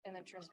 in the trans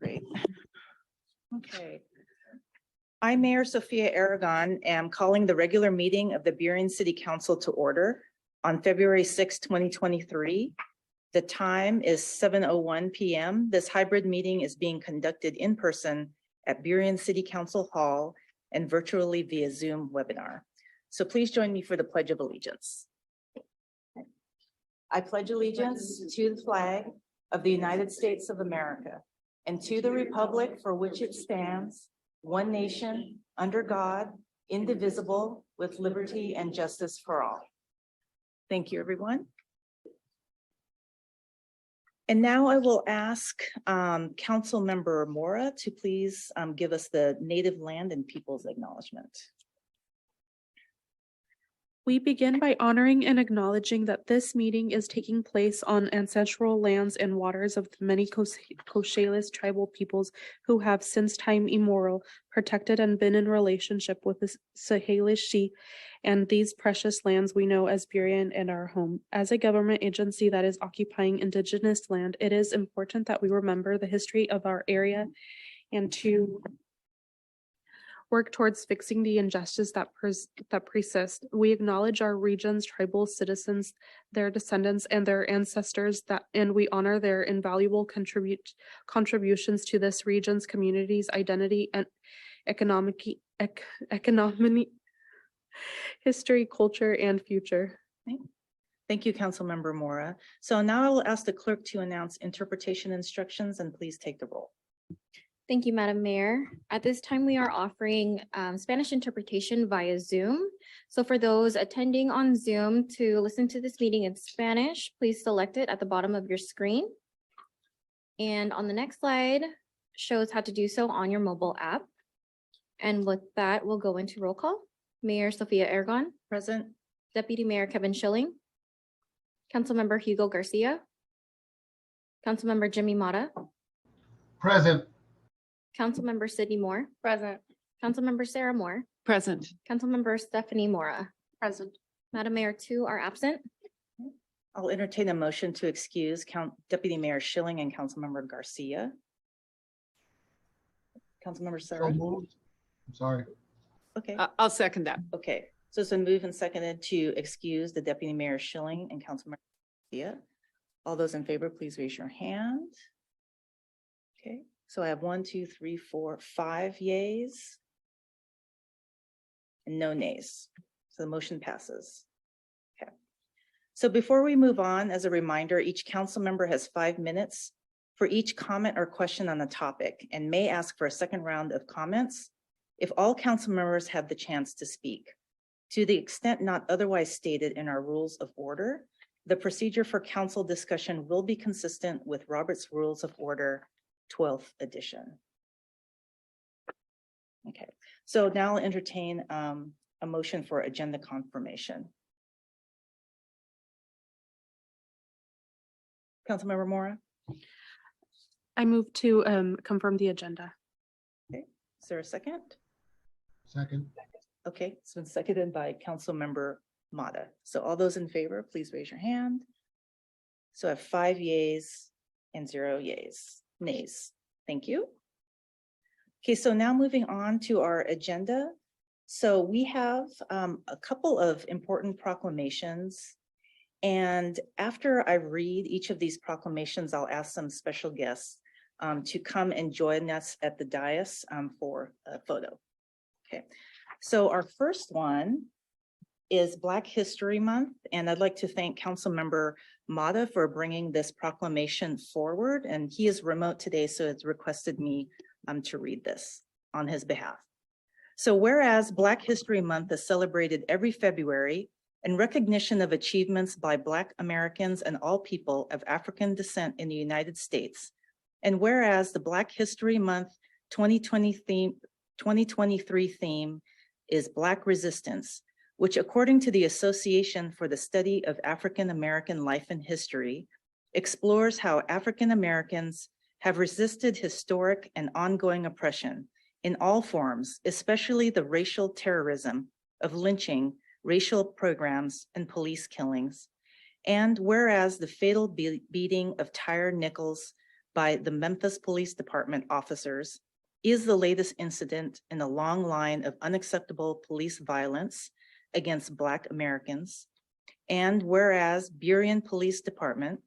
Great. Okay. I, Mayor Sophia Aragon, am calling the regular meeting of the Burien City Council to order on February 6, 2023. The time is 7:01 p.m. This hybrid meeting is being conducted in person at Burien City Council Hall and virtually via Zoom webinar. So please join me for the Pledge of Allegiance. I pledge allegiance to the flag of the United States of America and to the republic for which it stands, one nation, under God, indivisible, with liberty and justice for all. Thank you, everyone. And now I will ask Council Member Mora to please give us the native land and peoples acknowledgement. We begin by honoring and acknowledging that this meeting is taking place on ancestral lands and waters of the many Coachella tribal peoples who have since time immemorial protected and been in relationship with the Sahelish and these precious lands we know as Burien and our home. As a government agency that is occupying indigenous land, it is important that we remember the history of our area and to work towards fixing the injustice that persist. We acknowledge our region's tribal citizens, their descendants, and their ancestors, and we honor their invaluable contributions to this region's community's identity and economic, history, culture, and future. Thank you, Councilmember Mora. So now I will ask the clerk to announce interpretation instructions, and please take the roll. Thank you, Madam Mayor. At this time, we are offering Spanish interpretation via Zoom. So for those attending on Zoom to listen to this meeting in Spanish, please select it at the bottom of your screen. And on the next slide shows how to do so on your mobile app. And with that, we'll go into roll call. Mayor Sophia Aragon. Present. Deputy Mayor Kevin Schilling. Councilmember Hugo Garcia. Councilmember Jimmy Mata. Present. Councilmember Sydney Moore. Present. Councilmember Sarah Moore. Present. Councilmember Stephanie Mora. Present. Madam Mayor, 2 are absent. I'll entertain a motion to excuse Deputy Mayor Schilling and Councilmember Garcia. Councilmember Sarah. So moved. I'm sorry. Okay. I'll second that. Okay. So it's been moved and seconded to excuse the Deputy Mayor Schilling and Councilmember Garcia. All those in favor, please raise your hand. Okay. So I have 1, 2, 3, 4, 5 yays and no nays. So the motion passes. Okay. So before we move on, as a reminder, each council member has 5 minutes for each comment or question on the topic and may ask for a second round of comments if all council members have the chance to speak. To the extent not otherwise stated in our rules of order, the procedure for council discussion will be consistent with Robert's Rules of Order 12th edition. Okay, so now I'll entertain a motion for agenda confirmation. Councilmember Mora. I move to confirm the agenda. Okay, is there a second? Second. Okay, it's been seconded by Councilmember Mata. So all those in favor, please raise your hand. So I have 5 yays and 0 nays. Thank you. Okay, so now moving on to our agenda. So we have a couple of important proclamations. And after I read each of these proclamations, I'll ask some special guests to come and join us at the dais for a photo. Okay, so our first one is Black History Month, and I'd like to thank Councilmember Mata for bringing this proclamation forward, and he is remote today, so it's requested me to read this on his behalf. So whereas Black History Month is celebrated every February in recognition of achievements by Black Americans and all people of African descent in the United States, and whereas the Black History Month 2023 theme is Black Resistance, which according to the Association for the Study of African American Life and History, explores how African Americans have resisted historic and ongoing oppression in all forms, especially the racial terrorism of lynching, racial programs, and police killings. And whereas the fatal beating of Tyre Nichols by the Memphis Police Department officers is the latest incident in a long line of unacceptable police violence against Black Americans. And whereas Burien Police Department,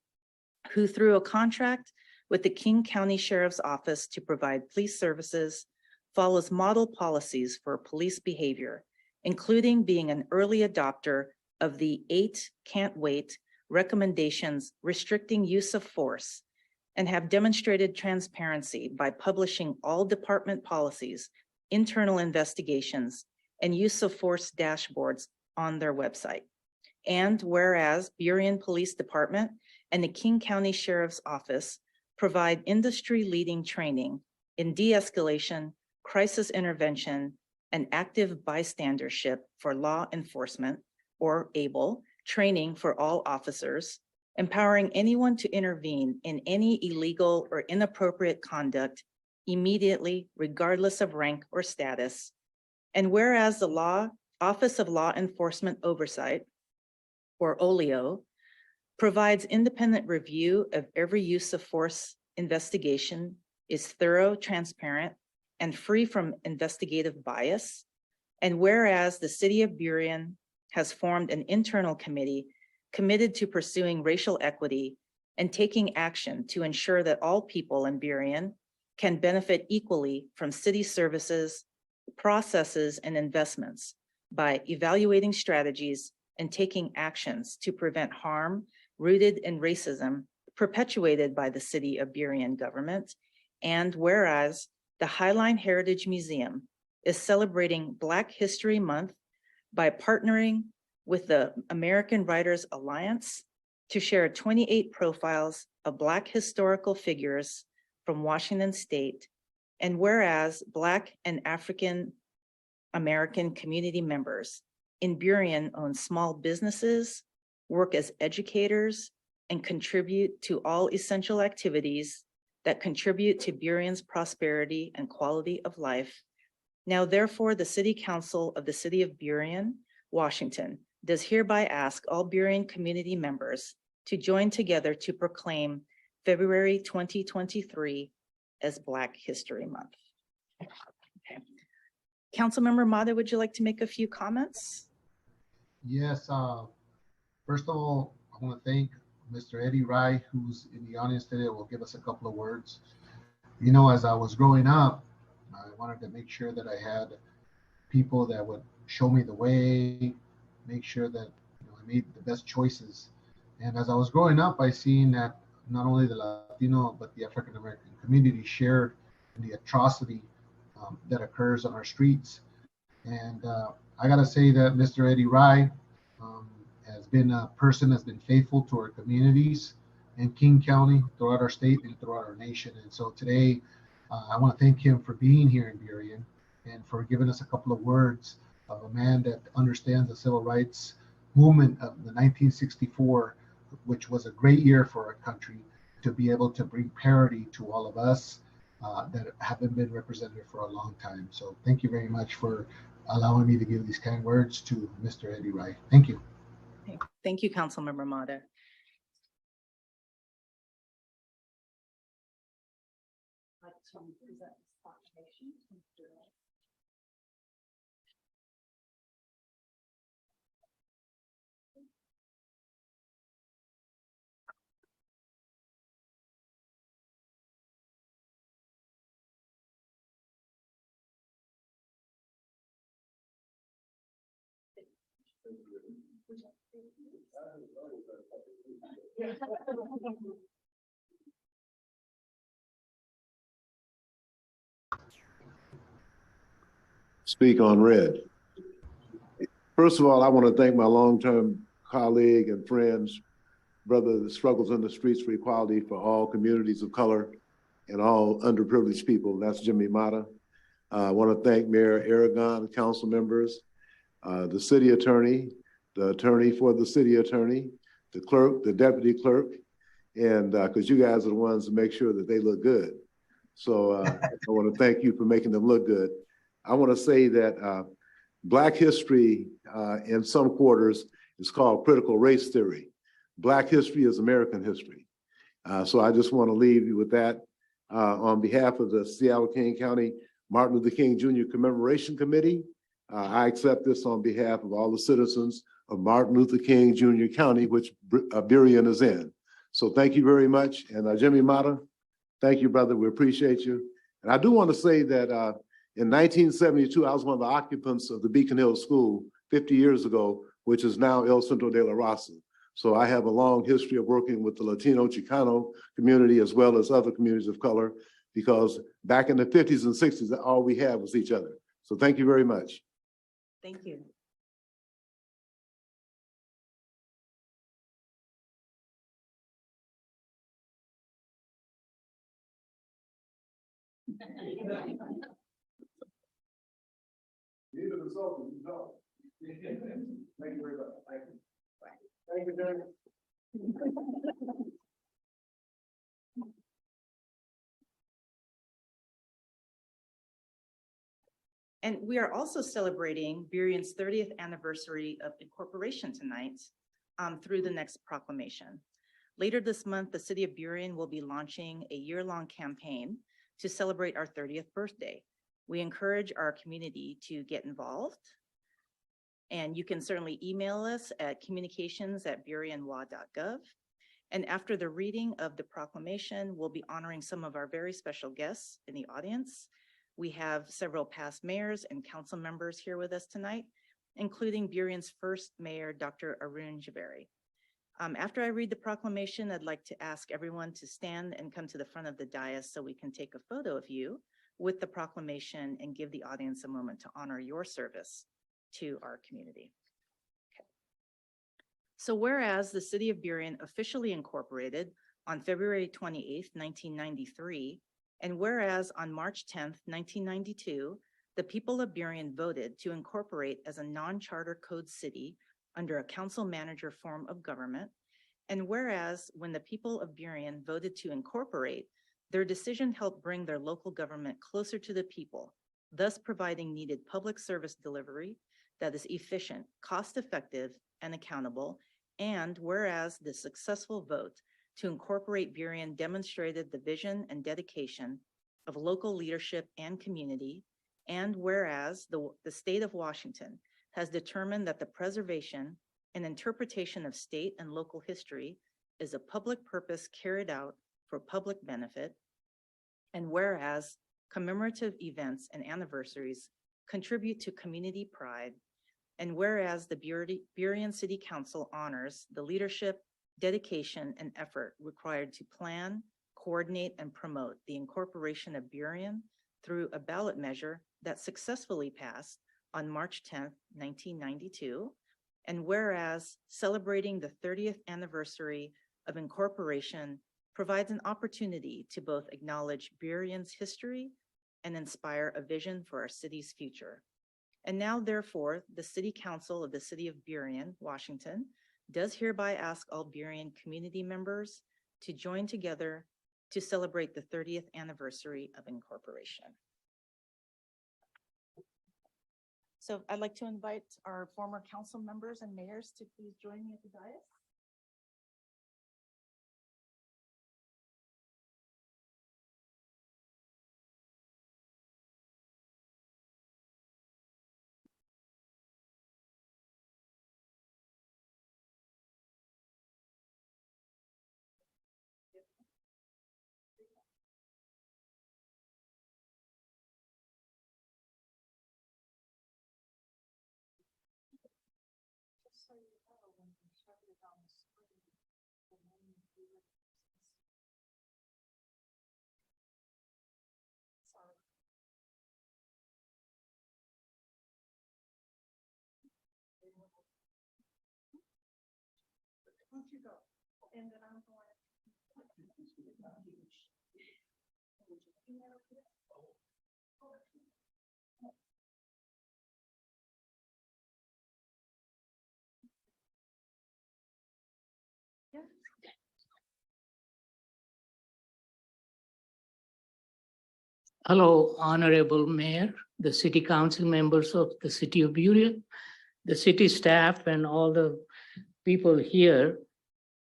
who through a contract with the King County Sheriff's Office to provide police services, follows model policies for police behavior, including being an early adopter of the 8 Can't Wait recommendations restricting use of force, and have demonstrated transparency by publishing all department policies, internal investigations, and use of force dashboards on their website. And whereas Burien Police Department and the King County Sheriff's Office provide industry-leading training in de-escalation, crisis intervention, and active bystandership for law enforcement, or ABLE, training for all officers, empowering anyone to intervene in any illegal or inappropriate conduct immediately, regardless of rank or status. And whereas the Office of Law Enforcement Oversight, or OLEO, provides independent review of every use of force investigation, is thorough, transparent, and free from investigative bias. And whereas the City of Burien has formed an internal committee committed to pursuing racial equity and taking action to ensure that all people in Burien can benefit equally from city services, processes, and investments by evaluating strategies and taking actions to prevent harm rooted in racism perpetuated by the City of Burien government. And whereas the Highline Heritage Museum is celebrating Black History Month by partnering with the American Writers Alliance to share 28 profiles of Black historical figures from Washington State. And whereas Black and African American community members in Burien own small businesses, work as educators, and contribute to all essential activities that contribute to Burien's prosperity and quality of life. Now, therefore, the City Council of the City of Burien, Washington, does hereby ask all Burien community members to join together to proclaim February 2023 as Black History Month. Okay. Councilmember Mata, would you like to make a few comments? Yes, first of all, I want to thank Mr. Eddie Rye, who's in the audience today, will give us a couple of words. You know, as I was growing up, I wanted to make sure that I had people that would show me the way, make sure that I made the best choices. And as I was growing up, I seen that not only the Latino, but the African American community shared in the atrocity that occurs on our streets. And I gotta say that Mr. Eddie Rye has been a person that's been faithful to our communities in King County, throughout our state, and throughout our nation. And so today, I want to thank him for being here in Burien and for giving us a couple of words of a man that understands the civil rights movement of the 1964, which was a great year for our country, to be able to bring parity to all of us that haven't been represented for a long time. So thank you very much for allowing me to give these kind words to Mr. Eddie Wright. Thank you. Thank you, Councilmember Mata. Speak on red. First of all, I want to thank my long-term colleague and friends, brother that struggles in the streets for equality for all communities of color and all underprivileged people. That's Jimmy Mata. I want to thank Mayor Aragon, council members, the city attorney, the attorney for the city attorney, the clerk, the deputy clerk, and because you guys are the ones that make sure that they look good. So I want to thank you for making them look good. I want to say that Black history in some quarters is called critical race theory. Black history is American history. So I just want to leave you with that. On behalf of the Seattle-Kane County Martin Luther King Jr. Commemoration Committee, I accept this on behalf of all the citizens of Martin Luther King Jr. County, which Burien is in. So thank you very much. And Jimmy Mata, thank you, brother. We appreciate you. And I do want to say that in 1972, I was one of the occupants of the Beacon Hill School 50 years ago, which is now El Centro de la Raza. So I have a long history of working with the Latino Chicano community as well as other communities of color, because back in the 50s and 60s, all we had was each other. So thank you very much. Thank you. Thank you very much. Thank you, Jeremy. And we are also celebrating Burien's 30th anniversary of incorporation tonight through the next proclamation. Later this month, the city of Burien will be launching a year-long campaign to celebrate our 30th birthday. We encourage our community to get involved. And you can certainly email us at communications@burienwa.gov. And after the reading of the proclamation, we'll be honoring some of our very special guests in the audience. We have several past mayors and council members here with us tonight, including Burien's first mayor, Dr. Arun Javeri. After I read the proclamation, I'd like to ask everyone to stand and come to the front of the dais so we can take a photo of you with the proclamation and give the audience a moment to honor your service to our community. Okay. So whereas the city of Burien officially incorporated on February 28th, 1993, and whereas on March 10th, 1992, the people of Burien voted to incorporate as a non-charter code city under a council manager form of government, and whereas when the people of Burien voted to incorporate, their decision helped bring their local government closer to the people, thus providing needed public service delivery that is efficient, cost-effective, and accountable, and whereas the successful vote to incorporate Burien demonstrated the vision and dedication of local leadership and community, and whereas the state of Washington has determined that the preservation and interpretation of state and local history is a public purpose carried out for public benefit, and whereas commemorative events and anniversaries contribute to community pride, and whereas the Burien City Council honors the leadership, dedication, and effort required to plan, coordinate, and promote the incorporation of Burien through a ballot measure that successfully passed on March 10th, 1992, and whereas celebrating the 30th anniversary of incorporation provides an opportunity to both acknowledge Burien's history and inspire a vision for our city's future. And now, therefore, the City Council of the City of Burien, Washington, does hereby ask all Burien community members to join together to celebrate the 30th anniversary of incorporation. So I'd like to invite our former council members and mayors to please join me at the dais. Won't you go? And then I'm going to. Hello, Honorable Mayor, the City Council members of the City of Burien, the city staff, and all the people here.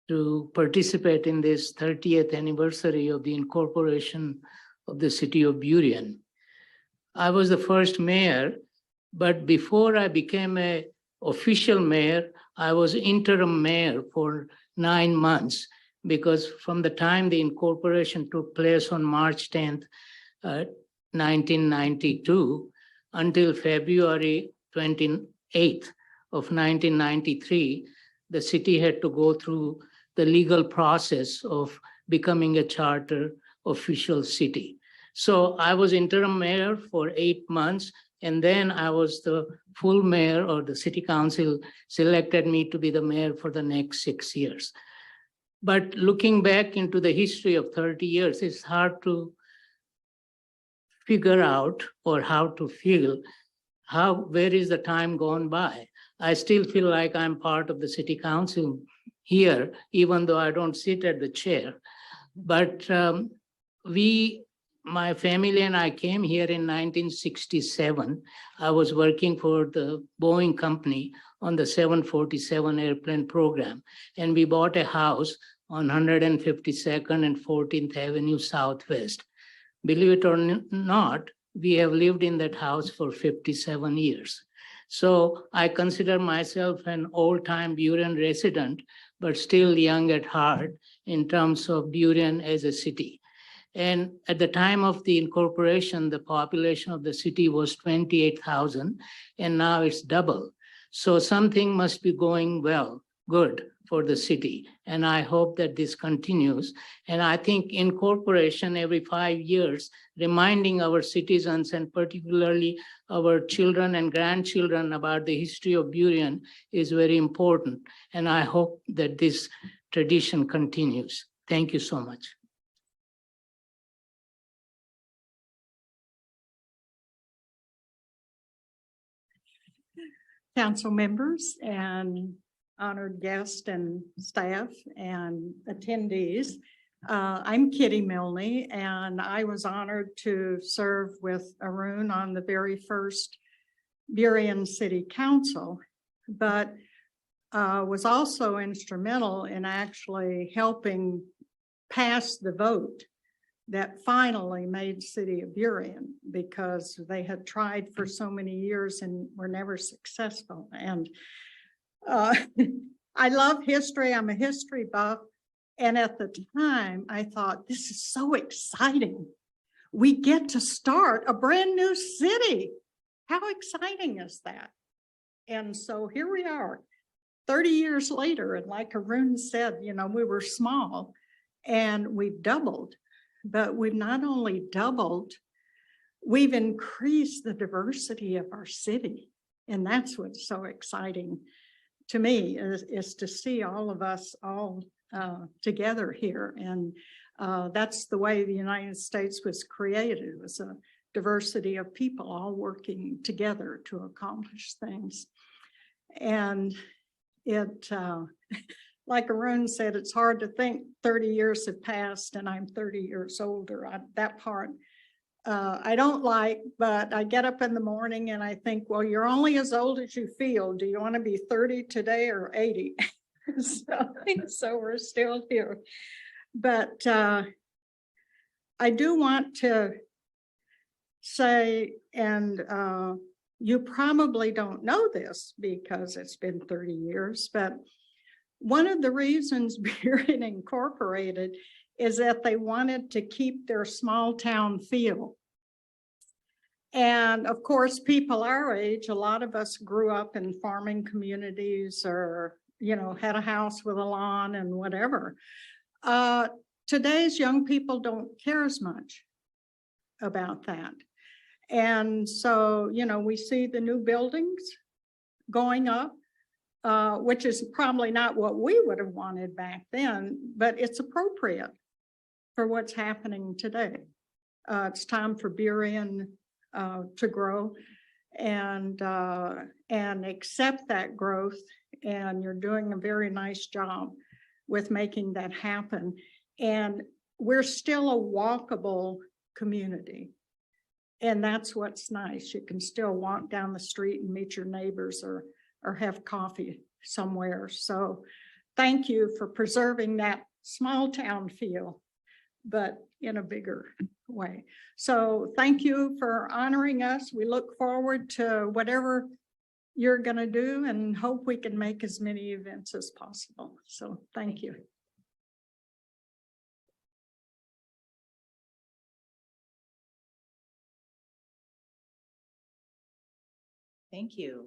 to participate in this 30th anniversary of the incorporation of the city of Burien. I was the first mayor, but before I became an official mayor, I was interim mayor for 9 months, because from the time the incorporation took place on March 10th, 1992, until February 28th of 1993, the city had to go through the legal process of becoming a charter official city. So I was interim mayor for 8 months, and then I was the full mayor, or the city council selected me to be the mayor for the next 6 years. But looking back into the history of 30 years, it's hard to figure out or how to feel where is the time gone by. I still feel like I'm part of the city council here, even though I don't sit at the chair. But my family and I came here in 1967. I was working for the Boeing company on the 747 airplane program. And we bought a house on 152nd and 14th Avenue Southwest. Believe it or not, we have lived in that house for 57 years. So I consider myself an old-time Burien resident, but still young at heart in terms of Burien as a city. And at the time of the incorporation, the population of the city was 28,000, and now it's double. So something must be going good for the city. And I hope that this continues. And I think incorporation every 5 years, reminding our citizens and particularly our children and grandchildren about the history of Burien is very important. And I hope that this tradition continues. Thank you so much. Council members and honored guests and staff and attendees. I'm Kitty Milne, and I was honored to serve with Arun on the very first Burien City Council, but was also instrumental in actually helping pass the vote that finally made City of Burien, because they had tried for so many years and were never successful. And I love history. I'm a history buff. And at the time, I thought, this is so exciting. We get to start a brand new city. How exciting is that? And so here we are, 30 years later. And like Arun said, you know, we were small and we've doubled. But we've not only doubled, we've increased the diversity of our city. And that's what's so exciting to me, is to see all of us all together here. And that's the way the United States was created. It was a diversity of people all working together to accomplish things. And it, like Arun said, it's hard to think 30 years have passed and I'm 30 years older. That part I don't like, but I get up in the morning and I think, well, you're only as old as you feel. Do you want to be 30 today or 80? So we're still here. But I do want to say, and you probably don't know this because it's been 30 years, but one of the reasons Burien Incorporated is that they wanted to keep their small town feel. And of course, people our age, a lot of us grew up in farming communities or, you know, had a house with a lawn and whatever. Today's young people don't care as much about that. And so, you know, we see the new buildings going up, which is probably not what we would have wanted back then, but it's appropriate for what's happening today. It's time for Burien to grow and accept that growth. And you're doing a very nice job with making that happen. And we're still a walkable community. And that's what's nice. You can still walk down the street and meet your neighbors or have coffee somewhere. So thank you for preserving that small town feel, but in a bigger way. So thank you for honoring us. We look forward to whatever you're going to do and hope we can make as many events as possible. So thank you. Thank you.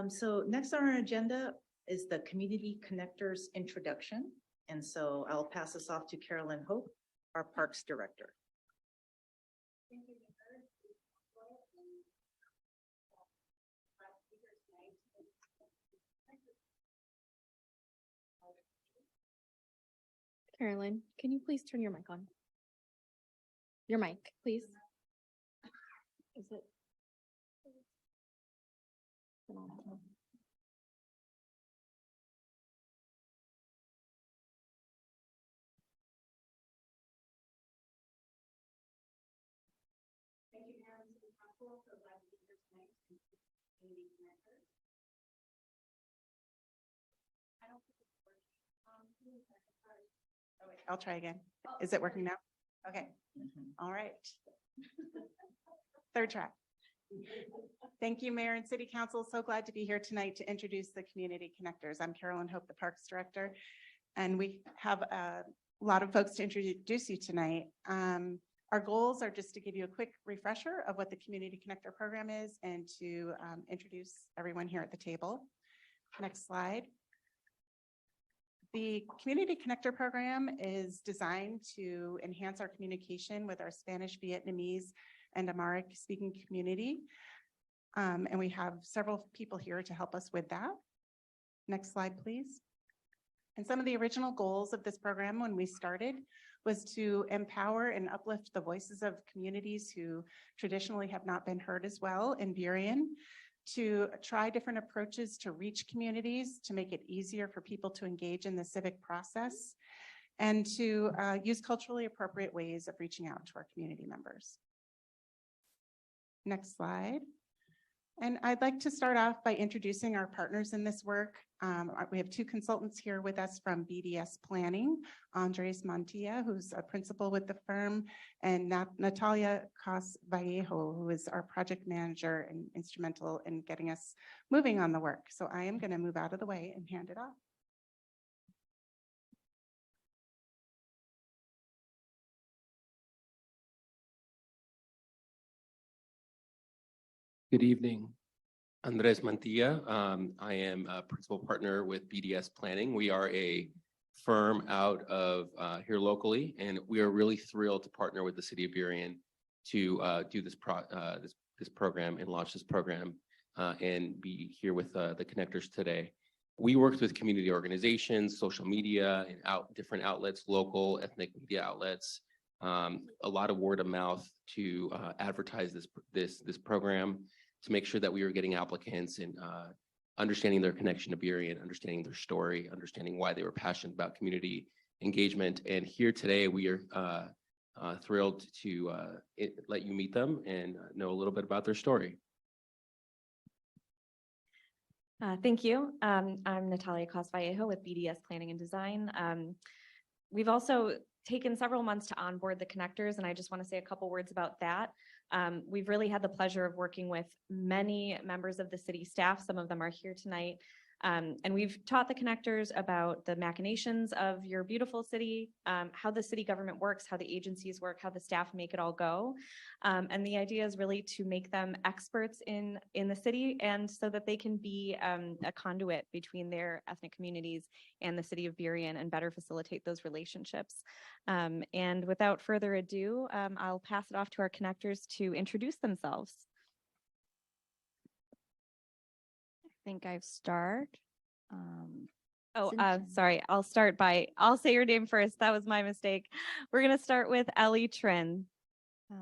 So next on our agenda is the Community Connectors introduction. And so I'll pass this off to Carolyn Hope, our Parks Director. Carolyn, can you please turn your mic on? Your mic, please. Is it? I'll try again. Is it working now? Okay, all right. Third try. Thank you, Mayor and City Council. So glad to be here tonight to introduce the Community Connectors. I'm Carolyn Hope, the Parks Director, and we have a lot of folks to introduce you tonight. Our goals are just to give you a quick refresher of what the Community Connector program is and to introduce everyone here at the table. Next slide. The Community Connector program is designed to enhance our communication with our Spanish, Vietnamese, and Amharic speaking community. And we have several people here to help us with that. Next slide, please. And some of the original goals of this program when we started was to empower and uplift the voices of communities who traditionally have not been heard as well in Burien, to try different approaches to reach communities, to make it easier for people to engage in the civic process, and to use culturally appropriate ways of reaching out to our community members. Next slide. And I'd like to start off by introducing our partners in this work. We have two consultants here with us from BDS Planning, Andres Montilla, who's a principal with the firm, and Natalia Cos Vallejo, who is our project manager and instrumental in getting us moving on the work. So I am going to move out of the way and hand it off. Good evening. Andres Mantilla. I am a principal partner with BDS Planning. We are a firm out of here locally, and we are really thrilled to partner with the City of Burien to do this program and launch this program and be here with the connectors today. We worked with community organizations, social media, and different outlets, local ethnic media outlets, a lot of word of mouth to advertise this program, to make sure that we were getting applicants and understanding their connection to Burien, understanding their story, understanding why they were passionate about community engagement. And here today, we are thrilled to let you meet them and know a little bit about their story. Thank you. I'm Natalia Cos Vallejo with BDS Planning and Design. We've also taken several months to onboard the connectors, and I just want to say a couple words about that. We've really had the pleasure of working with many members of the city staff. Some of them are here tonight. And we've taught the connectors about the machinations of your beautiful city, how the city government works, how the agencies work, how the staff make it all go. And the idea is really to make them experts in the city, and so that they can be a conduit between their ethnic communities and the city of Burien and better facilitate those relationships. And without further ado, I'll pass it off to our connectors to introduce themselves. I think I've started. Sorry, I'll say your name first. That was my mistake. We're going to start with Ellie Trin.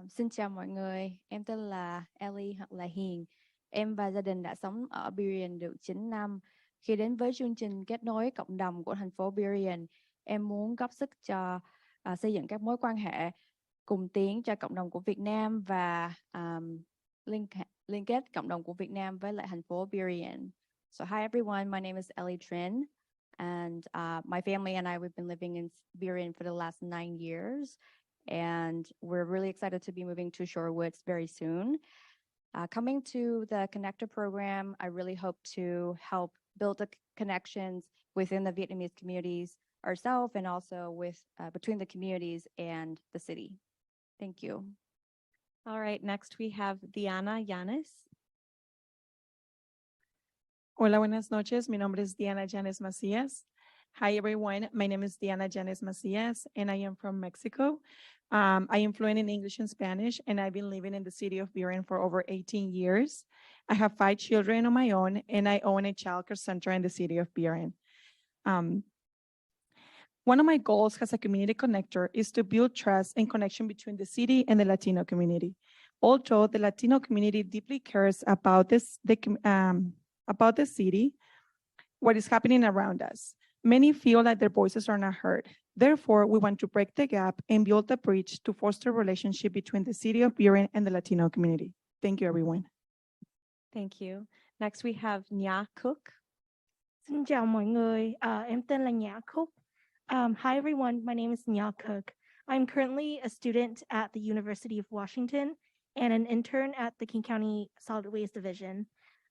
Xin chào mọi người, em tên là Ellie hoặc là Hiền. Em và gia đình đã sống ở Burien được 9 năm. Khi đến với chương trình kết nối cộng đồng của thành phố Burien, em muốn góp sức cho xây dựng các mối quan hệ cùng tiến cho cộng đồng của Việt Nam và liên kết cộng đồng của Việt Nam với lại thành phố Burien. So hi everyone, my name is Ellie Trin. And my family and I, we've been living in Burien for the last 9 years. And we're really excited to be moving to Shorewoods very soon. Coming to the Connector program, I really hope to help build the connections within the Vietnamese communities ourselves and also with between the communities and the city. Thank you. All right, next we have Diana Yanis. Hola, buenas noches. Mi nombre es Diana Yanis Macias. Hi, everyone. My name is Diana Yanis Macias, and I am from Mexico. I am fluent in English and Spanish, and I've been living in the city of Burien for over 18 years. I have 5 children on my own, and I own a childcare center in the city of Burien. One of my goals as a community connector is to build trust and connection between the city and the Latino community. Although the Latino community deeply cares about about the city, what is happening around us, many feel that their voices are not heard. Therefore, we want to break the gap and build a bridge to foster a relationship between the city of Burien and the Latino community. Thank you, everyone. Thank you. Next we have Nha Cook. Xin chào mọi người, em tên là Nhã Khúc. Hi everyone, my name is Nha Cook. I'm currently a student at the University of Washington and an intern at the King County Solid Waste Division.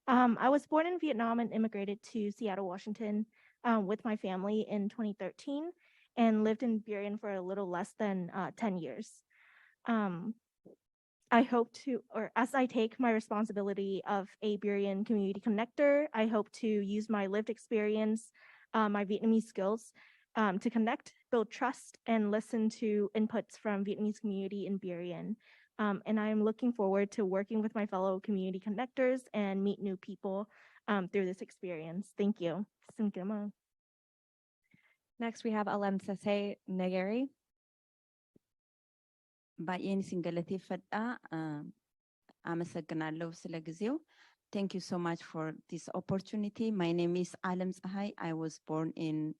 I was born in Vietnam and immigrated to Seattle, Washington with my family in 2013 and lived in Burien for a little less than 10 years. I hope to, or as I take my responsibility of a Burien community connector, I hope to use my lived experience, my Vietnamese skills to connect, build trust, and listen to inputs from Vietnamese community in Burien. And I'm looking forward to working with my fellow community connectors and meet new people through this experience. Thank you. Xin cảm ơn. Next we have Alemsese Negeri. Baay'een isin galateeffadha. Amasagganaallee sila ጊዜው. Thank you so much for this opportunity. My name is Alem Sahai. I was born in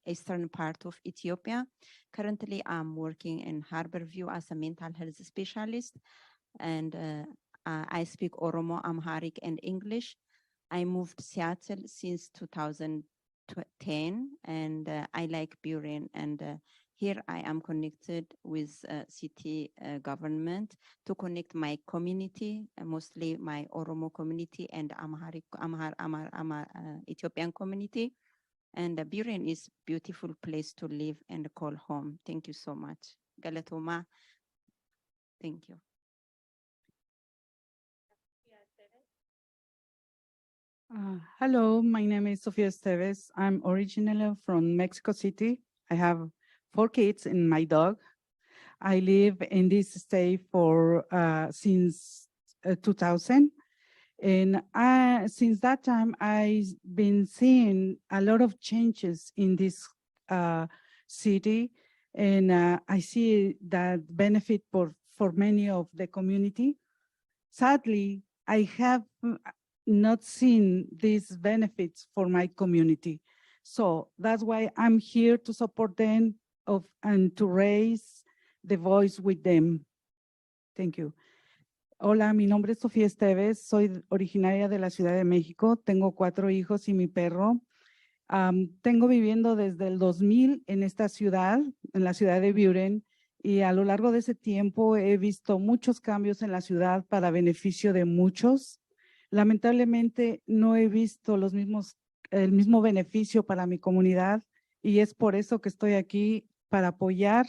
eastern part of Ethiopia. Currently, I'm working in Harborview as a mental health specialist, and I speak Oromo, Amharic, and English. I moved to Seattle since 2010, and I like Burien, and here I am connected with city government to connect my community, mostly my Oromo community and Amharic, Ethiopian community. And Burien is beautiful place to live and call home. Thank you so much. Galatoma. Thank you. Hello, my name is Sofia Esteves. I'm originally from Mexico City. I have 4 kids and my dog. I live in this state for since 2000. And since that time, I've been seeing a lot of changes in this city. And I see that benefit for many of the community. Sadly, I have not seen these benefits for my community. So that's why I'm here to support them and to raise the voice with them. Thank you. Hola, mi nombre es Sofía Esteves, soy originaria de la Ciudad de México, tengo 4 hijos y mi perro. Tengo viviendo desde el 2000 en esta ciudad, en la ciudad de Burien, y a lo largo de ese tiempo he visto muchos cambios en la ciudad para beneficio de muchos. Lamentablemente no he visto el mismo beneficio para mi comunidad y es por eso que estoy aquí para apoyar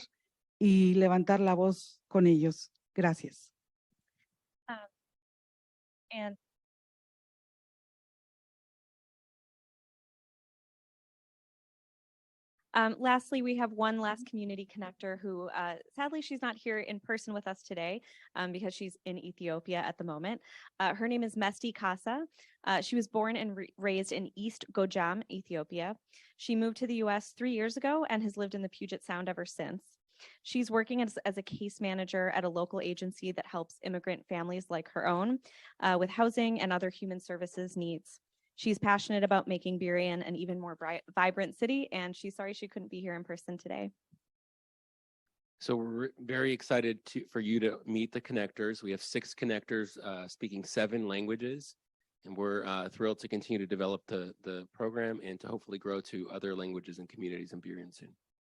y levantar la voz con ellos. Gracias. And lastly, we have one last community connector who sadly she's not here in person with us today because she's in Ethiopia at the moment. Her name is Mesti Kasa. She was born and raised in East Gojam, Ethiopia. She moved to the US 3 years ago and has lived in the Puget Sound ever since. She's working as a case manager at a local agency that helps immigrant families like her own with housing and other human services needs. She's passionate about making Burien an even more vibrant city, and she's sorry she couldn't be here in person today. So we're very excited for you to meet the connectors. We have 6 connectors speaking 7 languages, And we're thrilled to continue to develop the program and to hopefully grow to other languages and communities in Burien soon.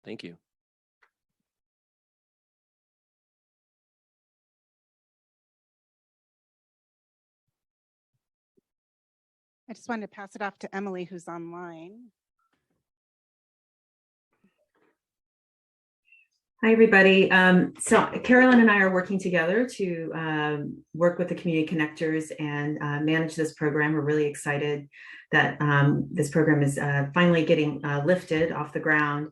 Thank you. I just wanted to pass it off to Emily, who's online. Hi, everybody. So Carolyn and I are working together to work with the community connectors and manage this program. We're really excited that this program is finally getting lifted off the ground.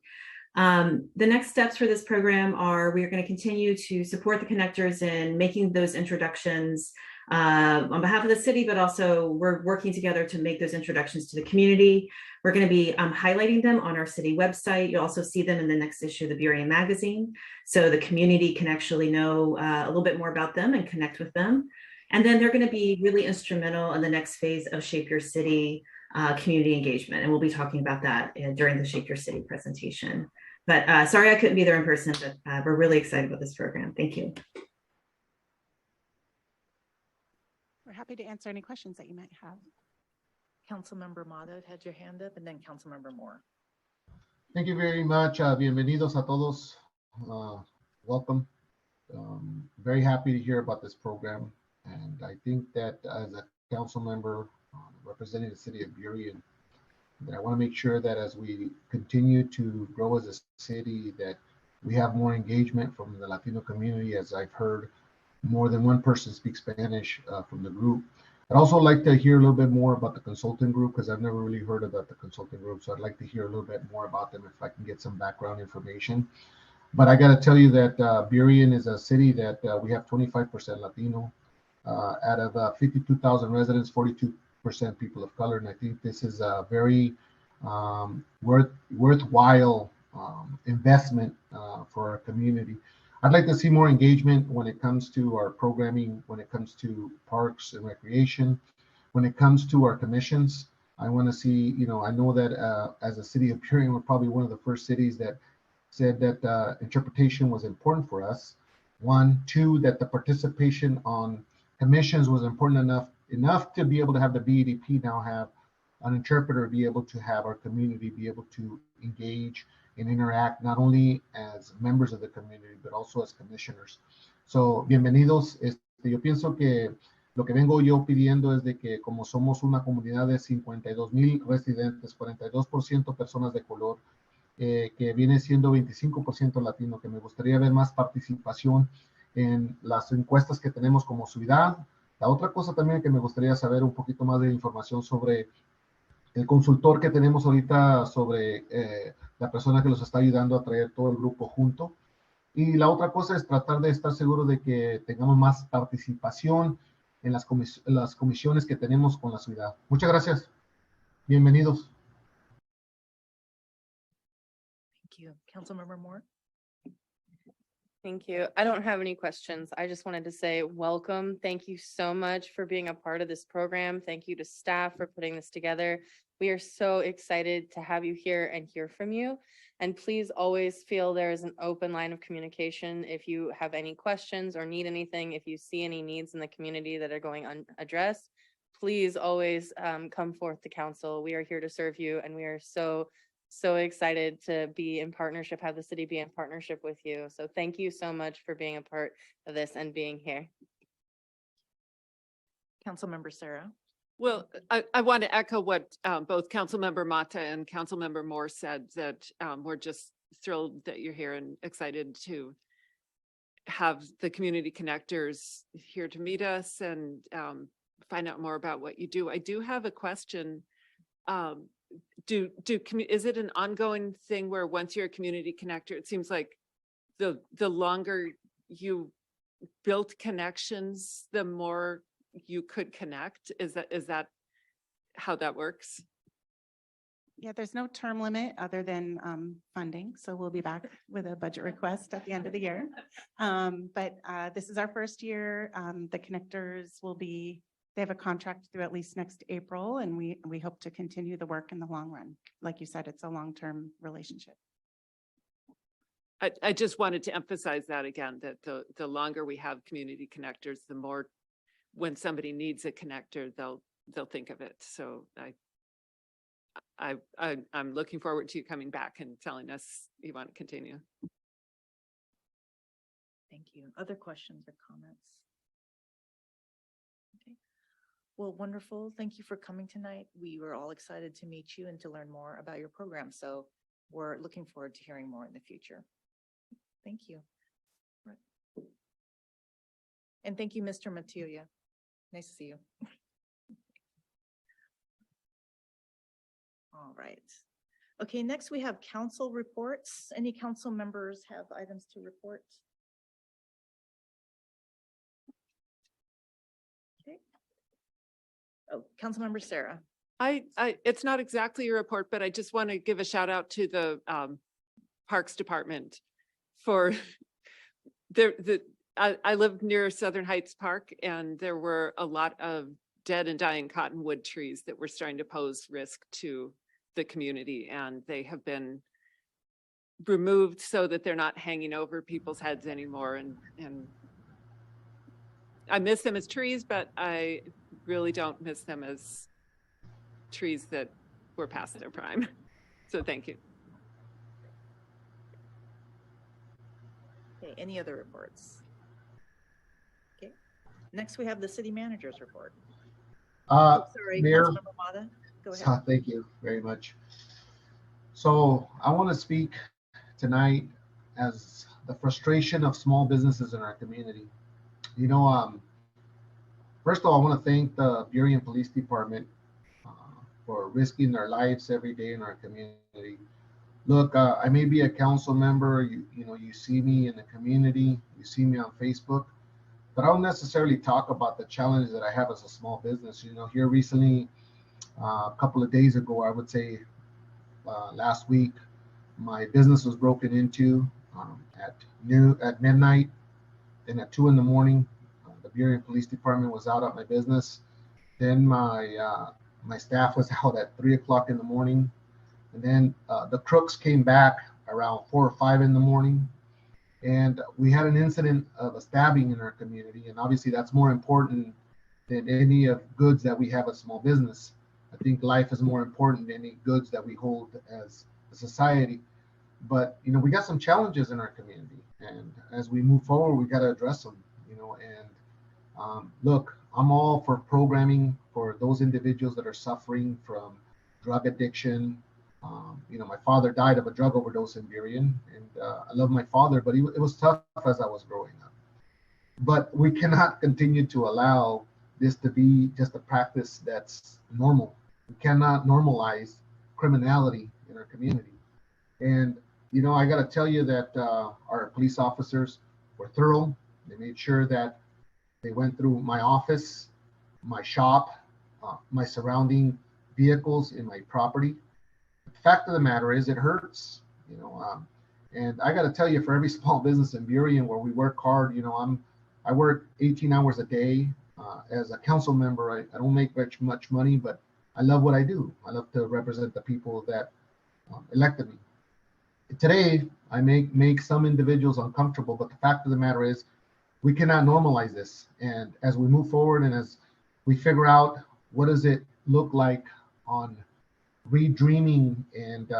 The next steps for this program are we are going to continue to support the connectors in making those introductions on behalf of the city, but also we're working together to make those introductions to the community. We're going to be highlighting them on our city website. You'll also see them in the next issue of the Burien magazine, so the community can actually know a little bit more about them and connect with them. And then they're going to be really instrumental in the next phase of Shape Your City community engagement. And we'll be talking about that during the Shape Your City presentation. But sorry I couldn't be there in person, but we're really excited about this program. Thank you. We're happy to answer any questions that you might have. Councilmember Mata had your hand up, and then Councilmember Moore. Thank you very much. Bienvenidos a todos. Welcome. Very happy to hear about this program. And I think that as a council member representing the city of Burien, that I want to make sure that as we continue to grow as a city, that we have more engagement from the Latino community. As I've heard, more than one person speaks Spanish from the group. I'd also like to hear a little bit more about the consulting group, because I've never really heard about the consulting group. So I'd like to hear a little bit more about them if I can get some background information. But I got to tell you that Burien is a city that we have 25% Latino. Out of 52,000 residents, 42% people of color. And I think this is a very worthwhile investment for our community. I'd like to see more engagement when it comes to our programming, when it comes to parks and recreation, when it comes to our commissions. I want to see, I know that as a city of Burien, we're probably one of the first cities that said that interpretation was important for us. One, two, that the participation on commissions was important enough to be able to have the BEDP now have an interpreter, be able to have our community be able to engage and interact not only as members of the community, but also as commissioners. So, bienvenidos. Yo pienso que lo que vengo yo pidiendo es de que como somos una comunidad de 52,000 residentes, 42% personas de color, que viene siendo 25% latino, que me gustaría ver más participación en las encuestas que tenemos como ciudad. La otra cosa también que me gustaría saber un poquito más de información sobre el consultor que tenemos ahorita, sobre la persona que los está ayudando a traer todo el grupo junto. Y la otra cosa es tratar de estar seguro de que tengamos más participación en las comisiones que tenemos con la ciudad. Muchas gracias. Bienvenidos. Thank you. Councilmember Moore. Thank you. I don't have any questions. I just wanted to say welcome. Thank you so much for being a part of this program. Thank you to staff for putting this together. We are so excited to have you here and hear from you. And please always feel there is an open line of communication. If you have any questions or need anything, if you see any needs in the community that are going unaddressed, please always come forth to council. We are here to serve you, and we are so excited to be in partnership, have the city be in partnership with you. So thank you so much for being a part of this and being here. Councilmember Sarah. Well, I want to echo what both Councilmember Mata and Councilmember Moore said, that we're just thrilled that you're here and excited to have the community connectors here to meet us and find out more about what you do. I do have a question. Is it an ongoing thing where once you're a community connector, it seems like the longer you built connections, the more you could connect? Is that how that works? Yeah, there's no term limit other than funding. So we'll be back with a budget request at the end of the year. But this is our first year. The connectors they have a contract through at least next April, and we hope to continue the work in the long run. Like you said, it's a long-term relationship. I just wanted to emphasize that again, that the longer we have community connectors, the more when somebody needs a connector, they'll think of it. So I'm looking forward to you coming back and telling us you want to continue. Thank you. Other questions or comments? Okay. Well, wonderful. Thank you for coming tonight. We were all excited to meet you and to learn more about your program. So we're looking forward to hearing more in the future. Thank you. Right. And thank you, Mr. Matuya. Nice to see you. All right. Okay, next we have council reports. Any council members have items to report? Okay. Oh, Councilmember Sarah. It's not exactly a report, but I just want to give a shout out to the Parks Department for I live near Southern Heights Park, and there were a lot of dead and dying cottonwood trees that were starting to pose risk to the community, and they have been removed so that they're not hanging over people's heads anymore. And I miss them as trees, but I really don't miss them as trees that were past their prime. So thank you. Okay, any other reports? Okay, next we have the city manager's report. Sorry, Mayor. Councilmember Mata, go ahead. Thank you very much. So I want to speak tonight as the frustration of small businesses in our community. You know, first of all, I want to thank the Burien Police Department for risking their lives every day in our community. Look, I may be a council member, you know, you see me in the community, you see me on Facebook, but I don't necessarily talk about the challenges that I have as a small business. You know, here recently, a couple of days ago, I would say last week, my business was broken into at midnight, and at 2 a.m. The Burien Police Department was out at my business. Then my staff was out at 3 o'clock in the morning. And then the crooks came back around 4 or 5 in the morning. And we had an incident of a stabbing in our community. And obviously that's more important than any of goods that we have as small business. I think life is more important than any goods that we hold as a society. But, you know, we got some challenges in our community. And as we move forward, we got to address them, you know. And look, I'm all for programming for those individuals that are suffering from drug addiction. You know, my father died of a drug overdose in Burien, and I love my father, but it was tough as I was growing up. But we cannot continue to allow this to be just a practice that's normal. We cannot normalize criminality in our community. And, you know, I got to tell you that our police officers were thorough. They made sure that they went through my office, my shop, my surrounding vehicles in my property. The fact of the matter is it hurts, you know, and I got to tell you, for every small business in Burien where we work hard, you know, I work 18 hours a day. As a council member, I don't make much money, but I love what I do. I love to represent the people that elected me. Today, I make some individuals uncomfortable, but the fact of the matter is we cannot normalize this. And as we move forward and as we figure out what does it look like on redreaming and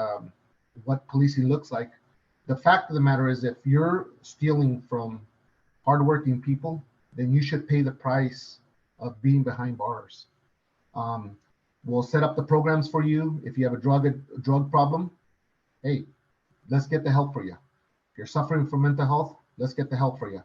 what policing looks like, the fact of the matter is if you're stealing from hardworking people, then you should pay the price of being behind bars. We'll set up the programs for you. If you have a drug problem, hey, let's get the help for you. If you're suffering from mental health, let's get the help for you.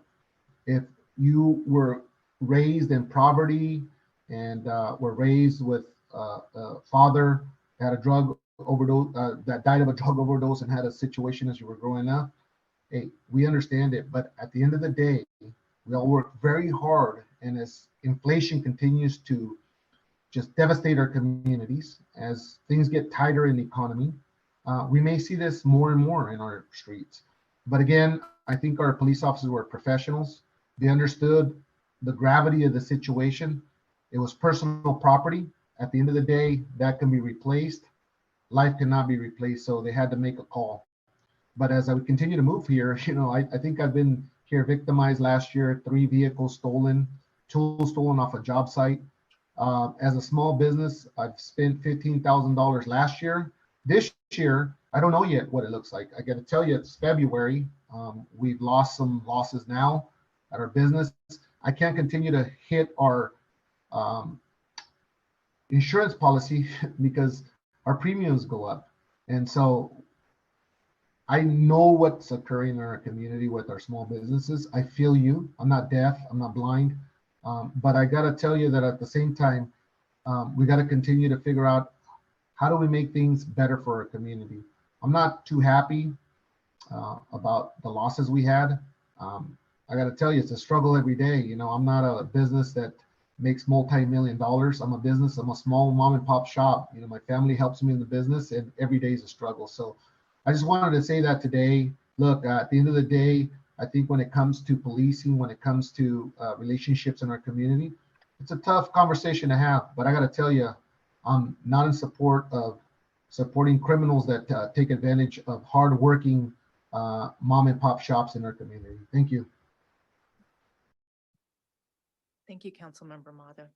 If you were raised in poverty and were raised with a father that had a drug overdose, that died of a drug overdose and had a situation as you were growing up, hey, we understand it. But at the end of the day, we all work very hard. And as inflation continues to just devastate our communities, as things get tighter in the economy, we may see this more and more in our streets. But again, I think our police officers were professionals. They understood the gravity of the situation. It was personal property. At the end of the day, that can be replaced. Life cannot be replaced, so they had to make a call. But as I would continue to move here, you know, I think I've been here victimized last year, 3 vehicles stolen, tools stolen off a job site. As a small business, I've spent $15,000 last year. This year, I don't know yet what it looks like. I got to tell you, it's February. We've lost some losses now at our business. I can't continue to hit our insurance policy because our premiums go up. And so I know what's occurring in our community with our small businesses. I feel you. I'm not deaf. I'm not blind. But I got to tell you that at the same time, we got to continue to figure out how do we make things better for our community. I'm not too happy about the losses we had. I got to tell you, it's a struggle every day. You know, I'm not a business that makes multi-million dollars. I'm a small mom and pop shop. You know, my family helps me in the business, and every day is a struggle. So I just wanted to say that today. Look, at the end of the day, I think when it comes to policing, when it comes to relationships in our community, it's a tough conversation to have. But I got to tell you, I'm not in support of supporting criminals that take advantage of hardworking mom and pop shops in our community. Thank you. Thank you, Councilmember Mata.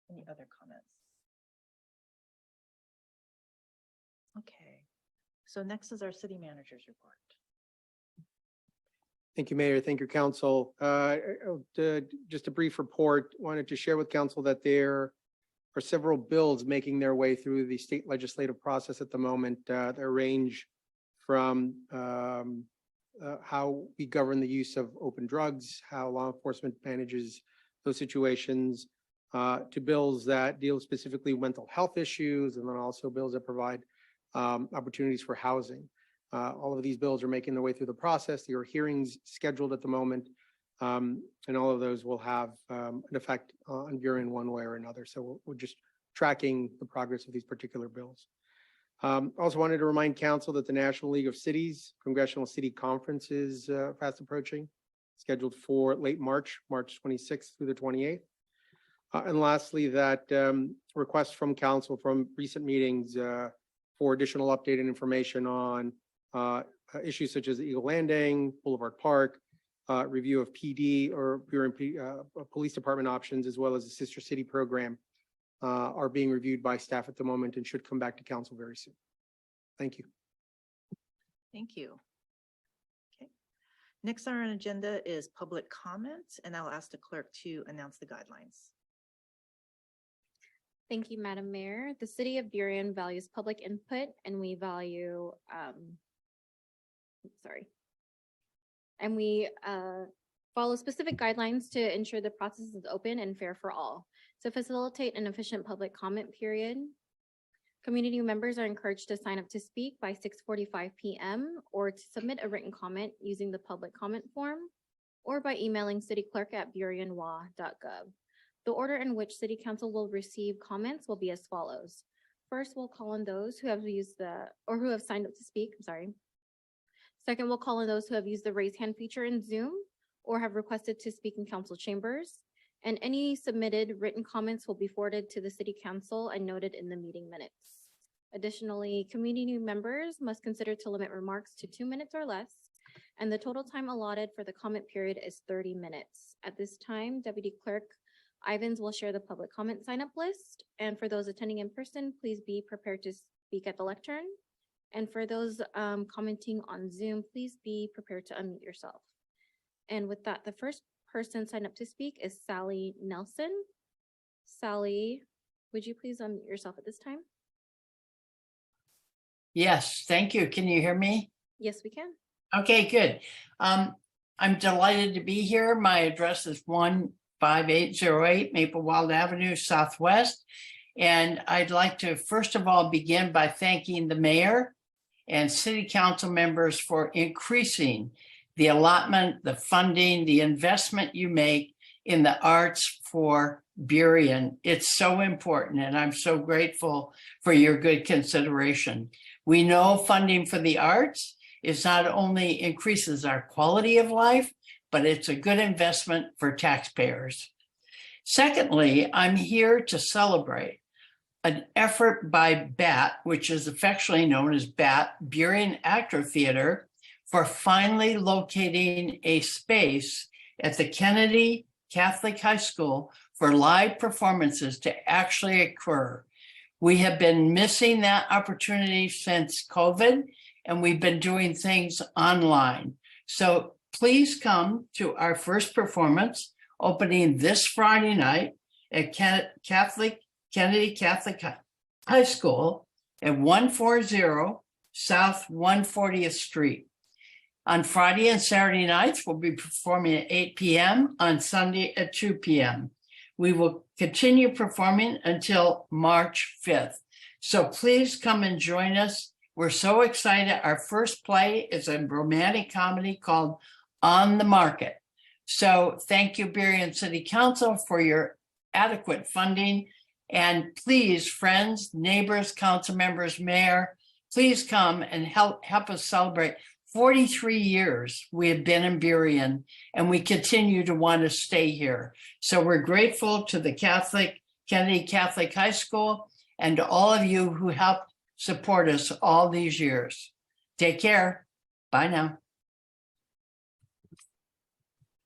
Any other comments? Okay, so next is our city manager's report. Thank you, Mayor. Thank you, Council. Just a brief report. Wanted to share with Council that there are several bills making their way through the state legislative process at the moment. That range from how we govern the use of open drugs, how law enforcement manages those situations, to bills that deal specifically with mental health issues, and then also bills that provide opportunities for housing. All of these bills are making their way through the process. There are hearings scheduled at the moment, and all of those will have an effect on Burien one way or another. So we're just tracking the progress of these particular bills. Also wanted to remind Council that the National League of Cities Congressional City Conference is fast approaching, scheduled for late March, March 26th through the 28th. And lastly, that request from Council from recent meetings for additional updated information on issues such as Eagle Landing, Boulevard Park, review of PD or Burien Police Department options, as well as the Sister City program, are being reviewed by staff at the moment and should come back to Council very soon. Thank you. Thank you. Okay. Next on our agenda is public comments, and I'll ask the clerk to announce the guidelines. Thank you, Madam Mayor. The city of Burien values public input, and we value, and we follow specific guidelines to ensure the process is open and fair for all. To facilitate an efficient public comment period, community members are encouraged to sign up to speak by 6:45 p.m. or to submit a written comment using the public comment form or by emailing cityclerk@burienwa.gov. The order in which City Council will receive comments will be as follows. First, we'll call on those who have used who have signed up to speak. Second, we'll call on those who have used the raise hand feature in Zoom or have requested to speak in council chambers. And any submitted written comments will be forwarded to the City Council and noted in the meeting minutes. Additionally, community members must consider to limit remarks to 2 minutes or less, and the total time allotted for the comment period is 30 minutes. At this time, Deputy Clerk Ivins will share the public comment sign-up list. And for those attending in person, please be prepared to speak at the lectern. And for those commenting on Zoom, please be prepared to unmute yourself. And with that, the first person signed up to speak is Sally Nelson. Sally, would you please unmute yourself at this time? Yes, thank you. Can you hear me? Yes, we can. Okay, good. I'm delighted to be here. My address is 15808 Maplewald Avenue Southwest. And I'd like to first of all begin by thanking the mayor and city council members for increasing the allotment, the funding, the investment you make in the arts for Burien. It's so important, and I'm so grateful for your good consideration. We know funding for the arts is not only increases our quality of life, but it's a good investment for taxpayers. Secondly, I'm here to celebrate an effort by BAT, which is affectionately known as BAT, Burien Actor Theater, for finally locating a space at the Kennedy Catholic High School for live performances to actually occur. We have been missing that opportunity since COVID, and we've been doing things online. So please come to our first performance opening this Friday night at Kennedy Catholic High School at 140 South 140th Street. On Friday and Saturday nights, we'll be performing at 8 p.m. on Sunday at 2 p.m. We will continue performing until March 5th. So please come and join us. We're so excited. Our first play is a romantic comedy called On the Market. So thank you, Burien City Council, for your adequate funding. And please, friends, neighbors, council members, mayor, please come and help us celebrate 43 years we have been in Burien, and we continue to want to stay here. So we're grateful to the Kennedy Catholic High School and to all of you who helped support us all these years. Take care. Bye now.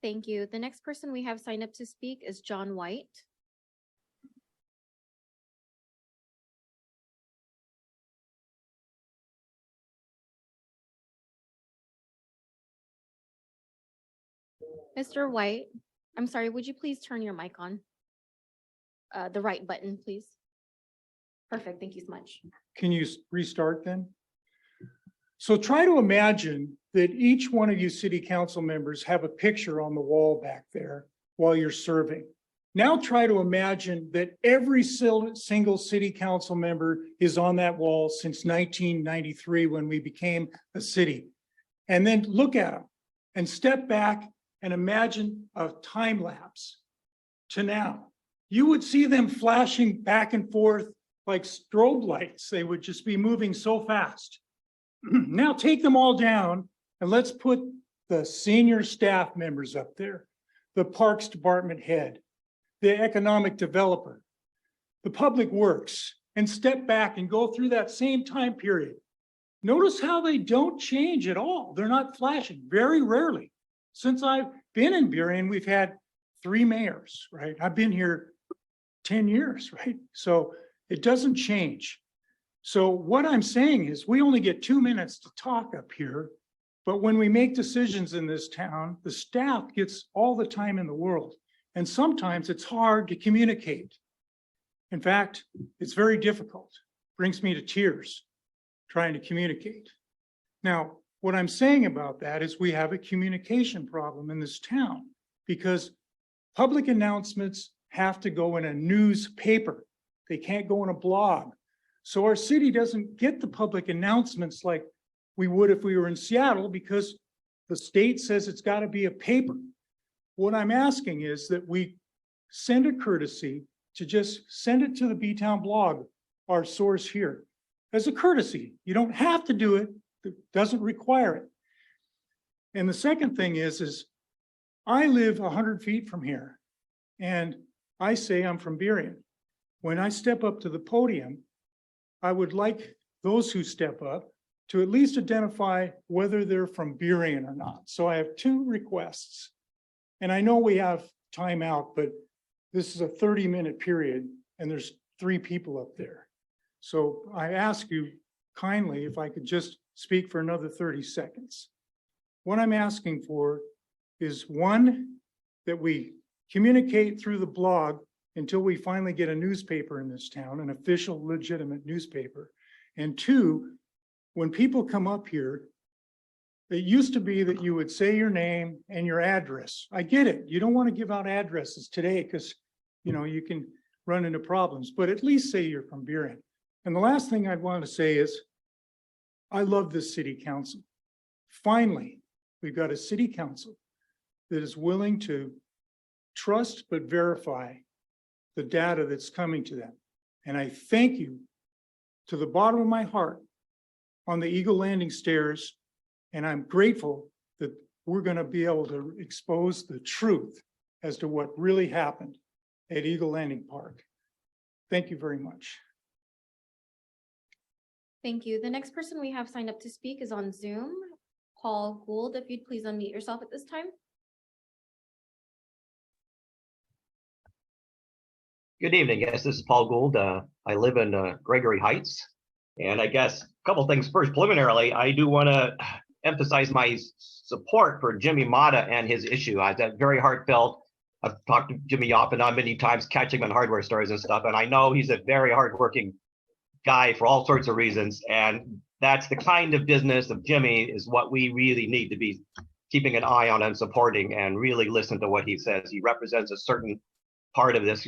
Thank you. The next person we have signed up to speak is John White. Mr. White, I'm sorry, would you please turn your mic on? The right button, please. Perfect, thank you so much. Can you restart then? So try to imagine that each one of you city council members have a picture on the wall back there while you're serving. Now try to imagine that every single city council member is on that wall since 1993 when we became a city. And then look at them and step back and imagine a time lapse to now. You would see them flashing back and forth like strobe lights. They would just be moving so fast. Now take them all down and let's put the senior staff members up there, the Parks Department head, the economic developer, the public works, and step back and go through that same time period. Notice how they don't change at all. They're not flashing, very rarely. Since I've been in Burien, we've had 3 mayors, right? I've been here 10 years, right? So it doesn't change. So what I'm saying is we only get 2 minutes to talk up here, but when we make decisions in this town, the staff gets all the time in the world. And sometimes it's hard to communicate. In fact, it's very difficult. Brings me to tears trying to communicate. Now, what I'm saying about that is we have a communication problem in this town because public announcements have to go in a newspaper. They can't go in a blog. So our city doesn't get the public announcements like we would if we were in Seattle because the state says it's got to be a paper. What I'm asking is that we send a courtesy to just send it to the B-Town blog, our source here, as a courtesy. You don't have to do it. It doesn't require it. And the second thing is I live 100 feet from here and I say I'm from Burien. When I step up to the podium, I would like those who step up to at least identify whether they're from Burien or not. So I have 2 requests. And I know we have time out, but this is a 30-minute period and there's 3 people up there. So I ask you kindly if I could just speak for another 30 seconds. What I'm asking for is 1, that we communicate through the blog until we finally get a newspaper in this town, an official, legitimate newspaper. And 2, when people come up here, it used to be that you would say your name and your address. I get it. You don't want to give out addresses today because, you know, you can run into problems, but at least say you're from Burien. And the last thing I'd want to say is, I love this city council. Finally, we've got a city council that is willing to trust but verify the data that's coming to them. And I thank you to the bottom of my heart on the Eagle Landing stairs. And I'm grateful that we're going to be able to expose the truth as to what really happened at Eagle Landing Park. Thank you very much. Thank you. The next person we have signed up to speak is on Zoom. Paul Gould, if you'd please unmute yourself at this time. Good evening. Yes, this is Paul Gould. I live in Gregory Heights. And I guess a couple things first. Preliminarily, I do want to emphasize my support for Jimmy Mata and his issue. That's very heartfelt. I've talked to Jimmy off and on many times, catching him on hardware stores and stuff. And I know he's a very hardworking guy for all sorts of reasons. And that's the kind of business of Jimmy is what we really need to be keeping an eye on and supporting and really listen to what he says. He represents a certain part of this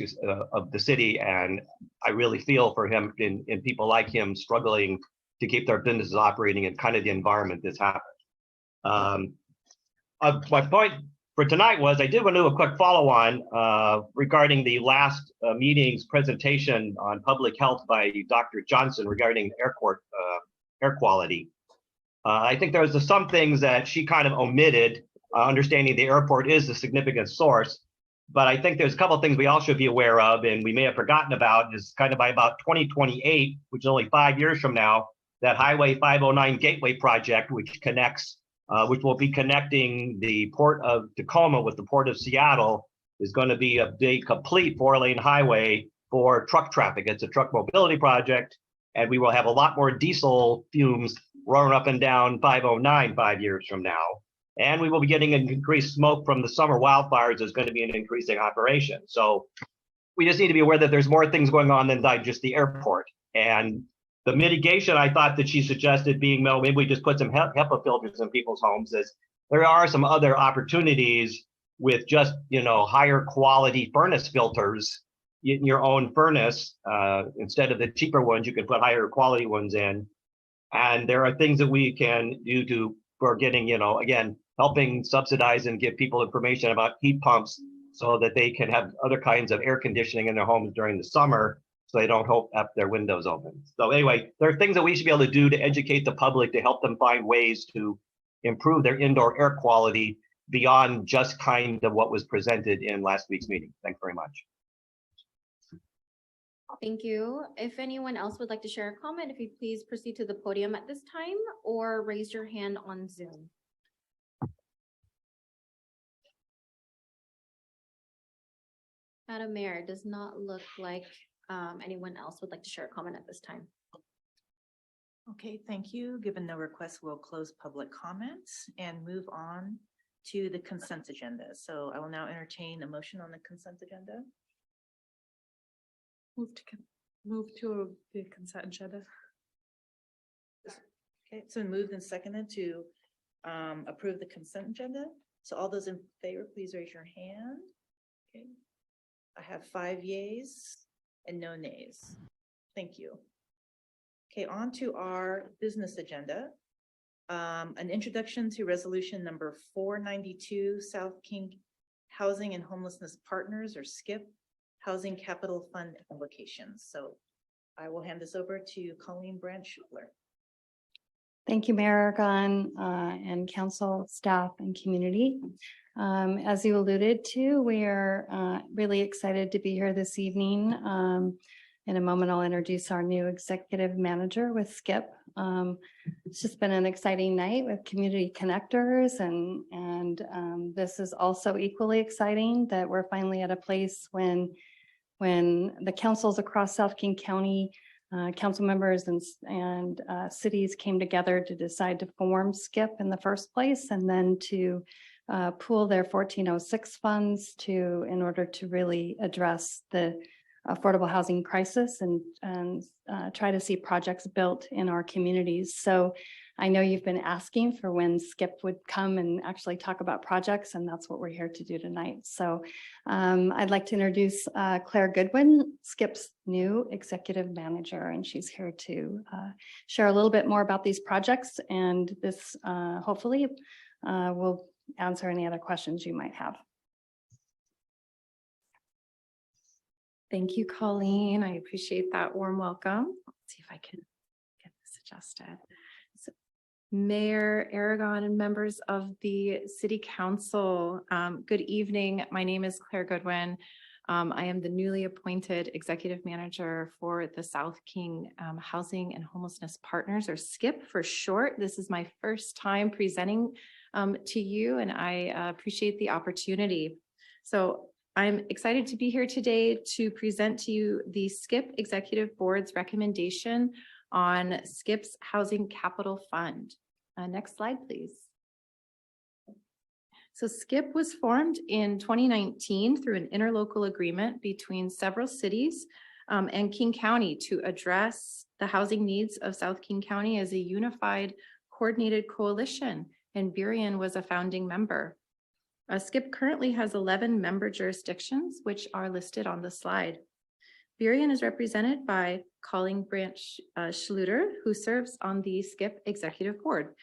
of the city, and I really feel for him in people like him struggling to keep their businesses operating in kind of the environment that's happened. My point for tonight was I did want to do a quick follow-on regarding the last meeting's presentation on public health by Dr. Johnson regarding air quality. I think there was some things that she kind of omitted, understanding the airport is a significant source. But I think there's a couple of things we all should be aware of, and we may have forgotten about, is kind of by about 2028, which is only 5 years from now, that Highway 509 Gateway project, which connects, which will be connecting the Port of Tacoma with the Port of Seattle, is going to be a big, complete 4-lane highway for truck traffic. It's a truck mobility project, and we will have a lot more diesel fumes running up and down 509 5 years from now. And we will be getting an increased smoke from the summer wildfires. Is going to be an increasing operation. So we just need to be aware that there's more things going on than just the airport. And the mitigation I thought that she suggested being, well, maybe we just put some HEPA filters in people's homes. Is there are some other opportunities with just, higher quality furnace filters in your own furnace. Instead of the cheaper ones, you can put higher quality ones in. And there are things that we can do for getting, again, helping subsidize and give people information about heat pumps so that they can have other kinds of air conditioning in their homes during the summer so they don't have their windows open. So anyway, there are things that we should be able to do to educate the public to help them find ways to improve their indoor air quality beyond just kind of what was presented in last week's meeting. Thanks very much. Thank you. If anyone else would like to share a comment, if you please proceed to the podium at this time or raise your hand on Zoom. Madam Mayor, it does not look like anyone else would like to share a comment at this time. Okay, thank you. Given no requests, we'll close public comments and move on to the consent agenda. So I will now entertain a motion on the consent agenda. Move to the consent agenda. Okay, so moved and seconded to approve the consent agenda. So all those in favor, please raise your hand. Okay, I have 5 yeas and no nays. Thank you. Okay, on to our business agenda. An introduction to resolution number 492, South King Housing and Homelessness Partners, or SKIP, Housing Capital Fund applications. So I will hand this over to Colleen Brandt-Schubler. Thank you, Mayor Aragon, and council staff and community. As you alluded to, we are really excited to be here this evening. In a moment, I'll introduce our new executive manager with SKIP. It's just been an exciting night with community connectors, and this is also equally exciting that we're finally at a place when the councils across South King County, council members and cities came together to decide to form SKIP in the first place, and then to pool their 1406 funds in order to really address the affordable housing crisis and try to see projects built in our communities. So I know you've been asking for when SKIP would come and actually talk about projects, and that's what we're here to do tonight. So I'd like to introduce Claire Goodwin, SKIP's new executive manager, and she's here to share a little bit more about these projects, and this hopefully will answer any other questions you might have. Thank you, Colleen. I appreciate that warm welcome. Let's see if I can get this adjusted. So, Mayor Aragon and members of the City Council, good evening. My name is Claire Goodwin. I am the newly appointed executive manager for the South King Housing and Homelessness Partners, or SKIP for short. This is my first time presenting to you, and I appreciate the opportunity. So I'm excited to be here today to present to you the SKIP Executive Board's recommendation on SKIP's Housing Capital Fund. Next slide, please. So SKIP was formed in 2019 through an interlocal agreement between several cities and King County to address the housing needs of South King County as a unified, coordinated coalition, and Burien was a founding member. SKIP currently has 11 member jurisdictions, which are listed on the slide. Burien is represented by Colleen Branch Schluter, who serves on the SKIP Executive Board.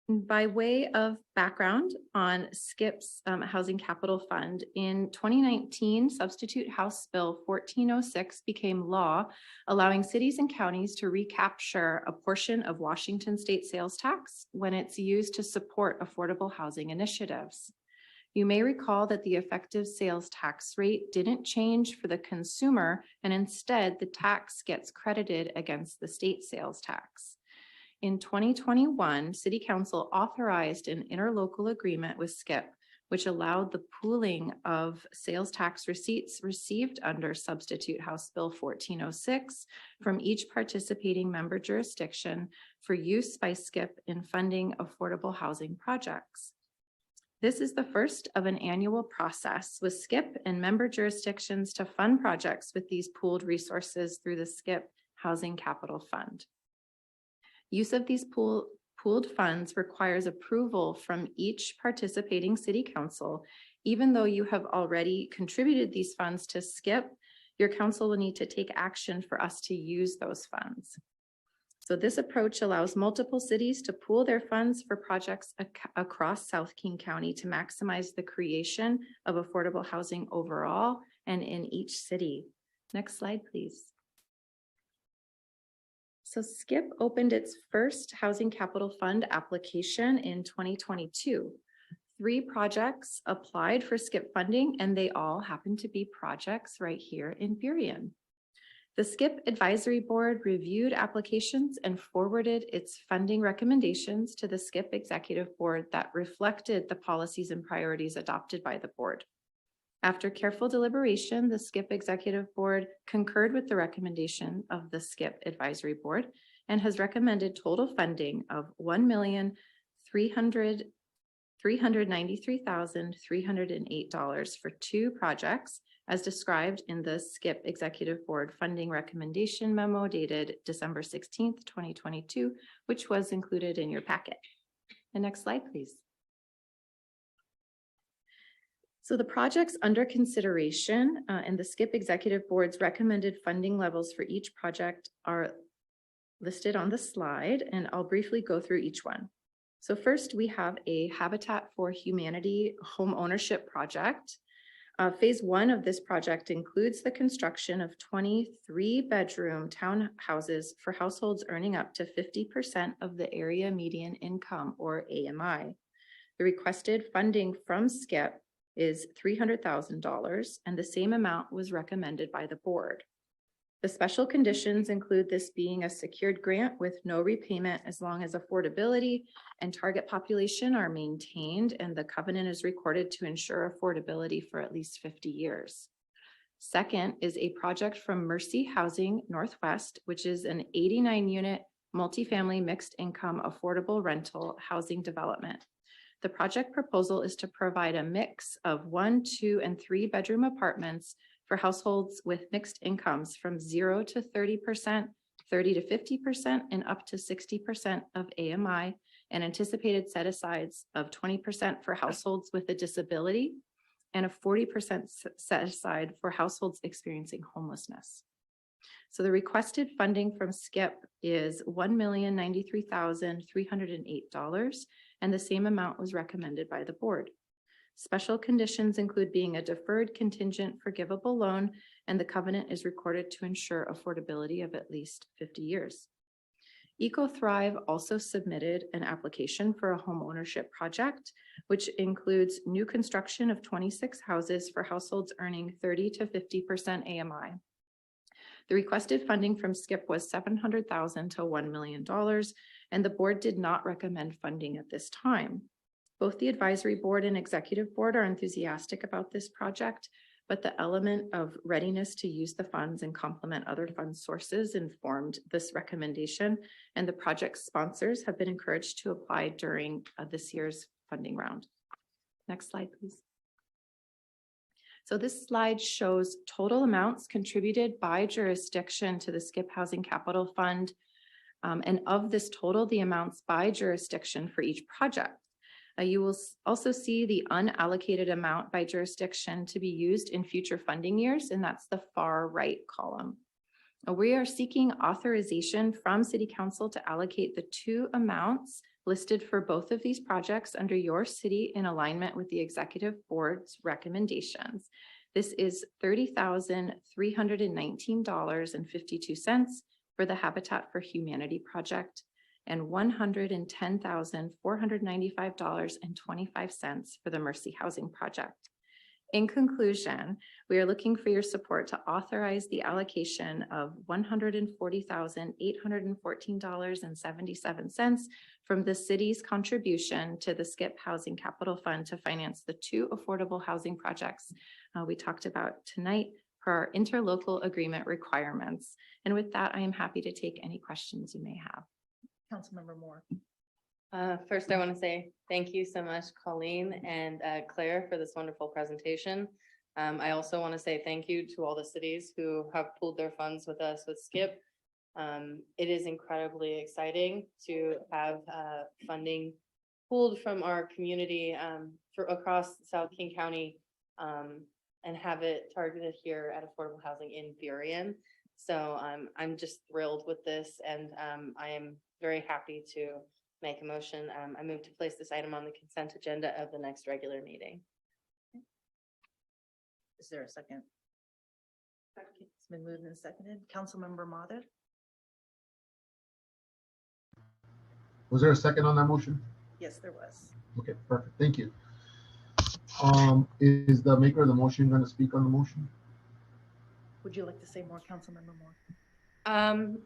By way of background on SKIP's Housing Capital Fund, in 2019, Substitute House Bill 1406 became law, allowing cities and counties to recapture a portion of Washington state sales tax when it's used to support affordable housing initiatives. You may recall that the effective sales tax rate didn't change for the consumer, and instead the tax gets credited against the state sales tax. In 2021, City Council authorized an interlocal agreement with SKIP, which allowed the pooling of sales tax receipts received under Substitute House Bill 1406 from each participating member jurisdiction for use by SKIP in funding affordable housing projects. This is the first of an annual process with SKIP and member jurisdictions to fund projects with these pooled resources through the SKIP Housing Capital Fund. Use of these pooled funds requires approval from each participating city council. Even though you have already contributed these funds to SKIP, your council will need to take action for us to use those funds. So this approach allows multiple cities to pool their funds for projects across South King County to maximize the creation of affordable housing overall and in each city. Next slide, please. So SKIP opened its first Housing Capital Fund application in 2022. 3 projects applied for SKIP funding, and they all happen to be projects right here in Burien. The SKIP Advisory Board reviewed applications and forwarded its funding recommendations to the SKIP Executive Board that reflected the policies and priorities adopted by the board. After careful deliberation, the SKIP Executive Board concurred with the recommendation of the SKIP Advisory Board and has recommended total funding of $1,393,308 for 2 projects, as described in the SKIP Executive Board funding recommendation memo dated December 16th, 2022, which was included in your packet. The next slide, please. So the projects under consideration and the SKIP Executive Board's recommended funding levels for each project are listed on the slide, and I'll briefly go through each one. So first, we have a Habitat for Humanity home ownership project. Phase 1 of this project includes the construction of 23-bedroom townhouses for households earning up to 50% of the area median income, or AMI. The requested funding from SKIP is $300,000, and the same amount was recommended by the board. The special conditions include this being a secured grant with no repayment as long as affordability and target population are maintained, and the covenant is recorded to ensure affordability for at least 50 years. Second is a project from Mercy Housing Northwest, which is an 89-unit multifamily mixed income affordable rental housing development. The project proposal is to provide a mix of 1, 2, and 3-bedroom apartments for households with mixed incomes from 0 to 30%, 30 to 50%, and up to 60% of AMI, and anticipated set-asides of 20% for households with a disability and a 40% set-aside for households experiencing homelessness. So the requested funding from SKIP is $1,093,308, and the same amount was recommended by the board. Special conditions include being a deferred contingent forgivable loan, and the covenant is recorded to ensure affordability of at least 50 years. EcoThrive also submitted an application for a home ownership project, which includes new construction of 26 houses for households earning 30 to 50% AMI. The requested funding from SKIP was $700,000 to $1 million, and the board did not recommend funding at this time. Both the advisory board and executive board are enthusiastic about this project, but the element of readiness to use the funds and complement other fund sources informed this recommendation, and the project sponsors have been encouraged to apply during this year's funding round. Next slide, please. So this slide shows total amounts contributed by jurisdiction to the Skip Housing Capital Fund. And of this total, the amounts by jurisdiction for each project. You will also see the unallocated amount by jurisdiction to be used in future funding years, and that's the far right column. We are seeking authorization from City Council to allocate the two amounts listed for both of these projects under your city in alignment with the Executive Board's recommendations. This is $30,319.52 for the Habitat for Humanity project and $110,495.25 for the Mercy Housing project. In conclusion, we are looking for your support to authorize the allocation of $140,814.77 from the city's contribution to the Skip Housing Capital Fund to finance the two affordable housing projects we talked about tonight per our interlocal agreement requirements. And with that, I am happy to take any questions you may have. Councilmember Moore. First, I want to say thank you so much, Colleen and Claire, for this wonderful presentation. I also want to say thank you to all the cities who have pooled their funds with us with SKIP. It is incredibly exciting to have funding pooled from our community for across South King County and have it targeted here at affordable housing in Burien. So I'm just thrilled with this, and I am very happy to make a motion. I move to place this item on the consent agenda of the next regular meeting. Is there a second? It's been moved and seconded. Councilmember Mata. Was there a second on that motion? Yes, there was. Okay, perfect. Thank you. Is the maker of the motion going to speak on the motion? Would you like to say more, Councilmember Moore?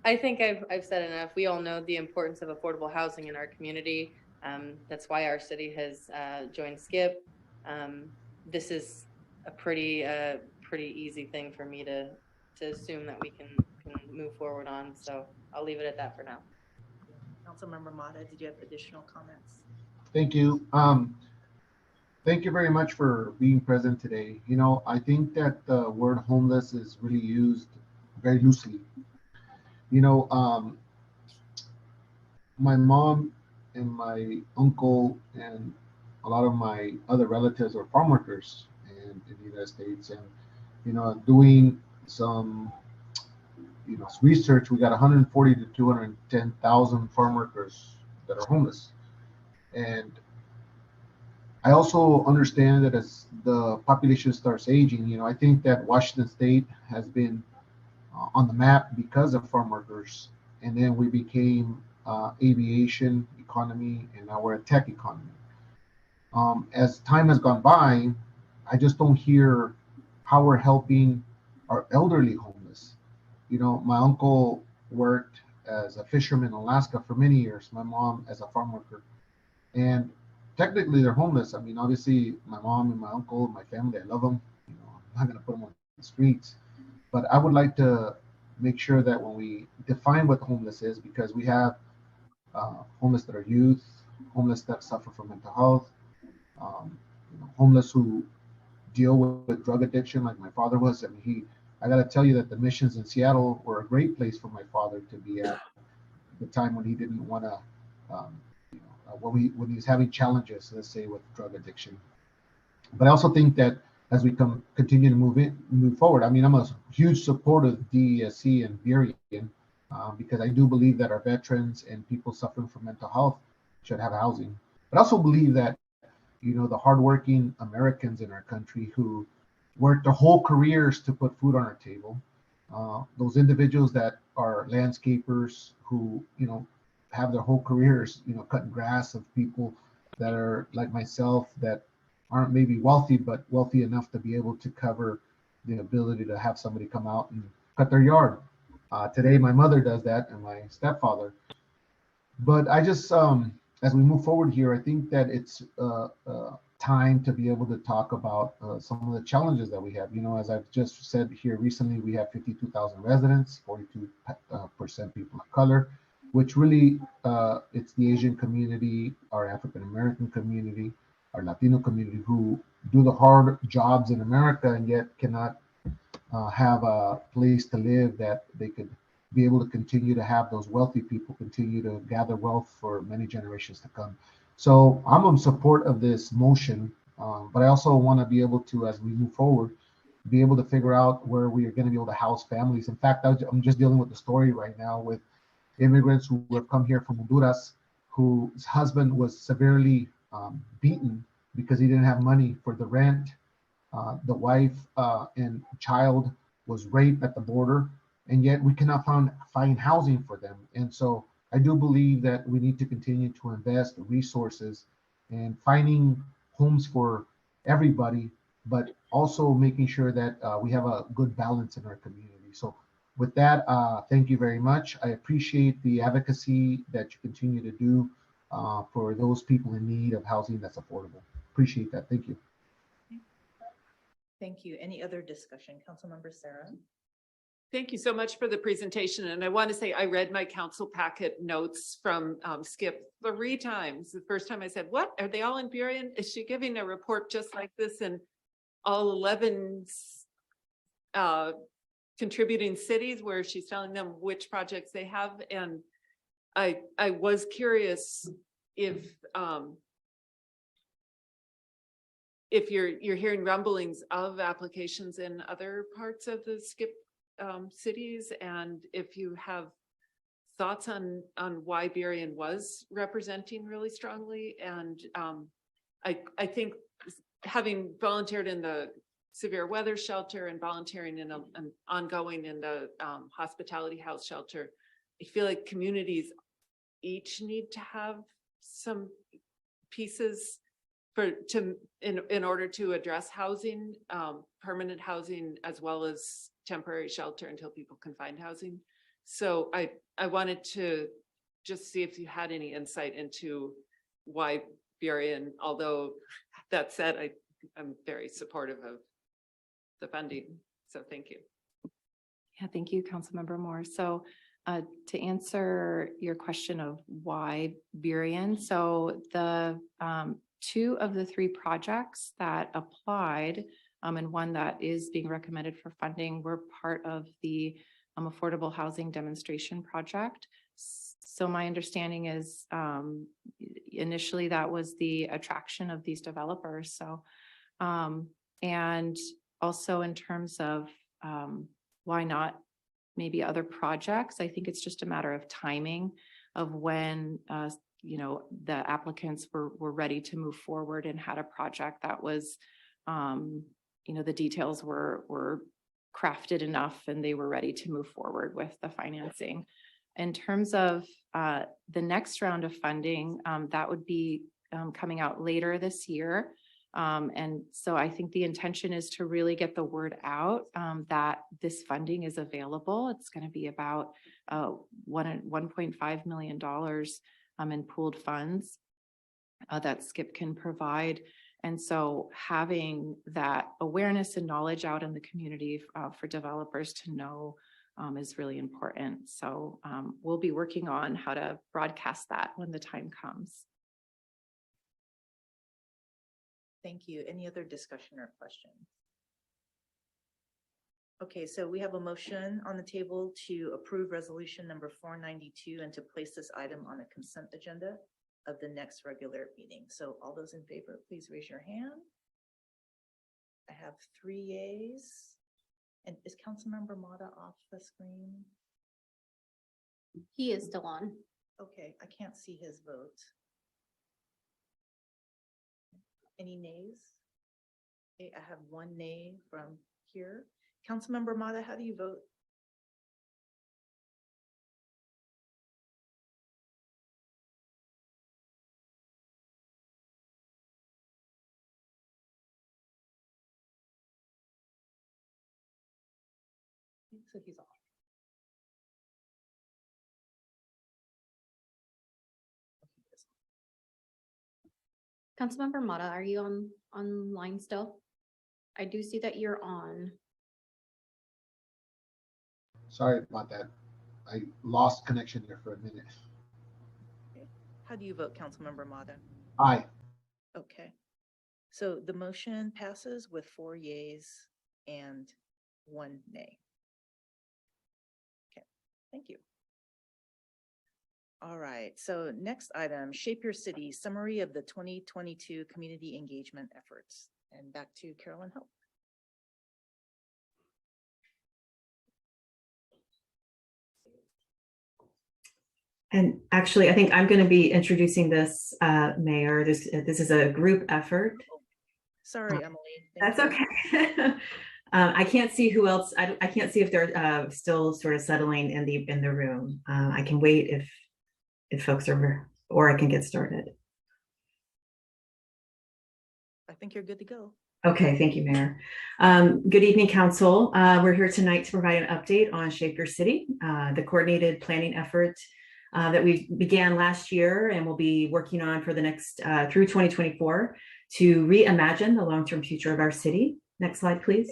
I think I've said enough. We all know the importance of affordable housing in our community. That's why our city has joined SKIP. This is a pretty easy thing for me to assume that we can move forward on. So I'll leave it at that for now. Councilmember Mata, did you have additional comments? Thank you. Thank you very much for being present today. You know, I think that the word homeless is really used very loosely. You know, my mom and my uncle and a lot of my other relatives are farm workers in the United States. And, you know, doing some, you know, research, we got 140 to 210,000 farm workers that are homeless. And I also understand that as the population starts aging, you know, I think that Washington State has been on the map because of farm workers. And then we became aviation economy, and now we're a tech economy. As time has gone by, I just don't hear how we're helping our elderly homeless. You know, my uncle worked as a fisherman in Alaska for many years, my mom as a farm worker. And technically they're homeless. I mean, obviously my mom and my uncle, my family, I love them. You know, I'm not going to put them on the streets. But I would like to make sure that when we define what homeless is, because we have homeless that are youth, homeless that suffer from mental health, you know, homeless who deal with drug addiction like my father was. I mean, I got to tell you that the missions in Seattle were a great place for my father to be at the time when he didn't want to, you know, when he was having challenges, let's say, with drug addiction. But I also think that as we continue to move forward, I mean, I'm a huge supporter of DESC and Burien because I do believe that our veterans and people suffering from mental health should have housing. But I also believe that, you know, the hardworking Americans in our country who work their whole careers to put food on our table, those individuals that are landscapers who, you know, have their whole careers, you know, cutting grass, of people that are like myself that aren't maybe wealthy, but wealthy enough to be able to cover the ability to have somebody come out and cut their yard. Today, my mother does that and my stepfather. But I just, as we move forward here, I think that it's time to be able to talk about some of the challenges that we have. You know, as I've just said here recently, we have 52,000 residents, 42% people of color, which really it's the Asian community, our African American community, our Latino community who do the hard jobs in America and yet cannot have a place to live that they could be able to continue to have those wealthy people continue to gather wealth for many generations to come. So I'm in support of this motion, but I also want to be able to, as we move forward, be able to figure out where we are going to be able to house families. In fact, I'm just dealing with the story right now with immigrants who have come here from Honduras, whose husband was severely beaten because he didn't have money for the rent. The wife and child was raped at the border, and yet we cannot find housing for them. And so I do believe that we need to continue to invest resources in finding homes for everybody, but also making sure that we have a good balance in our community. So with that, thank you very much. I appreciate the advocacy that you continue to do for those people in need of housing that's affordable. Appreciate that. Thank you. Thank you. Any other discussion? Councilmember Sarah? Thank you so much for the presentation. And I want to say I read my council packet notes from Skip 3 times. The first time I said, what, are they all in Burien? Is she giving a report just like this in all 11 contributing cities where she's telling them which projects they have? And I was curious if you're hearing rumblings of applications in other parts of the Skip cities, and if you have thoughts on why Burien was representing really strongly. And I think having volunteered in the severe weather shelter and volunteering in an ongoing in the hospitality house shelter, I feel like communities each need to have some pieces in order to address housing, permanent housing, as well as temporary shelter until people can find housing. So I wanted to just see if you had any insight into why Burien, although that said, I'm very supportive of the funding. So thank you. Yeah, thank you, Councilmember Moore. So to answer your question of why Burien, so the 2 of the 3 projects that applied and one that is being recommended for funding were part of the affordable housing demonstration project. So my understanding is initially that was the attraction of these developers. So and also in terms of why not maybe other projects, I think it's just a matter of timing of when you know, the applicants were ready to move forward and had a project that was you know, the details were crafted enough and they were ready to move forward with the financing. In terms of the next round of funding, that would be coming out later this year. And so I think the intention is to really get the word out that this funding is available. It's going to be about $1.5 million in pooled funds that Skip can provide. And so having that awareness and knowledge out in the community for developers to know is really important. So we'll be working on how to broadcast that when the time comes. Thank you. Any other discussion or questions? Okay, so we have a motion on the table to approve resolution number 492 and to place this item on the consent agenda of the next regular meeting. So all those in favor, please raise your hand. I have 3 yays. And is Councilmember Mata off the screen? He is still on. Okay, I can't see his vote. Any nays? Okay, I have 1 nay from here. Councilmember Mata, how do you vote? So he's off. Councilmember Mata, are you online still? I do see that you're on. Sorry about that. I lost connection here for a minute. How do you vote, Councilmember Mata? Aye. Okay. So the motion passes with 4 yeas and 1 nay. Okay, thank you. All right, so next item, Shape Your City, summary of the 2022 community engagement efforts. And back to Carolyn Hope. And actually, I think I'm going to be introducing this, Mayor. This is a group effort. Sorry, Emily. That's okay. I can't see who else. I can't see if they're still sort of settling in the room. I can wait if folks are, or I can get started. I think you're good to go. Okay, thank you, Mayor. Good evening, Council. We're here tonight to provide an update on Shape Your City, the coordinated planning effort that we began last year and will be working on for the next through 2024 to reimagine the long-term future of our city. Next slide, please.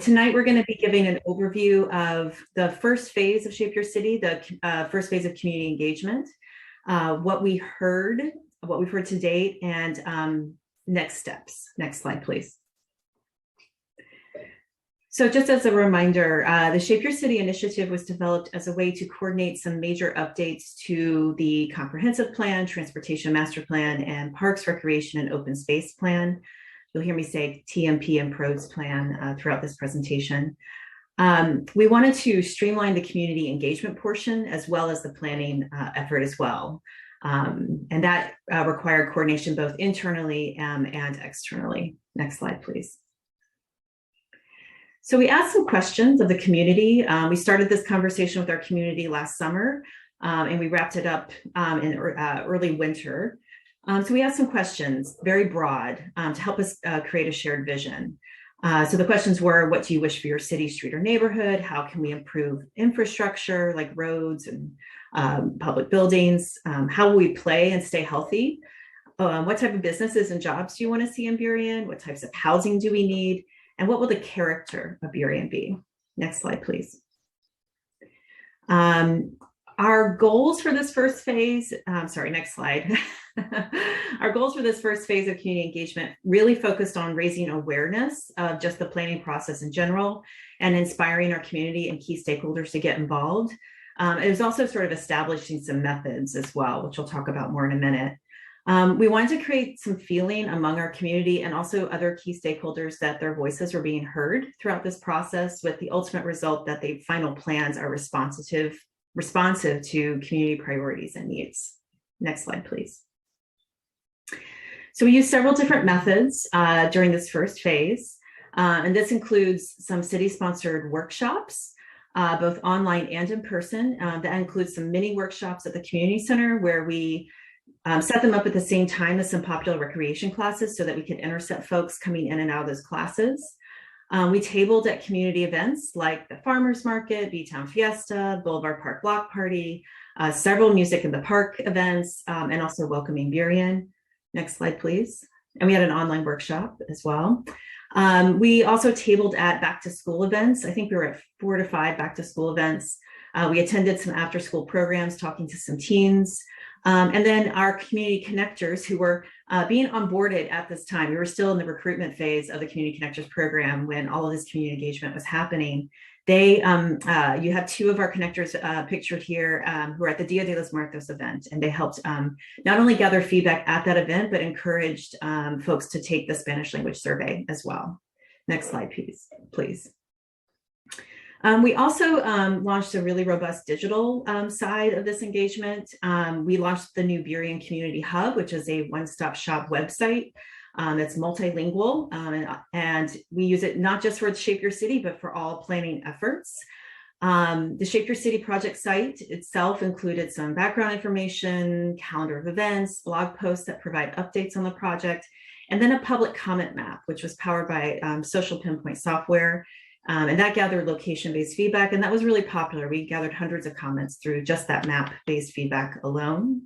Tonight, we're going to be giving an overview of the first phase of Shape Your City, the first phase of community engagement, what we've heard to date, and next steps. Next slide, please. So just as a reminder, the Shape Your City initiative was developed as a way to coordinate some major updates to the comprehensive plan, transportation master plan, and parks, recreation, and open space plan. You'll hear me say TMP and PROS plan throughout this presentation. We wanted to streamline the community engagement portion as well as the planning effort as well. And that required coordination both internally and externally. Next slide, please. So we asked some questions of the community. We started this conversation with our community last summer, and we wrapped it up in early winter. So we asked some questions, very broad, to help us create a shared vision. So the questions were, what do you wish for your city, street, or neighborhood? How can we improve infrastructure like roads and public buildings? How will we play and stay healthy? What type of businesses and jobs do you want to see in Burien? What types of housing do we need? And what will the character of Burien be? Next slide, please. Our goals for this first phase, sorry, next slide. Our goals for this first phase of community engagement really focused on raising awareness of just the planning process in general and inspiring our community and key stakeholders to get involved. It was also sort of establishing some methods as well, which we'll talk about more in a minute. We wanted to create some feeling among our community and also other key stakeholders that their voices were being heard throughout this process, with the ultimate result that the final plans are responsive to community priorities and needs. Next slide, please. So we used several different methods during this first phase, and this includes some city-sponsored workshops, both online and in person. That includes some mini workshops at the community center where we set them up at the same time as some popular recreation classes so that we could intercept folks coming in and out of those classes. We tabled at community events like the Farmers Market, B-Town Fiesta, Boulevard Park Block Party, several Music in the Park events, and also Welcoming Burien. Next slide, please. And we had an online workshop as well. We also tabled at back to school events. I think we were at 4 to 5 back to school events. We attended some after school programs, talking to some teens. And then our community connectors who were being onboarded at this time. We were still in the recruitment phase of the Community Connectors program when all of this community engagement was happening. They, you have 2 of our connectors pictured here who are at the Dia de los Muertos event, and they helped not only gather feedback at that event, but encouraged folks to take the Spanish language survey as well. Next slide, please. We also launched a really robust digital side of this engagement. We launched the new Burien Community Hub, which is a one-stop shop website that's multilingual, and we use it not just for Shape Your City, but for all planning efforts. The Shape Your City project site itself included some background information, calendar of events, blog posts that provide updates on the project, and then a public comment map, which was powered by social pinpoint software. And that gathered location-based feedback, and that was really popular. We gathered hundreds of comments through just that map-based feedback alone.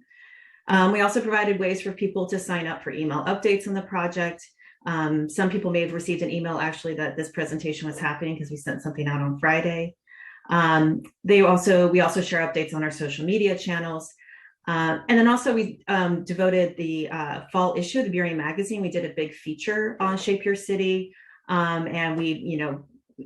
We also provided ways for people to sign up for email updates on the project. Some people may have received an email actually that this presentation was happening because we sent something out on Friday. We also share updates on our social media channels. And then also we devoted the fall issue of the Burien magazine. We did a big feature on Shape Your City. And we,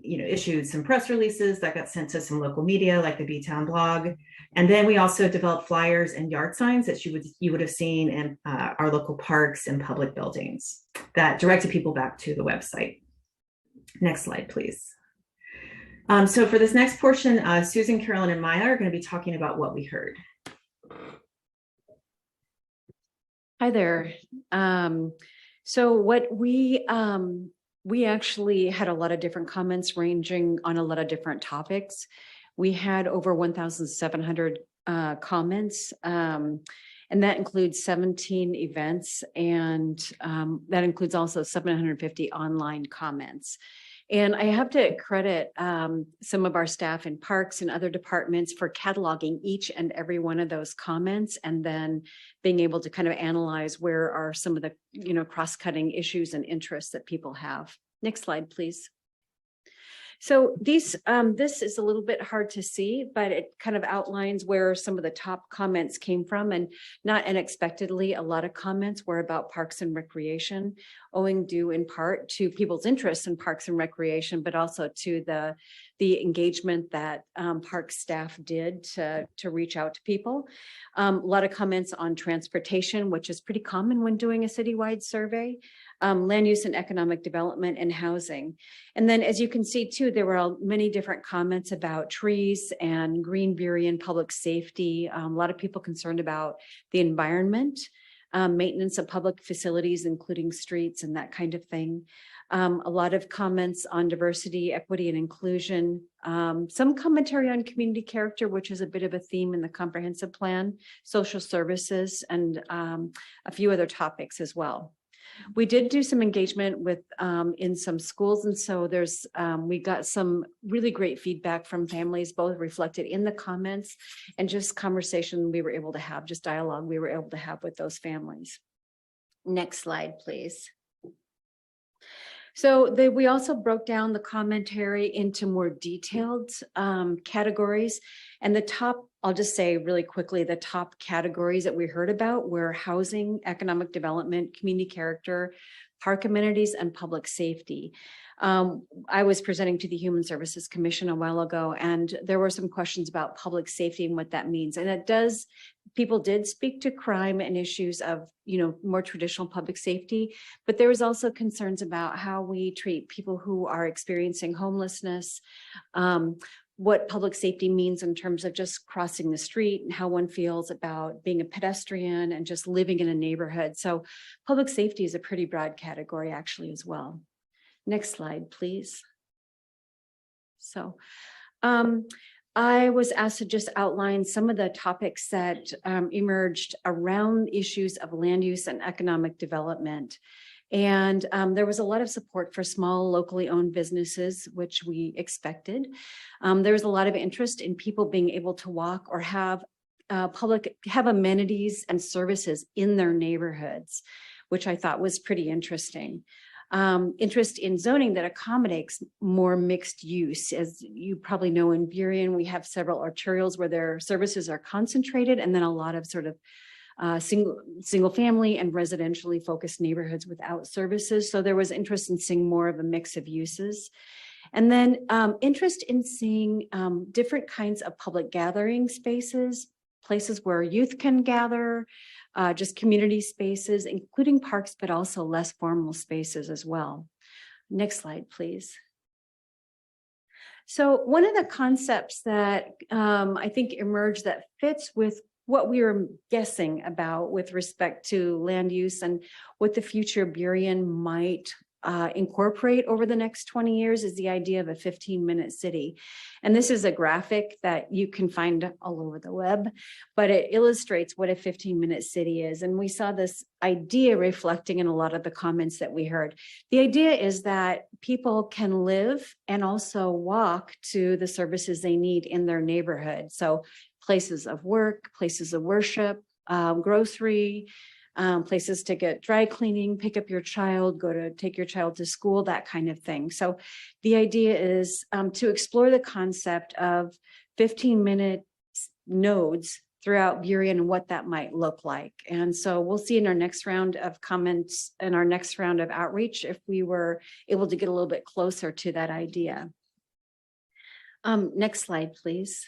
issued some press releases that got sent to some local media like the B-Town blog. And then we also developed flyers and yard signs that you would have seen in our local parks and public buildings that directed people back to the website. Next slide, please. So for this next portion, Susan, Carolyn, and Maya are going to be talking about what we heard. Hi there. So what we actually had a lot of different comments ranging on a lot of different topics. We had over 1,700 comments, and that includes 17 events, and that includes also 750 online comments. And I have to credit some of our staff in parks and other departments for cataloging each and every one of those comments and then being able to kind of analyze where are some of the, cross-cutting issues and interests that people have. Next slide, please. So this is a little bit hard to see, but it kind of outlines where some of the top comments came from, and not unexpectedly, a lot of comments were about parks and recreation, owing due in part to people's interest in parks and recreation, but also to the engagement that park staff did to reach out to people. A lot of comments on transportation, which is pretty common when doing a citywide survey. Land use and economic development and housing. And then as you can see too, there were many different comments about trees and green Burien, public safety. A lot of people concerned about the environment, maintenance of public facilities, including streets and that kind of thing. A lot of comments on diversity, equity, and inclusion. Some commentary on community character, which is a bit of a theme in the comprehensive plan, social services, and a few other topics as well. We did do some engagement with in some schools, and so we got some really great feedback from families, both reflected in the comments and just conversation we were able to have, just dialogue we were able to have with those families. Next slide, please. So we also broke down the commentary into more detailed categories, and the top, I'll just say really quickly, the top categories that we heard about were housing, economic development, community character, park amenities, and public safety. I was presenting to the Human Services Commission a while ago, and there were some questions about public safety and what that means. And people did speak to crime and issues of, more traditional public safety, but there was also concerns about how we treat people who are experiencing homelessness, what public safety means in terms of just crossing the street and how one feels about being a pedestrian and just living in a neighborhood. So public safety is a pretty broad category actually as well. Next slide, please. So I was asked to just outline some of the topics that emerged around issues of land use and economic development. And there was a lot of support for small locally owned businesses, which we expected. There was a lot of interest in people being able to walk or have amenities and services in their neighborhoods, which I thought was pretty interesting. Interest in zoning that accommodates more mixed use. As you probably know, in Burien, we have several arterials where their services are concentrated, and then a lot of sort of single family and residentially focused neighborhoods without services. So there was interest in seeing more of a mix of uses. And then interest in seeing different kinds of public gathering spaces, places where youth can gather, just community spaces, including parks, but also less formal spaces as well. Next slide, please. So one of the concepts that I think emerged that fits with what we were guessing about with respect to land use and what the future Burien might incorporate over the next 20 years is the idea of a 15-minute city. And this is a graphic that you can find all over the web, but it illustrates what a 15-minute city is. And we saw this idea reflecting in a lot of the comments that we heard. The idea is that people can live and also walk to the services they need in their neighborhood. So places of work, places of worship, grocery, places to get dry cleaning, pick up your child, take your child to school, that kind of thing. So the idea is to explore the concept of 15-minute nodes throughout Burien and what that might look like. And so we'll see in our next round of comments and our next round of outreach if we were able to get a little bit closer to that idea. Next slide, please.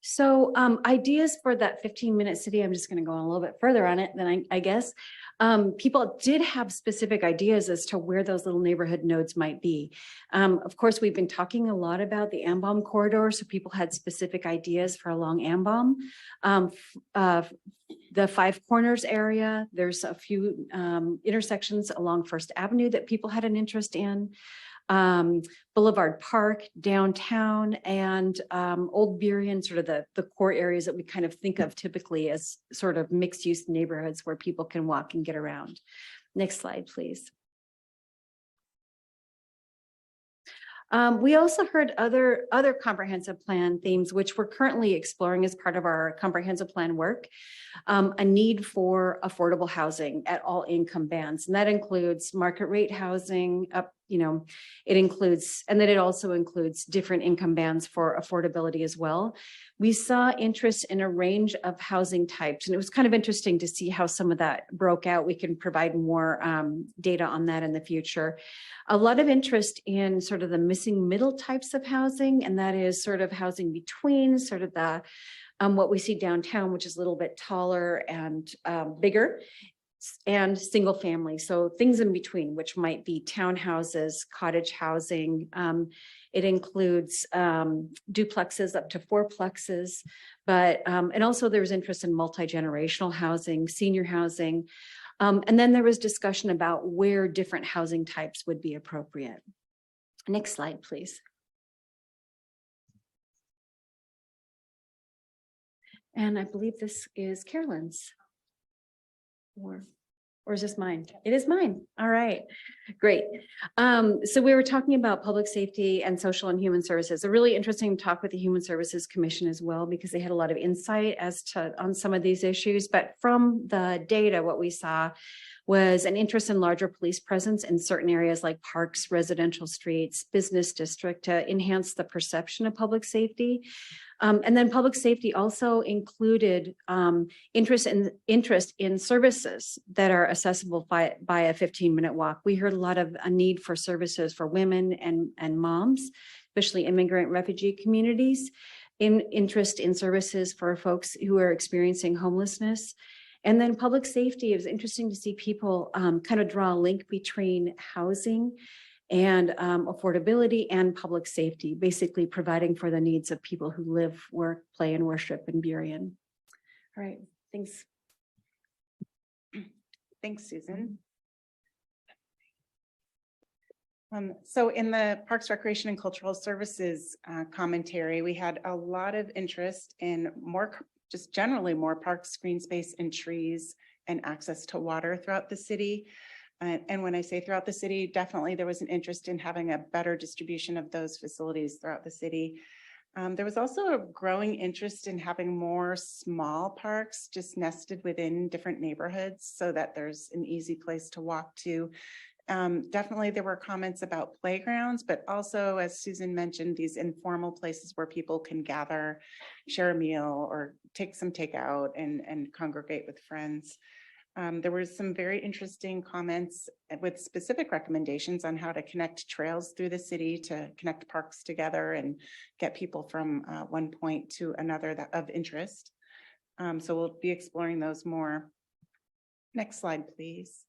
So ideas for that 15-minute city, I'm just going to go a little bit further on it than I guess. People did have specific ideas as to where those little neighborhood nodes might be. Of course, we've been talking a lot about the Ambom corridor, so people had specific ideas for along Ambom. The Five Corners area, there's a few intersections along First Avenue that people had an interest in. Boulevard Park, downtown, and Old Burien, sort of the core areas that we kind of think of typically as sort of mixed use neighborhoods where people can walk and get around. Next slide, please. We also heard other comprehensive plan themes, which we're currently exploring as part of our comprehensive plan work. A need for affordable housing at all income bands, and that includes market rate housing. It includes, and then it also includes different income bands for affordability as well. We saw interest in a range of housing types, and it was kind of interesting to see how some of that broke out. We can provide more data on that in the future. A lot of interest in sort of the missing middle types of housing, and that is sort of housing between sort of the what we see downtown, which is a little bit taller and bigger, and single family. So things in between, which might be townhouses, cottage housing. It includes duplexes up to fourplexes, but and also there's interest in multi-generational housing, senior housing. And then there was discussion about where different housing types would be appropriate. Next slide, please. And I believe this is Carolyn's. Or is this mine? It is mine. All right, great. So we were talking about public safety and social and human services. A really interesting talk with the Human Services Commission as well, because they had a lot of insight on some of these issues. But from the data, what we saw was an interest in larger police presence in certain areas like parks, residential streets, business district to enhance the perception of public safety. And then public safety also included interest in services that are accessible by a 15-minute walk. We heard a lot of a need for services for women and moms, especially immigrant refugee communities, interest in services for folks who are experiencing homelessness. And then public safety, it was interesting to see people kind of draw a link between housing and affordability and public safety, basically providing for the needs of people who live, work, play, and worship in Burien. All right, thanks. Thanks, Susan. So in the Parks, Recreation, and Cultural Services commentary, we had a lot of interest in just generally more parks, green space, and trees, and access to water throughout the city. And when I say throughout the city, definitely there was an interest in having a better distribution of those facilities throughout the city. There was also a growing interest in having more small parks just nested within different neighborhoods so that there's an easy place to walk to. Definitely there were comments about playgrounds, but also, as Susan mentioned, these informal places where people can gather, share a meal, or take some takeout and congregate with friends. There were some very interesting comments with specific recommendations on how to connect trails through the city to connect parks together and get people from one point to another of interest. So we'll be exploring those more. Next slide, please.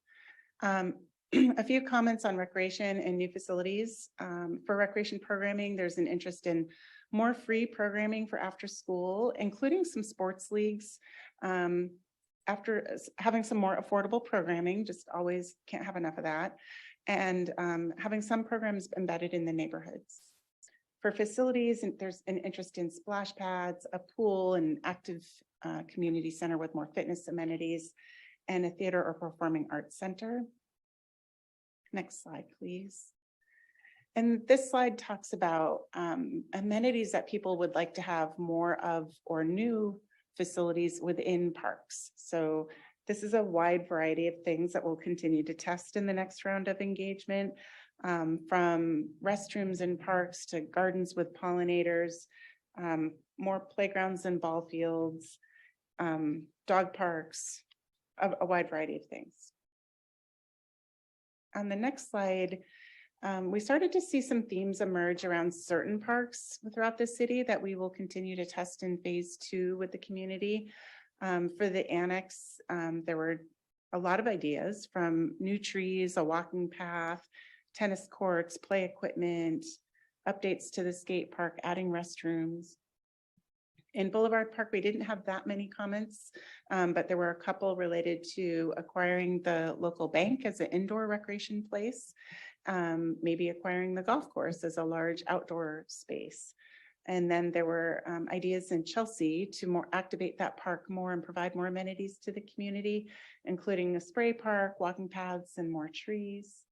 A few comments on recreation and new facilities. For recreation programming, there's an interest in more free programming for after school, including some sports leagues. after having some more affordable programming, just always can't have enough of that, and having some programs embedded in the neighborhoods. For facilities, and there's an interest in splash pads, a pool, and active community center with more fitness amenities, and a theater or performing arts center. Next slide, please. And this slide talks about amenities that people would like to have more of, or new facilities within parks. So this is a wide variety of things that we'll continue to test in the next round of engagement, from restrooms in parks to gardens with pollinators, more playgrounds and ball fields, dog parks, a wide variety of things. On the next slide, we started to see some themes emerge around certain parks throughout the city that we will continue to test in phase 2 with the community. For the annex, there were a lot of ideas, from new trees, a walking path, tennis courts, play equipment, updates to the skate park, adding restrooms. In Boulevard Park, we didn't have that many comments, but there were a couple related to acquiring the local bank as an indoor recreation place, maybe acquiring the golf course as a large outdoor space. And then there were ideas in Chelsea to more activate that park more and provide more amenities to the community, including a spray park, walking paths, and more trees.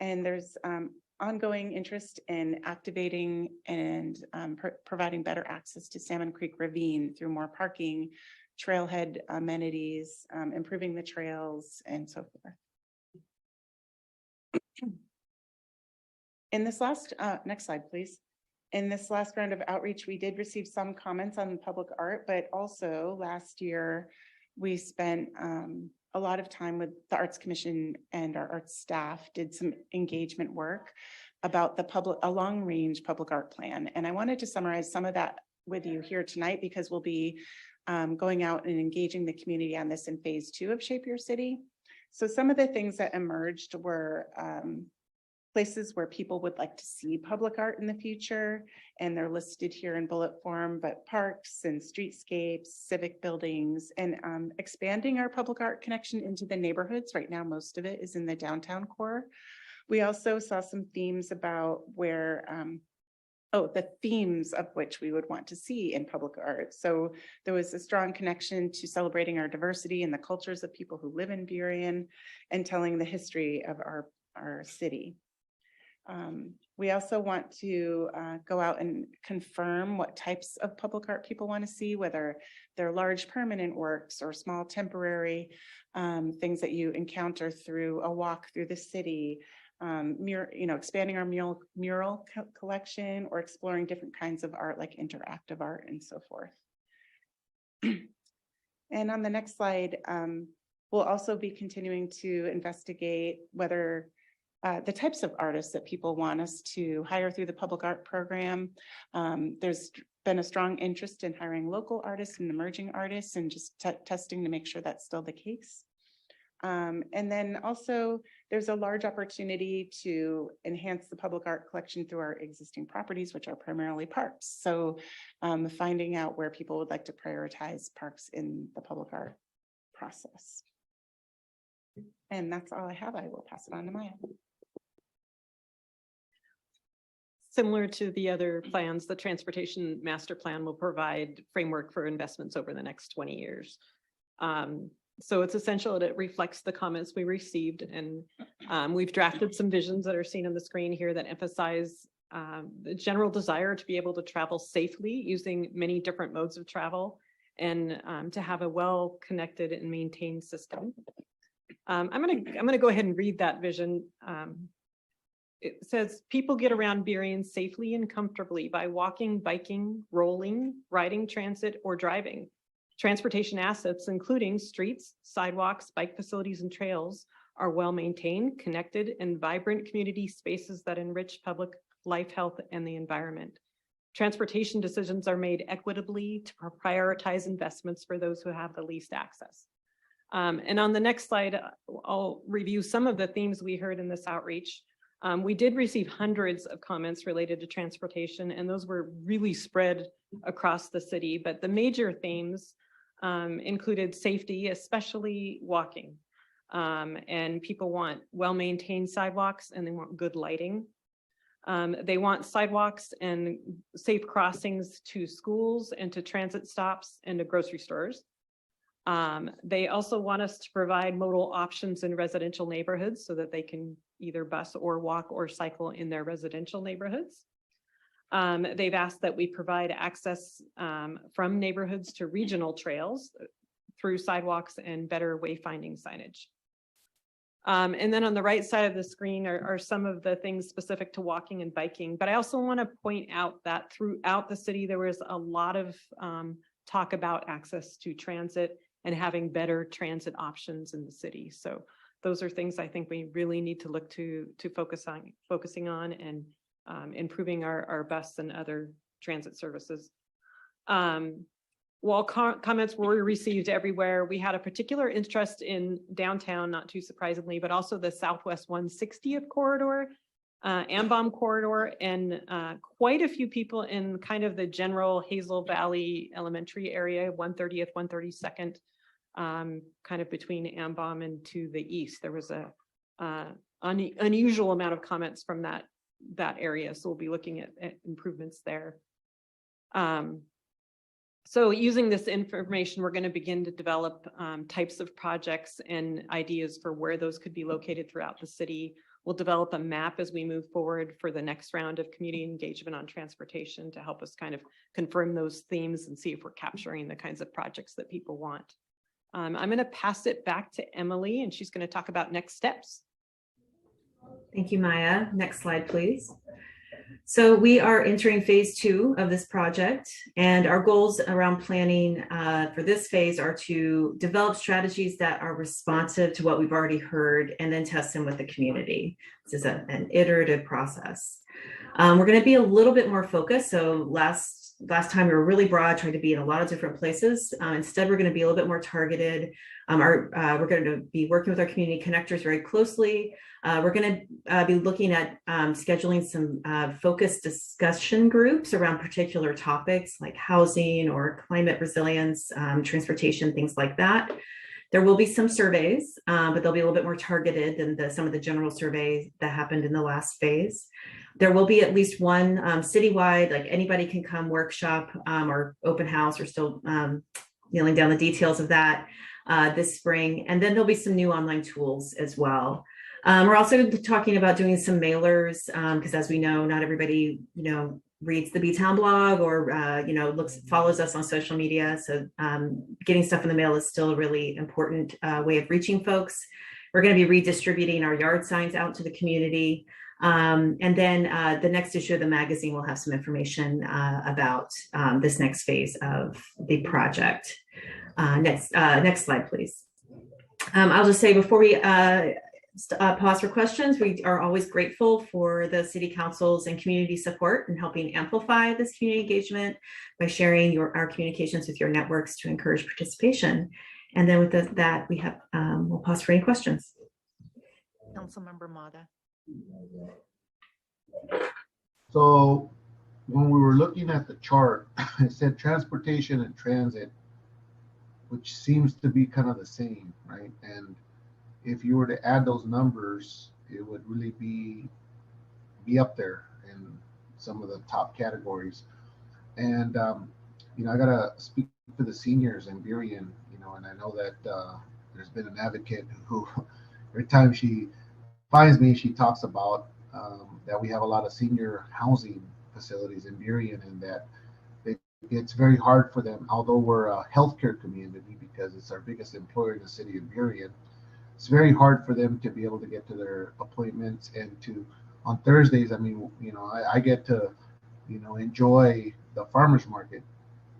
And there's ongoing interest in activating and providing better access to Salmon Creek Ravine through more parking, trailhead amenities, improving the trails, and so forth. In this last, next slide, please. In this last round of outreach, we did receive some comments on public art, but also last year we spent a lot of time with the Arts Commission, and our arts staff did some engagement work about a long-range public art plan. And I wanted to summarize some of that with you here tonight, because we'll be going out and engaging the community on this in phase 2 of Shape Your City. So some of the things that emerged were places where people would like to see public art in the future, and they're listed here in bullet form, but parks and streetscapes, civic buildings, and expanding our public art connection into the neighborhoods. Right now, most of it is in the downtown core. We also saw some themes about where, the themes of which we would want to see in public art. So there was a strong connection to celebrating our diversity and the cultures of people who live in Burien, and telling the history of our city. We also want to go out and confirm what types of public art people want to see, whether they're large permanent works or small temporary things that you encounter through a walk through the city, expanding our mural collection, or exploring different kinds of art like interactive art and so forth. And on the next slide, we'll also be continuing to investigate whether the types of artists that people want us to hire through the public art program. There's been a strong interest in hiring local artists and emerging artists, and just testing to make sure that's still the case. And then also there's a large opportunity to enhance the public art collection through our existing properties, which are primarily parks. So finding out where people would like to prioritize parks in the public art process. And that's all I have. I will pass it on to Maya. Similar to the other plans, the Transportation Master Plan will provide framework for investments over the next 20 years. So it's essential that it reflects the comments we received, and we've drafted some visions that are seen on the screen here that emphasize the general desire to be able to travel safely using many different modes of travel, and to have a well-connected and maintained system. I'm gonna go ahead and read that vision. It says, people get around Burien safely and comfortably by walking, biking, rolling, riding transit, or driving. Transportation assets, including streets, sidewalks, bike facilities, and trails, are well-maintained, connected, and vibrant community spaces that enrich public life, health, and the environment. Transportation decisions are made equitably to prioritize investments for those who have the least access. And on the next slide, I'll review some of the themes we heard in this outreach. We did receive hundreds of comments related to transportation, and those were really spread across the city, but the major themes included safety, especially walking. And people want well-maintained sidewalks and they want good lighting. They want sidewalks and safe crossings to schools and to transit stops and to grocery stores. They also want us to provide modal options in residential neighborhoods so that they can either bus or walk or cycle in their residential neighborhoods. They've asked that we provide access from neighborhoods to regional trails through sidewalks and better wayfinding signage. And then on the right side of the screen are some of the things specific to walking and biking. But I also want to point out that throughout the city, there was a lot of talk about access to transit and having better transit options in the city. So those are things I think we really need to look to focusing on and improving our bus and other transit services. While comments were received everywhere, we had a particular interest in downtown, not too surprisingly, but also the Southwest 160th corridor, Ambom corridor, and quite a few people in kind of the general Hazel Valley Elementary area, 130th, 132nd, kind of between Ambom and to the east. There was a unusual amount of comments from that area, so we'll be looking at improvements there. So using this information, we're going to begin to develop types of projects and ideas for where those could be located throughout the city. We'll develop a map as we move forward for the next round of community engagement on transportation to help us kind of confirm those themes and see if we're capturing the kinds of projects that people want. I'm going to pass it back to Emily, and she's going to talk about next steps. Thank you, Maya. Next slide, please. So we are entering phase 2 of this project, and our goals around planning for this phase are to develop strategies that are responsive to what we've already heard and then test them with the community. This is an iterative process. We're going to be a little bit more focused. So last time we were really broad, trying to be in a lot of different places. Instead, we're going to be a little bit more targeted. We're going to be working with our community connectors very closely. We're going to be looking at scheduling some focused discussion groups around particular topics like housing or climate resilience, transportation, things like that. There will be some surveys, but they'll be a little bit more targeted than some of the general surveys that happened in the last phase. There will be at least one citywide, like anybody can come workshop or open house. We're still nailing down the details of that this spring. And then there'll be some new online tools as well. We're also talking about doing some mailers because as we know, not everybody, reads the B-Town blog or, follows us on social media. So getting stuff in the mail is still a really important way of reaching folks. We're going to be redistributing our yard signs out to the community. And then the next issue of the magazine will have some information about this next phase of the project. Next slide, please. I'll just say before we pause for questions, we are always grateful for the City Council's and community support in helping amplify this community engagement by sharing our communications with your networks to encourage participation. And then with that, we have we'll pause for any questions. Councilmember Mata. So when we were looking at the chart, it said transportation and transit, which seems to be kind of the same, right? And if you were to add those numbers, it would really be up there in some of the top categories. And I gotta speak for the seniors in Burien, and I know that there's been an advocate who every time she finds me, she talks about that we have a lot of senior housing facilities in Burien, and that it's very hard for them, although we're a healthcare community because it's our biggest employer in the city of Burien. It's very hard for them to be able to get to their appointments and on Thursdays. I mean, I get to, enjoy the farmer's market,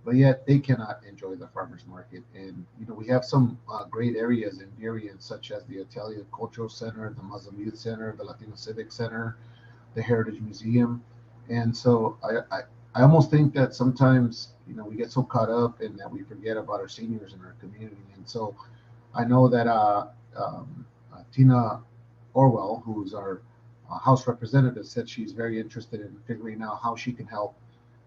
but yet they cannot enjoy the farmer's market. And, we have some great areas in Burien, such as the Italian Cultural Center, the Muslim Youth Center, the Latino Civic Center, the Heritage Museum. And so I almost think that sometimes, we get so caught up in that we forget about our seniors in our community. And so I know that Tina Orwell, who's our House representative, said she's very interested in figuring out how she can help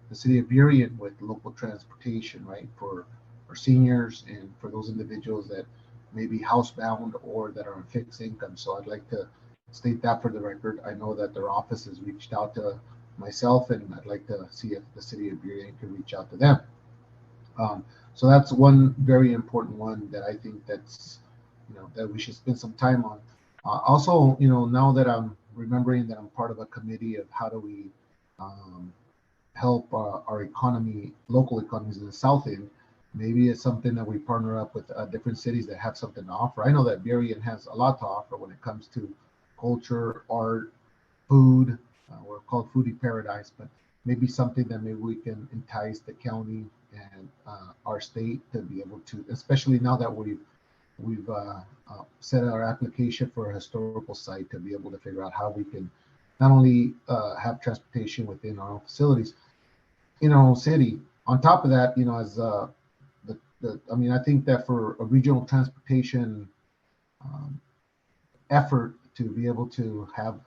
the city of Burien with local transportation, right, for seniors and for those individuals that may be housebound or that are on fixed income. So I'd like to state that for the record. I know that their office has reached out to myself, and I'd like to see if the city of Burien can reach out to them. So that's one very important one that I think that's, that we should spend some time on. Also, now that I'm remembering that I'm part of a committee of how do we help our economy, local economies in the South End, maybe it's something that we partner up with different cities that have something to offer. I know that Burien has a lot to offer when it comes to culture, art, food. We're called Foodie Paradise, but maybe something that maybe we can entice the county and our state to be able to, especially now that we've set our application for a historical site, to be able to figure out how we can not only have transportation within our own facilities in our own city. On top of that, as I mean, I think that for a regional transportation effort to be able to have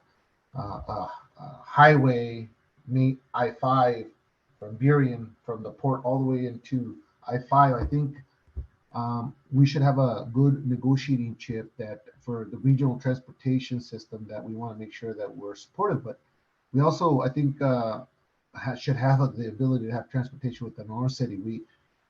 a highway meet I-5 from Burien, from the port all the way into I-5, I think we should have a good negotiating chip that for the regional transportation system, that we want to make sure that we're supportive. But we also, I think, should have the ability to have transportation within our city. We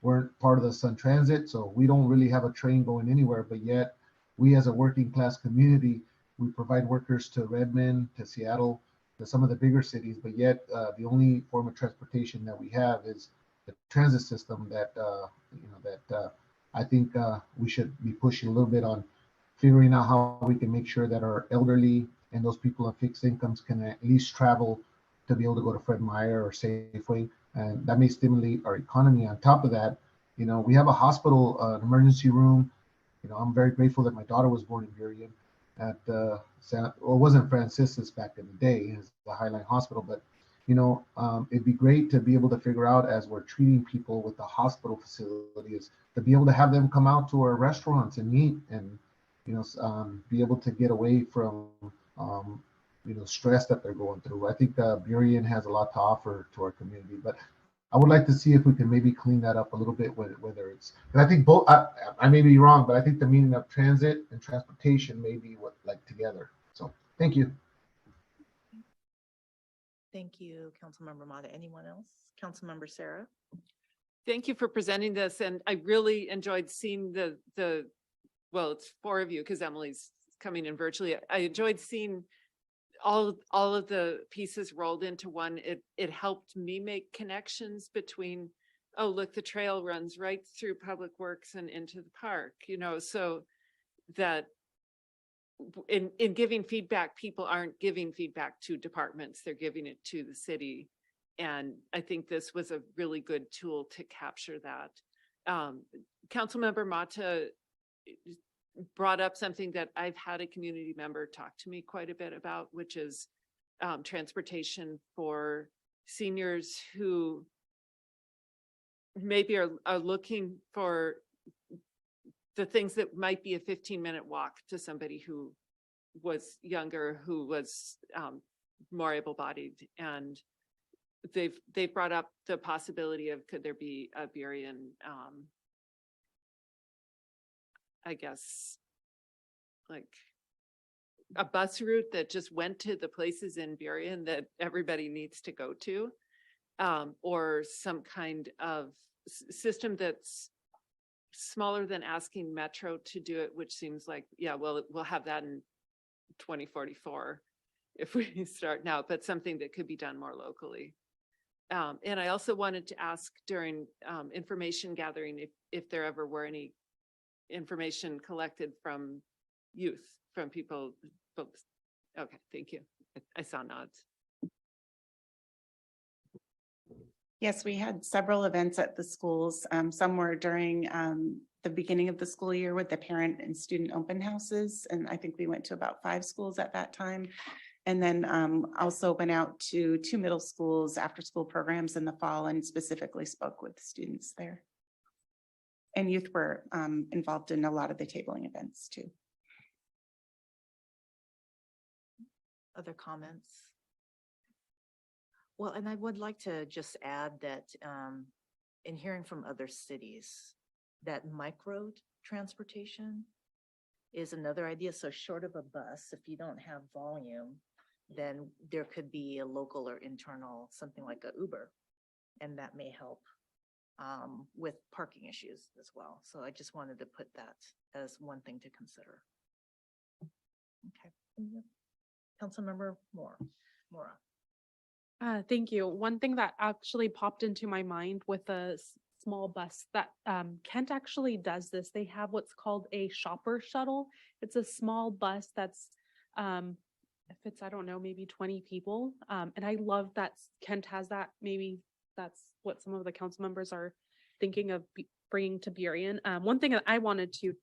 weren't part of the Sun Transit, so we don't really have a train going anywhere, but yet we as a working class community, we provide workers to Redmond, to Seattle, to some of the bigger cities, but yet the only form of transportation that we have is the transit system that, I think we should be pushing a little bit on figuring out how we can make sure that our elderly and those people on fixed incomes can at least travel to be able to go to Fred Meyer or Safeway, and that may stimulate our economy. On top of that, we have a hospital, an emergency room. I'm very grateful that my daughter was born in Burien at it wasn't Francis's back in the day, it's the Highline Hospital, but it'd be great to be able to figure out, as we're treating people with the hospital facilities, to be able to have them come out to our restaurants and eat and be able to get away from stress that they're going through. I think Burien has a lot to offer to our community, but I would like to see if we can maybe clean that up a little bit, whether it's, and I think both, I may be wrong, but I think the meaning of transit and transportation may be together. So thank you. Thank you, Councilmember Mata. Anyone else? Councilmember Sarah? Thank you for presenting this, and I really enjoyed seeing well, it's four of you because Emily's coming in virtually. I enjoyed seeing all of the pieces rolled into one. It helped me make connections between, oh, look, the trail runs right through Public Works and into the park, so that in giving feedback, people aren't giving feedback to departments, they're giving it to the city. And I think this was a really good tool to capture that. Councilmember Mata brought up something that I've had a community member talk to me quite a bit about, which is transportation for seniors who maybe are looking for the things that might be a 15-minute walk to somebody who was younger, who was more able-bodied. And they've brought up the possibility of, could there be a Burien, I guess, like a bus route that just went to the places in Burien that everybody needs to go to, or some kind of system that's smaller than asking Metro to do it, which seems like, yeah, well, we'll have that in 2044 if we start now, but something that could be done more locally. And I also wanted to ask during information gathering if there ever were any information collected from youth, from people, folks. Okay, thank you. I saw nods. Yes, we had several events at the schools. Some were during the beginning of the school year with the parent and student open houses. And I think we went to about 5 schools at that time. And then also went out to 2 middle schools after school programs in the fall and specifically spoke with students there. And youth were involved in a lot of the tabling events too. Other comments? Well, and I would like to just add that in hearing from other cities, that micro transportation is another idea. So short of a bus, if you don't have volume, then there could be a local or internal, something like a Uber, and that may help with parking issues as well. So I just wanted to put that as one thing to consider. Okay. Councilmember Mora. Thank you. One thing that actually popped into my mind with a small bus that Kent actually does this. They have what's called a shopper shuttle. It's a small bus that's if it's, I don't know, maybe 20 people. And I love that Kent has that. Maybe that's what some of the council members are thinking of bringing to Burien. One thing that I wanted to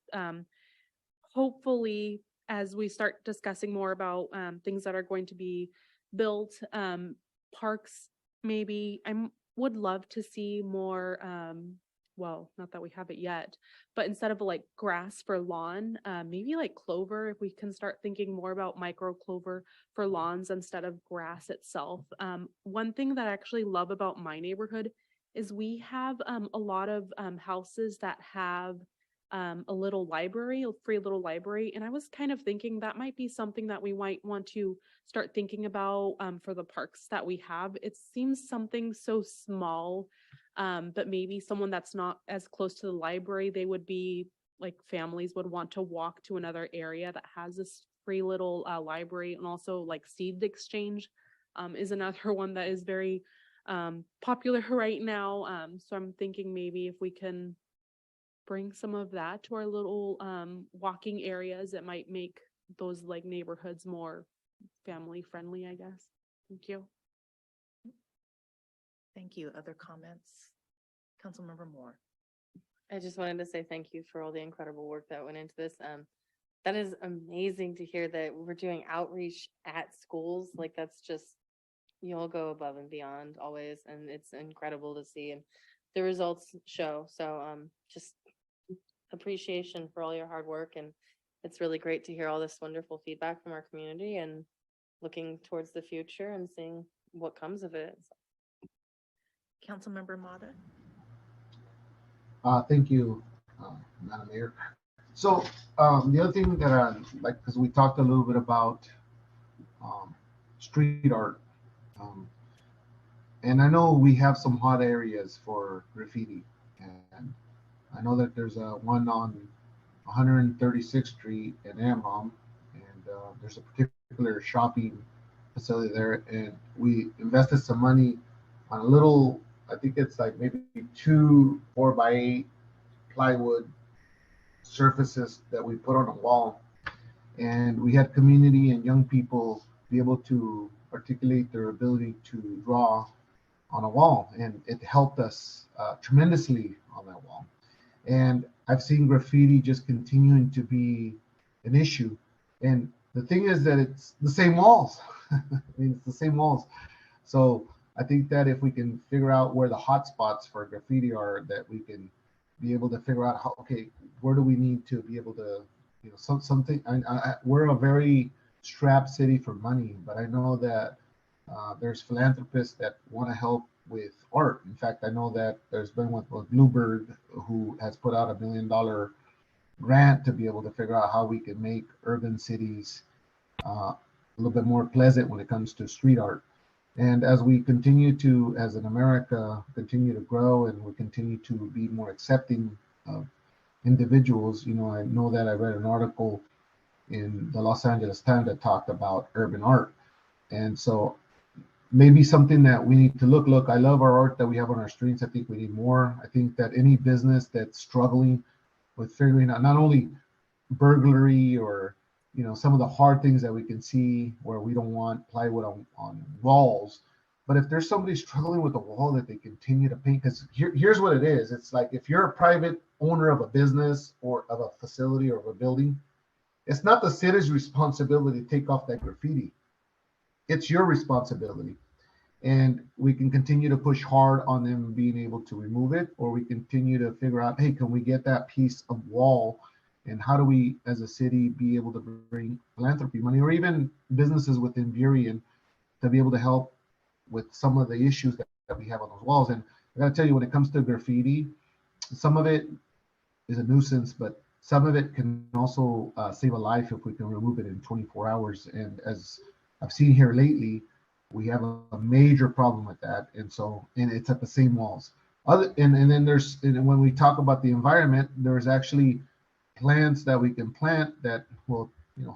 hopefully, as we start discussing more about things that are going to be built, parks, maybe would love to see more, well, not that we have it yet, but instead of like grass for lawn, maybe like clover, if we can start thinking more about micro clover for lawns instead of grass itself. One thing that I actually love about my neighborhood is we have a lot of houses that have a little library, a free little library. And I was kind of thinking that might be something that we might want to start thinking about for the parks that we have. It seems something so small, but maybe someone that's not as close to the library, they would be like families would want to walk to another area that has this free little library. And also like seed exchange is another one that is very popular right now. So I'm thinking maybe if we can bring some of that to our little walking areas, it might make those like neighborhoods more family friendly, I guess. Thank you. Thank you. Other comments? Councilmember Moore. I just wanted to say thank you for all the incredible work that went into this. That is amazing to hear that we're doing outreach at schools. Like that's just, you all go above and beyond always. And it's incredible to see, and the results show. So just appreciation for all your hard work. And it's really great to hear all this wonderful feedback from our community and looking towards the future and seeing what comes of it. Councilmember Mata. Thank you, Madam Mayor. So the other thing that I like, because we talked a little bit about street art, and I know we have some hot areas for graffiti, and I know that there's a one on 136th Street in Amram, and there's a particular shopping facility there, and we invested some money on a little, I think it's like maybe 2 4x8 plywood surfaces that we put on a wall, and we had community and young people be able to articulate their ability to draw on a wall, and it helped us tremendously on that wall. And I've seen graffiti just continuing to be an issue, and the thing is that it's the same walls. I mean, it's the same walls. So I think that if we can figure out where the hot spots for graffiti are, that we can be able to figure out how, okay, where do we need to be able to, you know, something. We're a very strapped city for money, but I know that there's philanthropists that want to help with art. In fact, I know that there's been with Bluebird, who has put out $1 million grant to be able to figure out how we can make urban cities a little bit more pleasant when it comes to street art. And as we continue to, as in America, continue to grow and we continue to be more accepting of individuals, you know, I know that I read an article in the Los Angeles Times that talked about urban art. And so maybe something that we need to look, I love our art that we have on our streets. I think we need more. I think that any business that's struggling with figuring out not only burglary or, you know, some of the hard things that we can see where we don't want plywood on walls, but if there's somebody struggling with a wall that they continue to paint, because here's what it is. It's like if you're a private owner of a business or of a facility or of a building, it's not the city's responsibility to take off that graffiti. It's your responsibility. And we can continue to push hard on them being able to remove it, or we continue to figure out, hey, can we get that piece of wall? And how do we, as a city, be able to bring philanthropy money or even businesses within Burien to be able to help with some of the issues that we have on those walls? And I gotta tell you, when it comes to graffiti, some of it is a nuisance, but some of it can also save a life if we can remove it in 24 hours. And as I've seen here lately, we have a major problem with that. And it's at the same walls. And then when we talk about the environment, there's actually plants that we can plant that will,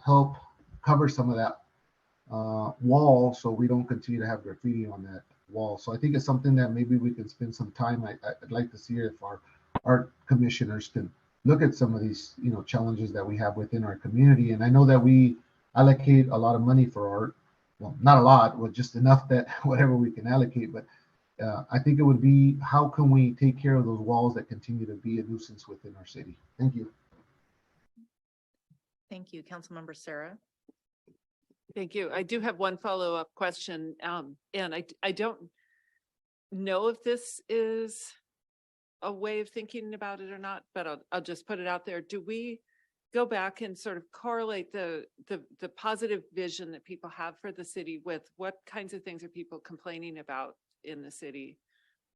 help cover some of that wall, so we don't continue to have graffiti on that wall. So I think it's something that maybe we can spend some time. I'd like to see if our art commissioners can look at some of these, challenges that we have within our community. And I know that we allocate a lot of money for art. Well, not a lot, but just enough that whatever we can allocate. But I think it would be, how can we take care of those walls that continue to be a nuisance within our city? Thank you. Thank you. Councilmember Sarah. Thank you. I do have one follow-up question. And I don't know if this is a way of thinking about it or not, but I'll just put it out there. Do we go back and sort of correlate the positive vision that people have for the city with what kinds of things are people complaining about in the city?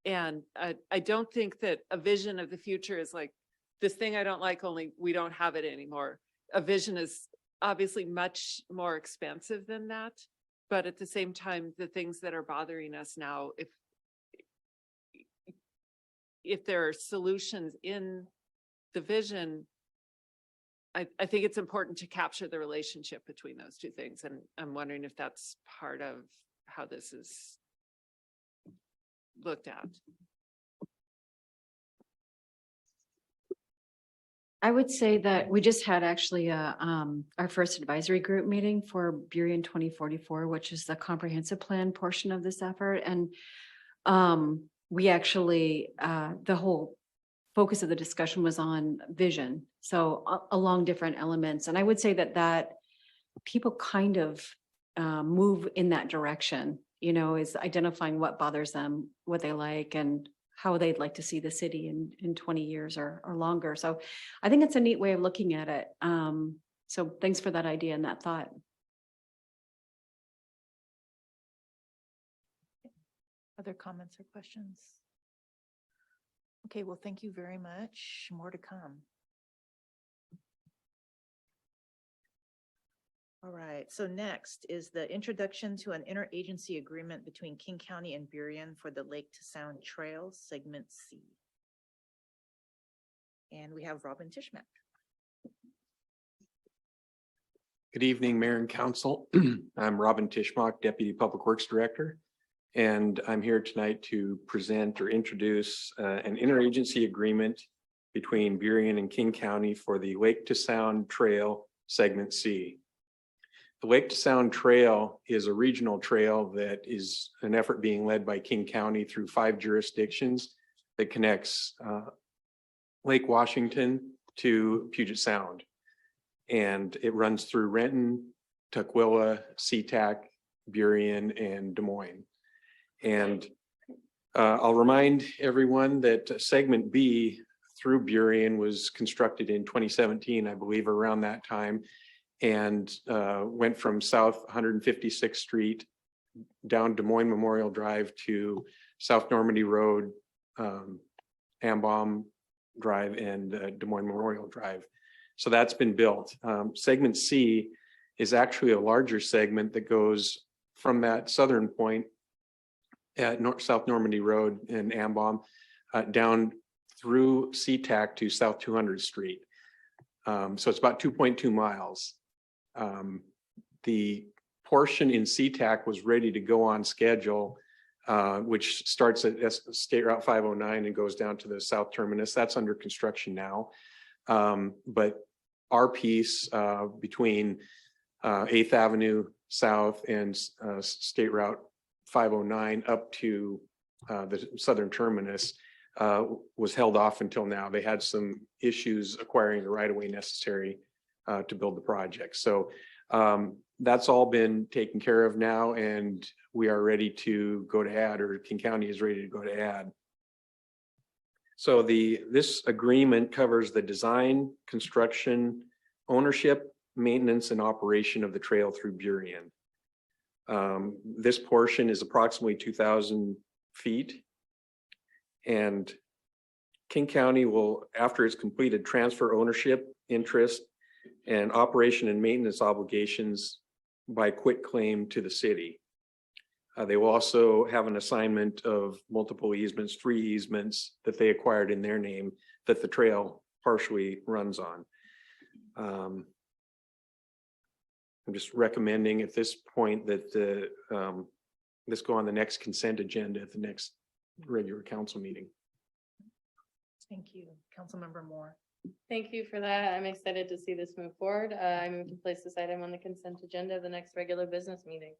And I don't think that a vision of the future is like, this thing I don't like, only we don't have it anymore. A vision is obviously much more expansive than that. But at the same time, the things that are bothering us now, if there are solutions in the vision, I think it's important to capture the relationship between those two things. And I'm wondering if that's part of how this is looked at. I would say that we just had actually our first advisory group meeting for Burien 2044, which is the comprehensive plan portion of this effort. And we actually, the whole focus of the discussion was on vision. So along different elements. And I would say that people kind of move in that direction, is identifying what bothers them, what they like, and how they'd like to see the city in 20 years or longer. So I think it's a neat way of looking at it. So thanks for that idea and that thought. Other comments or questions? Okay, well, thank you very much. More to come. All right, so next is the introduction to an interagency agreement between King County and Burien for the Lake to Sound Trail, Segment C. And we have Robin Tishmack. Good evening, Mayor and Council. I'm Robin Tishmack, Deputy Public Works Director, and I'm here tonight to present or introduce an interagency agreement between Burien and King County for the Lake to Sound Trail, Segment C. The Lake to Sound Trail is a regional trail that is an effort being led by King County through 5 jurisdictions that connects Lake Washington to Puget Sound. And it runs through Renton, Tukwila, SeaTac, Burien, and Des Moines. And I'll remind everyone that Segment B through Burien was constructed in 2017, I believe, around that time, and went from South 156th Street down Des Moines Memorial Drive to South Normandy Road, Ambaum Drive, and Des Moines Memorial Drive. So that's been built. Segment C is actually a larger segment that goes from that southern point at South Normandy Road and Ambaum down through SeaTac to South 200th Street. So it's about 2.2 miles. The portion in SeaTac was ready to go on schedule, which starts at State Route 509 and goes down to the south terminus. That's under construction now. But our piece between 8th Avenue South and State Route 509 up to the southern terminus was held off until now. They had some issues acquiring the right-of-way necessary to build the project. So that's all been taken care of now, and we are ready to go to ad, or King County is ready to go to ad. So this agreement covers the design, construction, ownership, maintenance, and operation of the trail through Burien. This portion is approximately 2,000 feet, and King County will, after it's completed, transfer ownership, interest, and operation and maintenance obligations by quitclaim to the city. They will also have an assignment of multiple easements, 3 easements that they acquired in their name that the trail partially runs on. I'm just recommending at this point that this go on the next consent agenda at the next regular council meeting. Thank you. Councilmember Moore. Thank you for that. I'm excited to see this move forward. I move to place this item on the consent agenda of the next regular business meeting.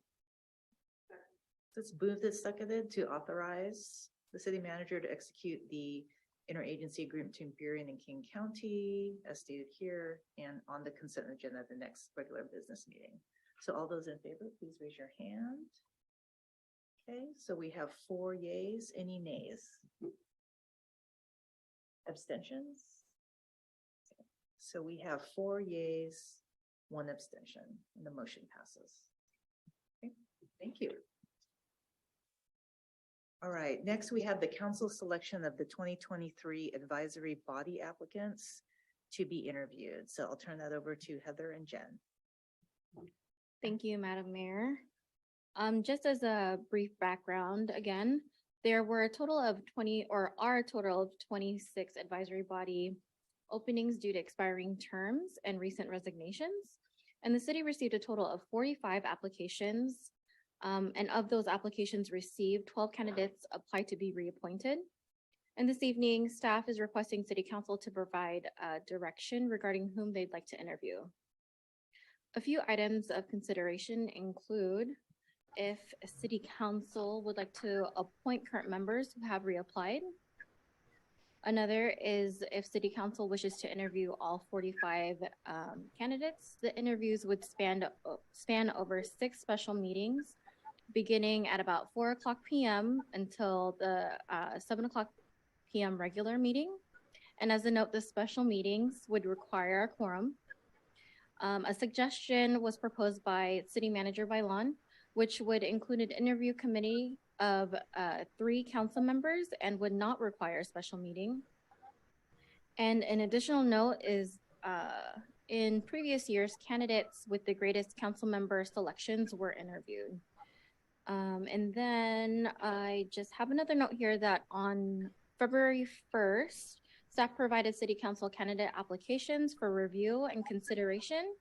It's moved and seconded to authorize the city manager to execute the interagency agreement between Burien and King County as stated here and on the consent agenda of the next regular business meeting. So all those in favor, please raise your hand. Okay, so we have 4 yays, any nays? Abstentions? So we have 4 yays, 1 abstention, and the motion passes. Okay, thank you. All right, next we have the council selection of the 2023 advisory body applicants to be interviewed. So I'll turn that over to Heather and Jen. Thank you, Madam Mayor. Just as a brief background, again, there were a total of 26 advisory body openings due to expiring terms and recent resignations. And the city received a total of 45 applications. And of those applications received, 12 candidates applied to be reappointed. And this evening, staff is requesting City Council to provide direction regarding whom they'd like to interview. A few items of consideration include if City Council would like to appoint current members who have reapplied. Another is if City Council wishes to interview all 45 candidates, the interviews would span over 6 special meetings, beginning at about 4:00 p.m. until the 7:00 p.m. regular meeting. And as a note, the special meetings would require a quorum. A suggestion was proposed by City Manager Bailon, which would include an interview committee of 3 council members and would not require a special meeting. And an additional note is in previous years, candidates with the greatest council member selections were interviewed. And then I just have another note here that on February 1st, staff provided City Council candidate applications for review and consideration.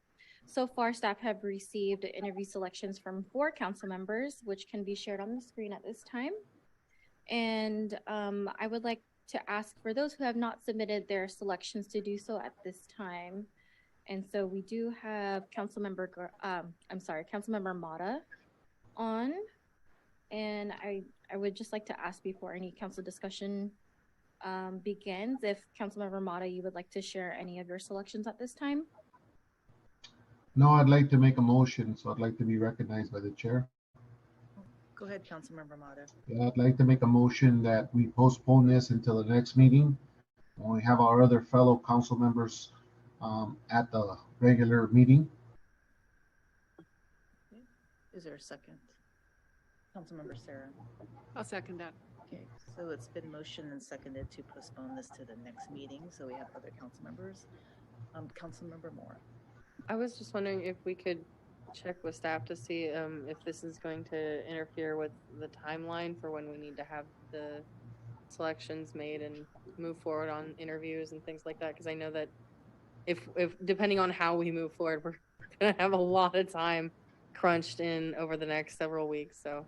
So far, staff have received interview selections from 4 council members, which can be shared on the screen at this time. And I would like to ask for those who have not submitted their selections to do so at this time. And so we do have Councilmember Mata on. And I would just like to ask before any council discussion begins, if Councilmember Mata, you would like to share any of your selections at this time? No, I'd like to make a motion, so I'd like to be recognized by the chair. Go ahead, Councilmember Mata. Yeah, I'd like to make a motion that we postpone this until the next meeting when we have our other fellow council members at the regular meeting. Is there a second? Councilmember Sarah. I'll second that. Okay, so it's been motioned and seconded to postpone this to the next meeting. So we have other council members. Councilmember Moore. I was just wondering if we could check with staff to see if this is going to interfere with the timeline for when we need to have the selections made and move forward on interviews and things like that. Because I know that if depending on how we move forward, we're gonna have a lot of time crunched in over the next several weeks. So,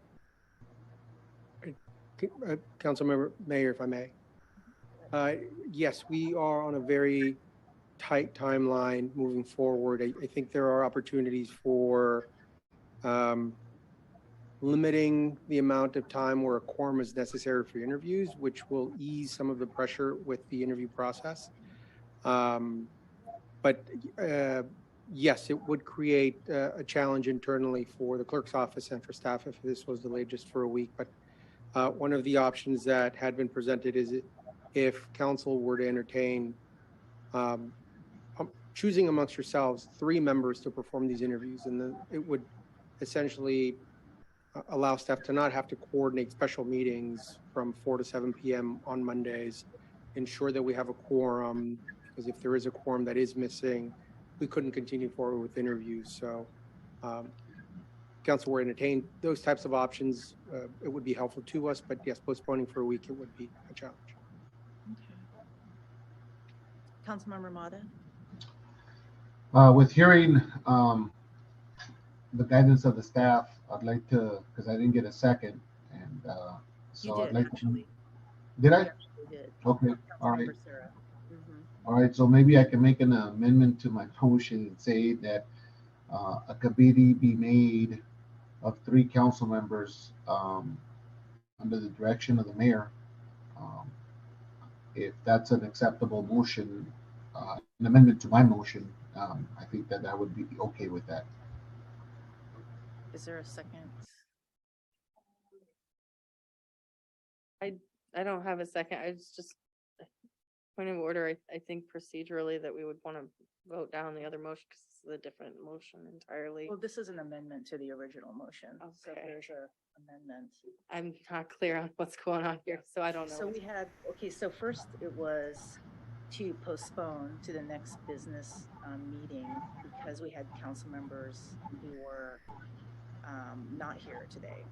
Councilmember Mayor, if I may. Yes, we are on a very tight timeline moving forward. I think there are opportunities for limiting the amount of time where a quorum is necessary for interviews, which will ease some of the pressure with the interview process. But yes, it would create a challenge internally for the clerk's office and for staff if this was delayed just for a week. But one of the options that had been presented is if council were to entertain choosing amongst yourselves 3 members to perform these interviews, and then it would essentially allow staff to not have to coordinate special meetings from 4 to 7 p.m. on Mondays ensure that we have a quorum, because if there is a quorum that is missing, we couldn't continue forward with interviews. So council will entertain those types of options. It would be helpful to us, but yes, postponing for a week, it would be a challenge. Councilmember Mata? With hearing the guidance of the staff, I'd like to, because I didn't get a second, and so I'd like to. Did I? Did. Okay, all right. Councilmember Sarah. All right, so maybe I can make an amendment to my motion and say that a committee be made of 3 council members under the direction of the mayor. If that's an acceptable motion, an amendment to my motion, I think that I would be okay with that. Is there a second? I don't have a second. I just point of order. I think procedurally that we would want to vote down the other motion because it's a different motion entirely. Well, this is an amendment to the original motion. So Okay. there's a amendment. I'm not clear on what's going on here, so I don't know. So we had, okay, so first it was to postpone to the next business meeting because we had council members who were not here today.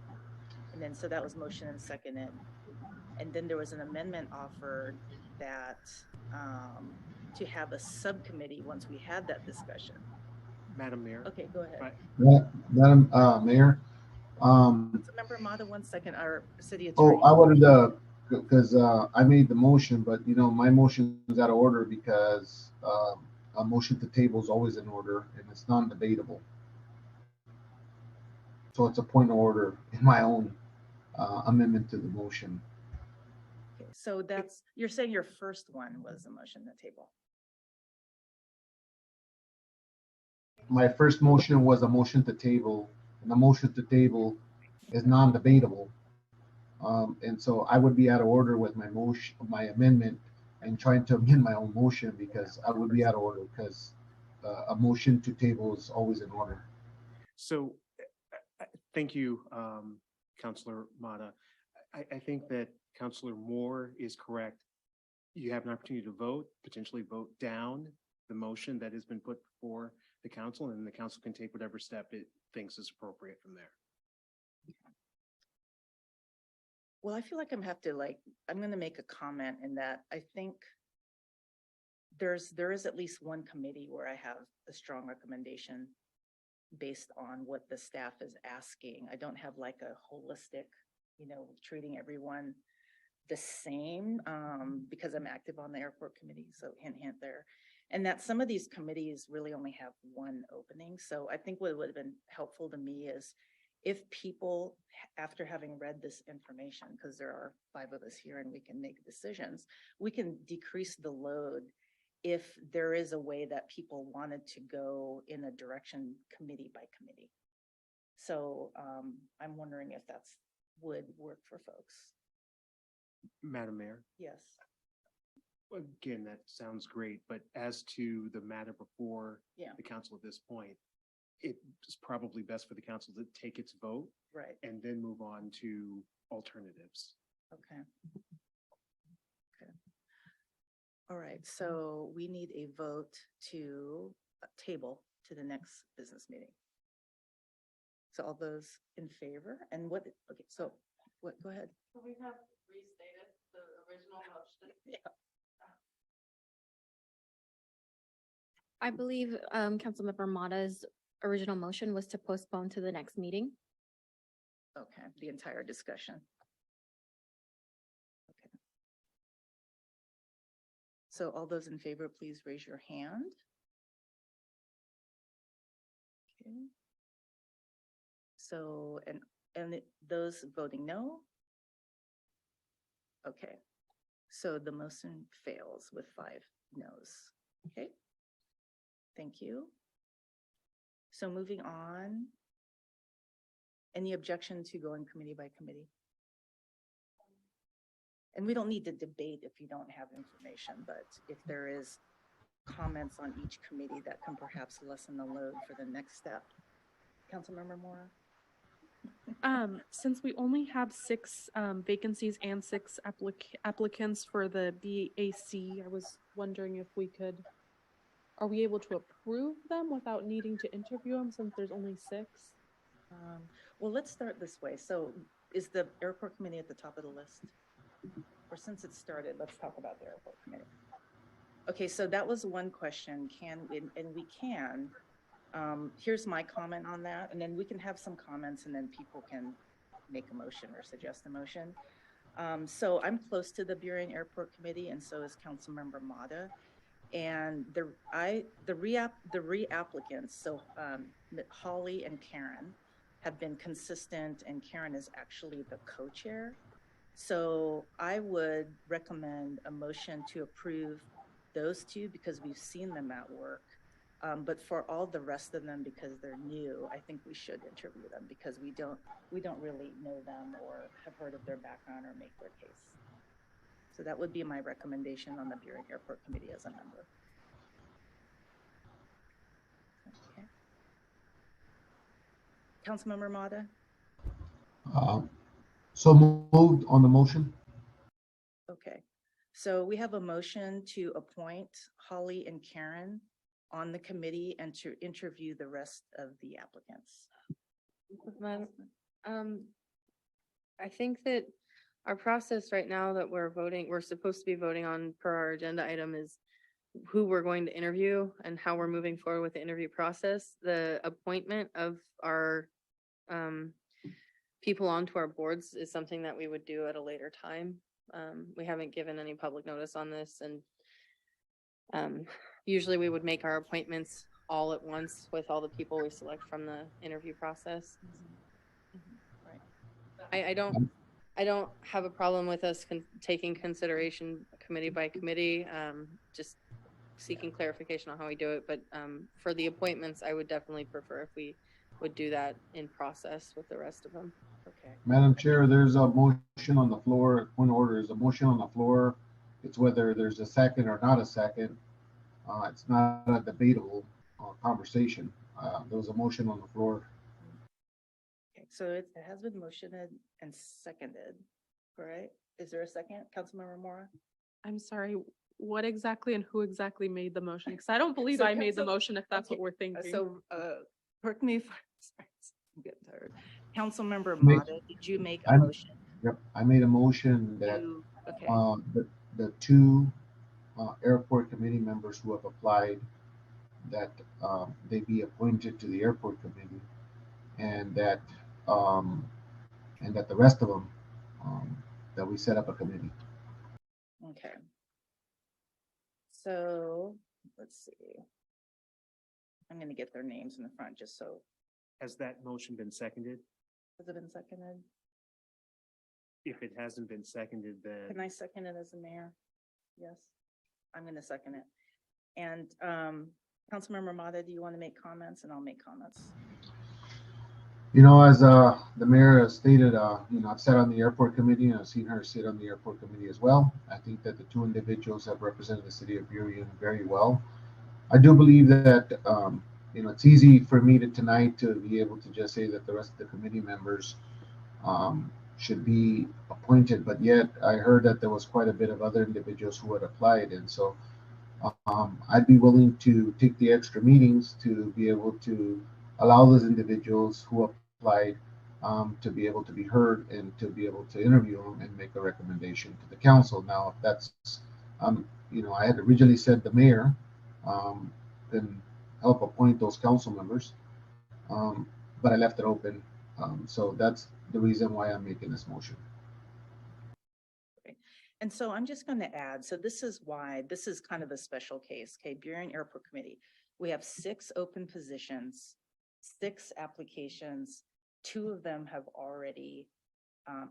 And then, so that was motion and seconded. And then there was an amendment offered that to have a subcommittee once we had that discussion. Madam Mayor. Okay, go ahead. Madam Mayor. Councilmember Mata, 1 second, our city attorney. Oh, I wanted because I made the motion, but you know, my motion is out of order because a motion to table is always in order and it's non-debatable. So it's a point of order in my own amendment to the motion. Okay, so that's, you're saying your first one was a motion to table. My first motion was a motion to table, and the motion to table is non-debatable. And so I would be out of order with my motion, my amendment, and trying to amend my own motion because I would be out of order because a motion to table is always in order. So thank you, Councilor Mata. I think that Councilor Moore is correct. You have an opportunity to vote, potentially vote down the motion that has been put before the council, and the council can take whatever step it thinks is appropriate from there. Well, I feel like I'm going to make a comment in that I think there is at least one committee where I have a strong recommendation based on what the staff is asking. I don't have like a holistic, treating everyone the same because I'm active on the airport committee. So hint, hint there. And that some of these committees really only have one opening. So I think what would have been helpful to me is if people, after having read this information, because there are 5 of us here and we can make decisions, we can decrease the load if there is a way that people wanted to go in a direction committee by committee. So I'm wondering if that's would work for folks. Madam Mayor. Yes. Again, that sounds great, but as to the matter before the council at this point, it is probably best for the council to take its vote, right, and then move on to alternatives. Okay. Okay. All right. So we need a vote to table to the next business meeting. So all those in favor and what? Okay. So what? Go ahead. We have restated the original motion. Yeah. I believe Councilmember Mata's original motion was to postpone to the next meeting. Okay, the entire discussion. Okay. So all those in favor, please raise your hand. Okay. So, and those voting no? Okay. So the motion fails with 5 no's. Okay. Thank you. So moving on. Any objection to going committee by committee? And we don't need to debate if you don't have information, but if there is comments on each committee that can perhaps lessen the load for the next step. Councilmember Moore? Since we only have six vacancies and six applicants for the BAC, I was wondering if we could, are we able to approve them without needing to interview them since there's only six? Well, let's start this way. So is the airport committee at the top of the list? Or since it started, let's talk about the airport committee. Okay, so that was one question. And we can, here's my comment on that, and then we can have some comments and then people can make a motion or suggest a motion. So I'm close to the Burien Airport Committee, and so is Councilmember Mata. And the reapplicants, so Holly and Karen have been consistent, and Karen is actually the co-chair. So I would recommend a motion to approve those two because we've seen them at work. But for all the rest of them, because they're new, I think we should interview them because we don't really know them or have heard of their background or make their case. So that would be my recommendation on the Burien Airport Committee as a member. Okay. Councilmember Mata? So moved on the motion. Okay. So we have a motion to appoint Holly and Karen on the committee and to interview the rest of the applicants. I think that our process right now that we're supposed to be voting on per our agenda item is who we're going to interview and how we're moving forward with the interview process. The appointment of our people onto our boards is something that we would do at a later time. We haven't given any public notice on this, and usually we would make our appointments all at once with all the people we select from the interview process. Right. I don't have a problem with us taking consideration committee by committee, just seeking clarification on how we do it. But for the appointments, I would definitely prefer if we would do that in process with the rest of them. Okay. Madam Chair, there's a motion on the floor. Point of order, is a motion on the floor. It's whether there's a second or not a second. It's not a debatable conversation. There was a motion on the floor. Okay, so it has been motioned and seconded, right? Is there a second, Councilmember Mora? I'm sorry, what exactly and who exactly made the motion? Because I don't believe So I made the Council- motion if that's okay, what we're thinking. So, correct me if I'm getting tired. Councilmember Ma- Mata, did you make a I'm- motion? Yep, I made a motion that Okay. the two airport committee members who have applied, that they be appointed to the airport committee, and that the rest of them, that we set up a committee. Okay. So, let's see. I'm gonna get their names in the front just so, Has that motion been seconded? has it been seconded? If it hasn't been seconded, then Can I second it as the mayor? Yes, I'm gonna second it. And Councilmember Mata, do you want to make comments? And I'll make comments. You know, as the mayor has stated, you know, I've sat on the airport committee and I've seen her sit on the airport committee as well. I think that the two individuals have represented the city of Burien very well. I do believe that, you know, it's easy for me tonight to be able to just say that the rest of the committee members should be appointed, but yet I heard that there was quite a bit of other individuals who had applied, and so I'd be willing to take the extra meetings to be able to allow those individuals who applied to be able to be heard and to be able to interview them and make a recommendation to the council. Now, if that's, you know, I had originally said the mayor can help appoint those council members, but I left it open. So that's the reason why I'm making this motion. And so I'm just going to add, so this is why, this is kind of a special case, okay, Burien Airport Committee. We have 6 open positions, 6 applications, 2 of them have already,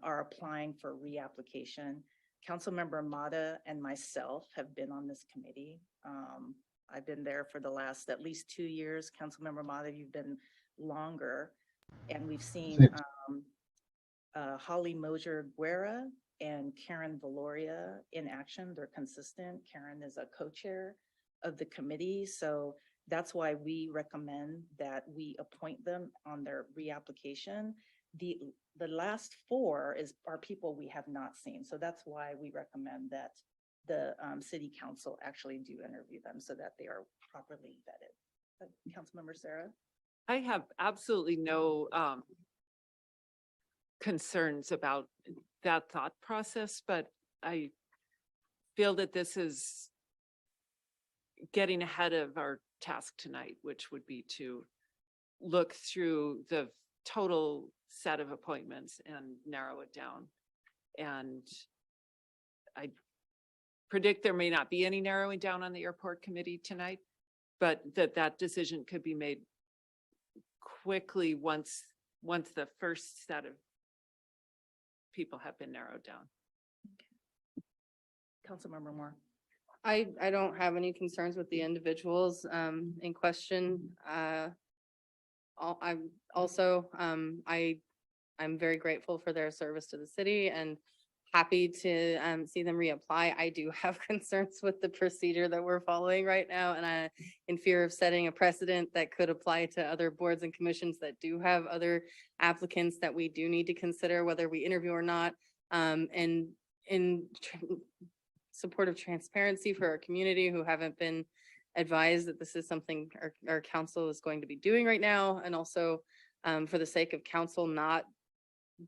are applying for reapplication. Councilmember Mata and myself have been on this committee. I've been there for the last at least 2 years. Councilmember Mata, you've been longer. And we've seen Holly Mosier Guerra and Karen Valoria in action. They're consistent. Karen is a co-chair of the committee. So That's why we recommend that we appoint them on their reapplication. The last four are people we have not seen. So that's why we recommend that the city council actually do interview them so that they are properly vetted. Councilmember Sarah? I have absolutely no concerns about that thought process, but I feel that this is getting ahead of our task tonight, which would be to look through the total set of appointments and narrow it down. And I predict there may not be any narrowing down on the airport committee tonight, but that decision could be made quickly once the first set of people have been narrowed down. Councilmember Moore? I don't have any concerns with the individuals in question. I'm also, I'm very grateful for their service to the city and happy to see them reapply. I do have concerns with the procedure that we're following right now, and I, in fear of setting a precedent that could apply to other boards and commissions that do have other applicants that we do need to consider whether we interview or not. And in support of transparency for our community who haven't been advised that this is something our council is going to be doing right now, and also for the sake of council not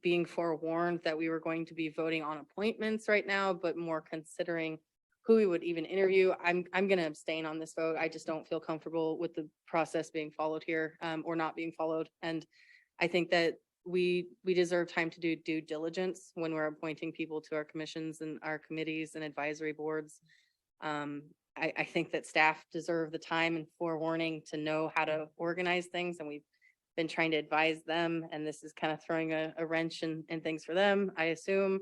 being forewarned that we were going to be voting on appointments right now, but more considering who we would even interview. I'm going to abstain on this vote. I just don't feel comfortable with the process being followed here or not being followed. And I think that we deserve time to do due diligence when we're appointing people to our commissions and our committees and advisory boards. I think that staff deserve the time and forewarning to know how to organize things, and we've been trying to advise them, and this is kind of throwing a wrench in things for them, I assume.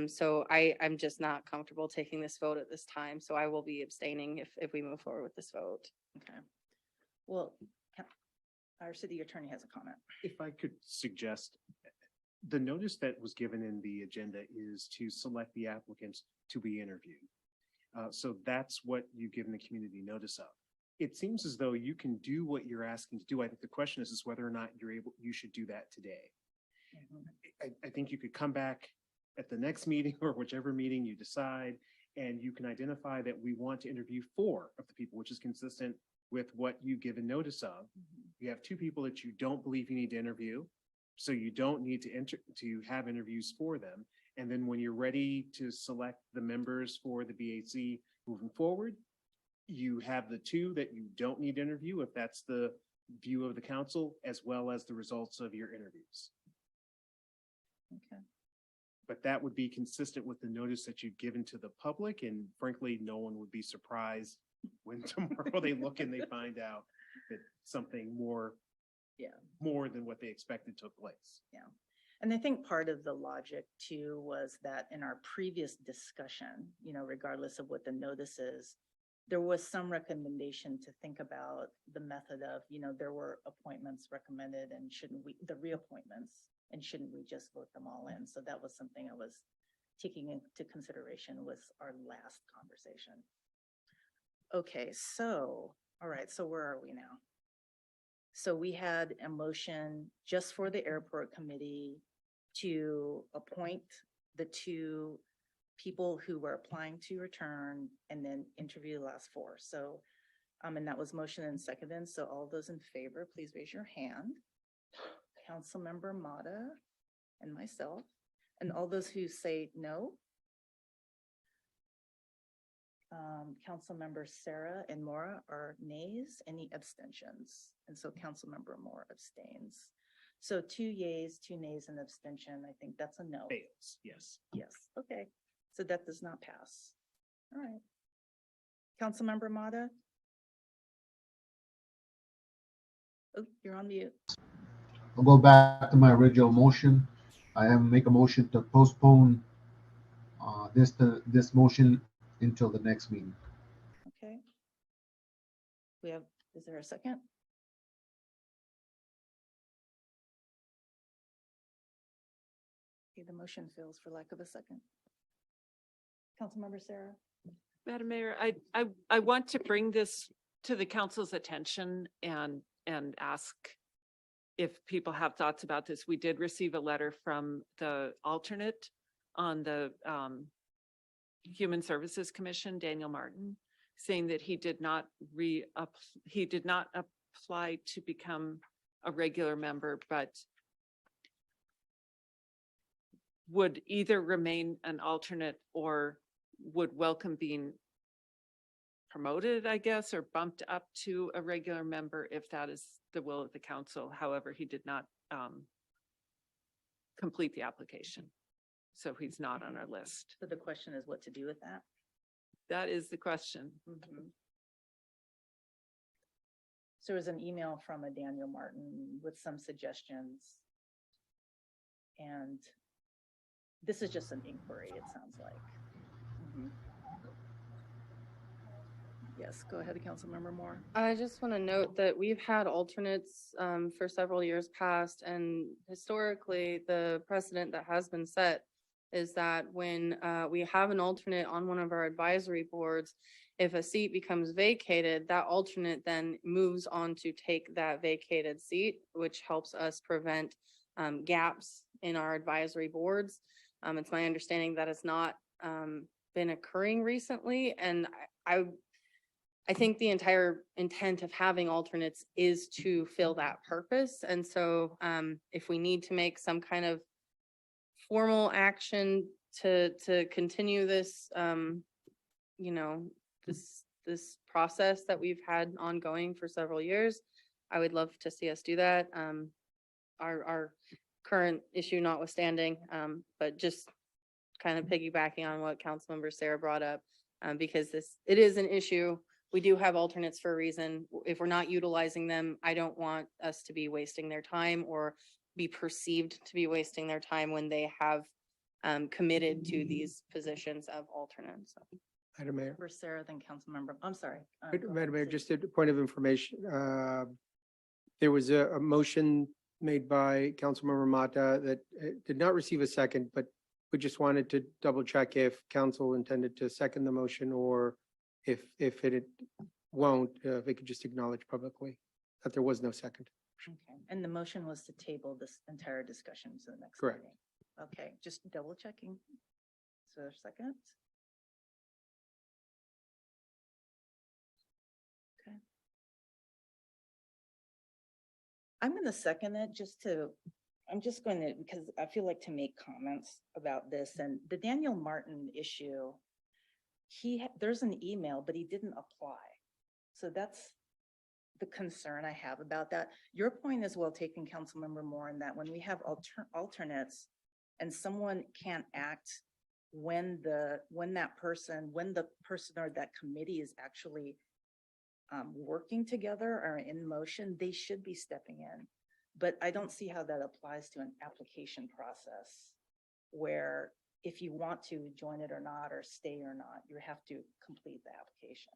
So I'm just not comfortable taking this vote at this time, so I will be abstaining if we move forward with this vote. Okay. Well, our city attorney has a comment. If I could suggest, the notice that was given in the agenda is to select the applicants to be interviewed. So that's what you've given the community notice of. It seems as though you can do what you're asking to do. I think the question is whether or not you should do that today. I think you could come back at the next meeting or whichever meeting you decide, and you can identify that we want to interview 4 of the people, which is consistent with what you've given notice of. You have 2 people that you don't believe you need to interview, so you don't need to have interviews for them. And then when you're ready to select the members for the BAC moving forward, you have the 2 that you don't need to interview, if that's the view of the council, as well as the results of your interviews. Okay. But that would be consistent with the notice that you've given to the public, and frankly, no one would be surprised when tomorrow they look and they find out that something more than what they expected took place. Yeah. And I think part of the logic too was that in our previous discussion, regardless of what the notice is, there was some recommendation to think about the method of, there were appointments recommended, and the reappointments, and shouldn't we just vote them all in? So that was something I was taking into consideration with our last conversation. Okay, so, all right, so where are we now? So we had a motion just for the airport committee to appoint the 2 people who were applying to return and then interview the last 4. So, and that was motion and seconded. So all those in favor, please raise your hand. Councilmember Mata and myself, and all those who say no. Councilmember Sarah and Maura are nays. Any abstentions? And so Councilmember Moore abstains. So 2 yays, 2 nays, and abstention. I think that's a no. Fails, yes. Yes, okay. So that does not pass. All right. Councilmember Mata? Oh, you're on mute. I'll go back to my original motion. I make a motion to postpone this motion until the next meeting. Okay. Is there a second? Okay, the motion fails for lack of a second. Councilmember Sarah? Madam Mayor, I want to bring this to the council's attention and ask if people have thoughts about this. We did receive a letter from the alternate on the Human Services Commission, Daniel Martin, saying that he did not apply to become a regular member, but would either remain an alternate or would welcome being promoted, I guess, or bumped up to a regular member if that is the will of the council. However, he did not complete the application. So he's not on our list. So the question is what to do with that? That is the question. So there was an email from a Daniel Martin with some suggestions. And this is just an inquiry, it sounds like. Yes, go ahead, Councilmember Moore. I just want to note that we've had alternates for several years past, and historically, the precedent that has been set is that when we have an alternate on one of our advisory boards, if a seat becomes vacated, that alternate then moves on to take that vacated seat, which helps us prevent gaps in our advisory boards. It's my understanding that it's not been occurring recently, and I think the entire intent of having alternates is to fill that purpose. And so if we need to make some kind of formal action to continue this, you know, this process that we've had ongoing for several years, I would love to see us do that. Our current issue notwithstanding, but just kind of piggybacking on what Councilmember Sarah brought up, because it is an issue. We do have alternates for a reason. If we're not utilizing them, I don't want us to be wasting their time or be perceived to be wasting their time when they have committed to these positions of alternates. Madam Mayor. For Sarah, then Councilmember, I'm sorry. Madam Mayor, just a point of information. There was a motion made by Councilmember Mata that did not receive a second, but we just wanted to double check if council intended to second the motion, or if it won't, if it could just acknowledge publicly that there was no second. Okay, and the motion was to table this entire discussion to the next Correct. meeting. Okay, just double checking. So a second. Okay. I'm gonna second it I'm just going to, because I feel like to make comments about this and the Daniel Martin issue. There's an email, but he didn't apply. So that's the concern I have about that. Your point is well taken, Councilmember Moore, in that when we have alternates and someone can't act when the person or that committee is actually working together or in motion, they should be stepping in. But I don't see how that applies to an application process where if you want to join it or not, or stay or not, you have to complete the application.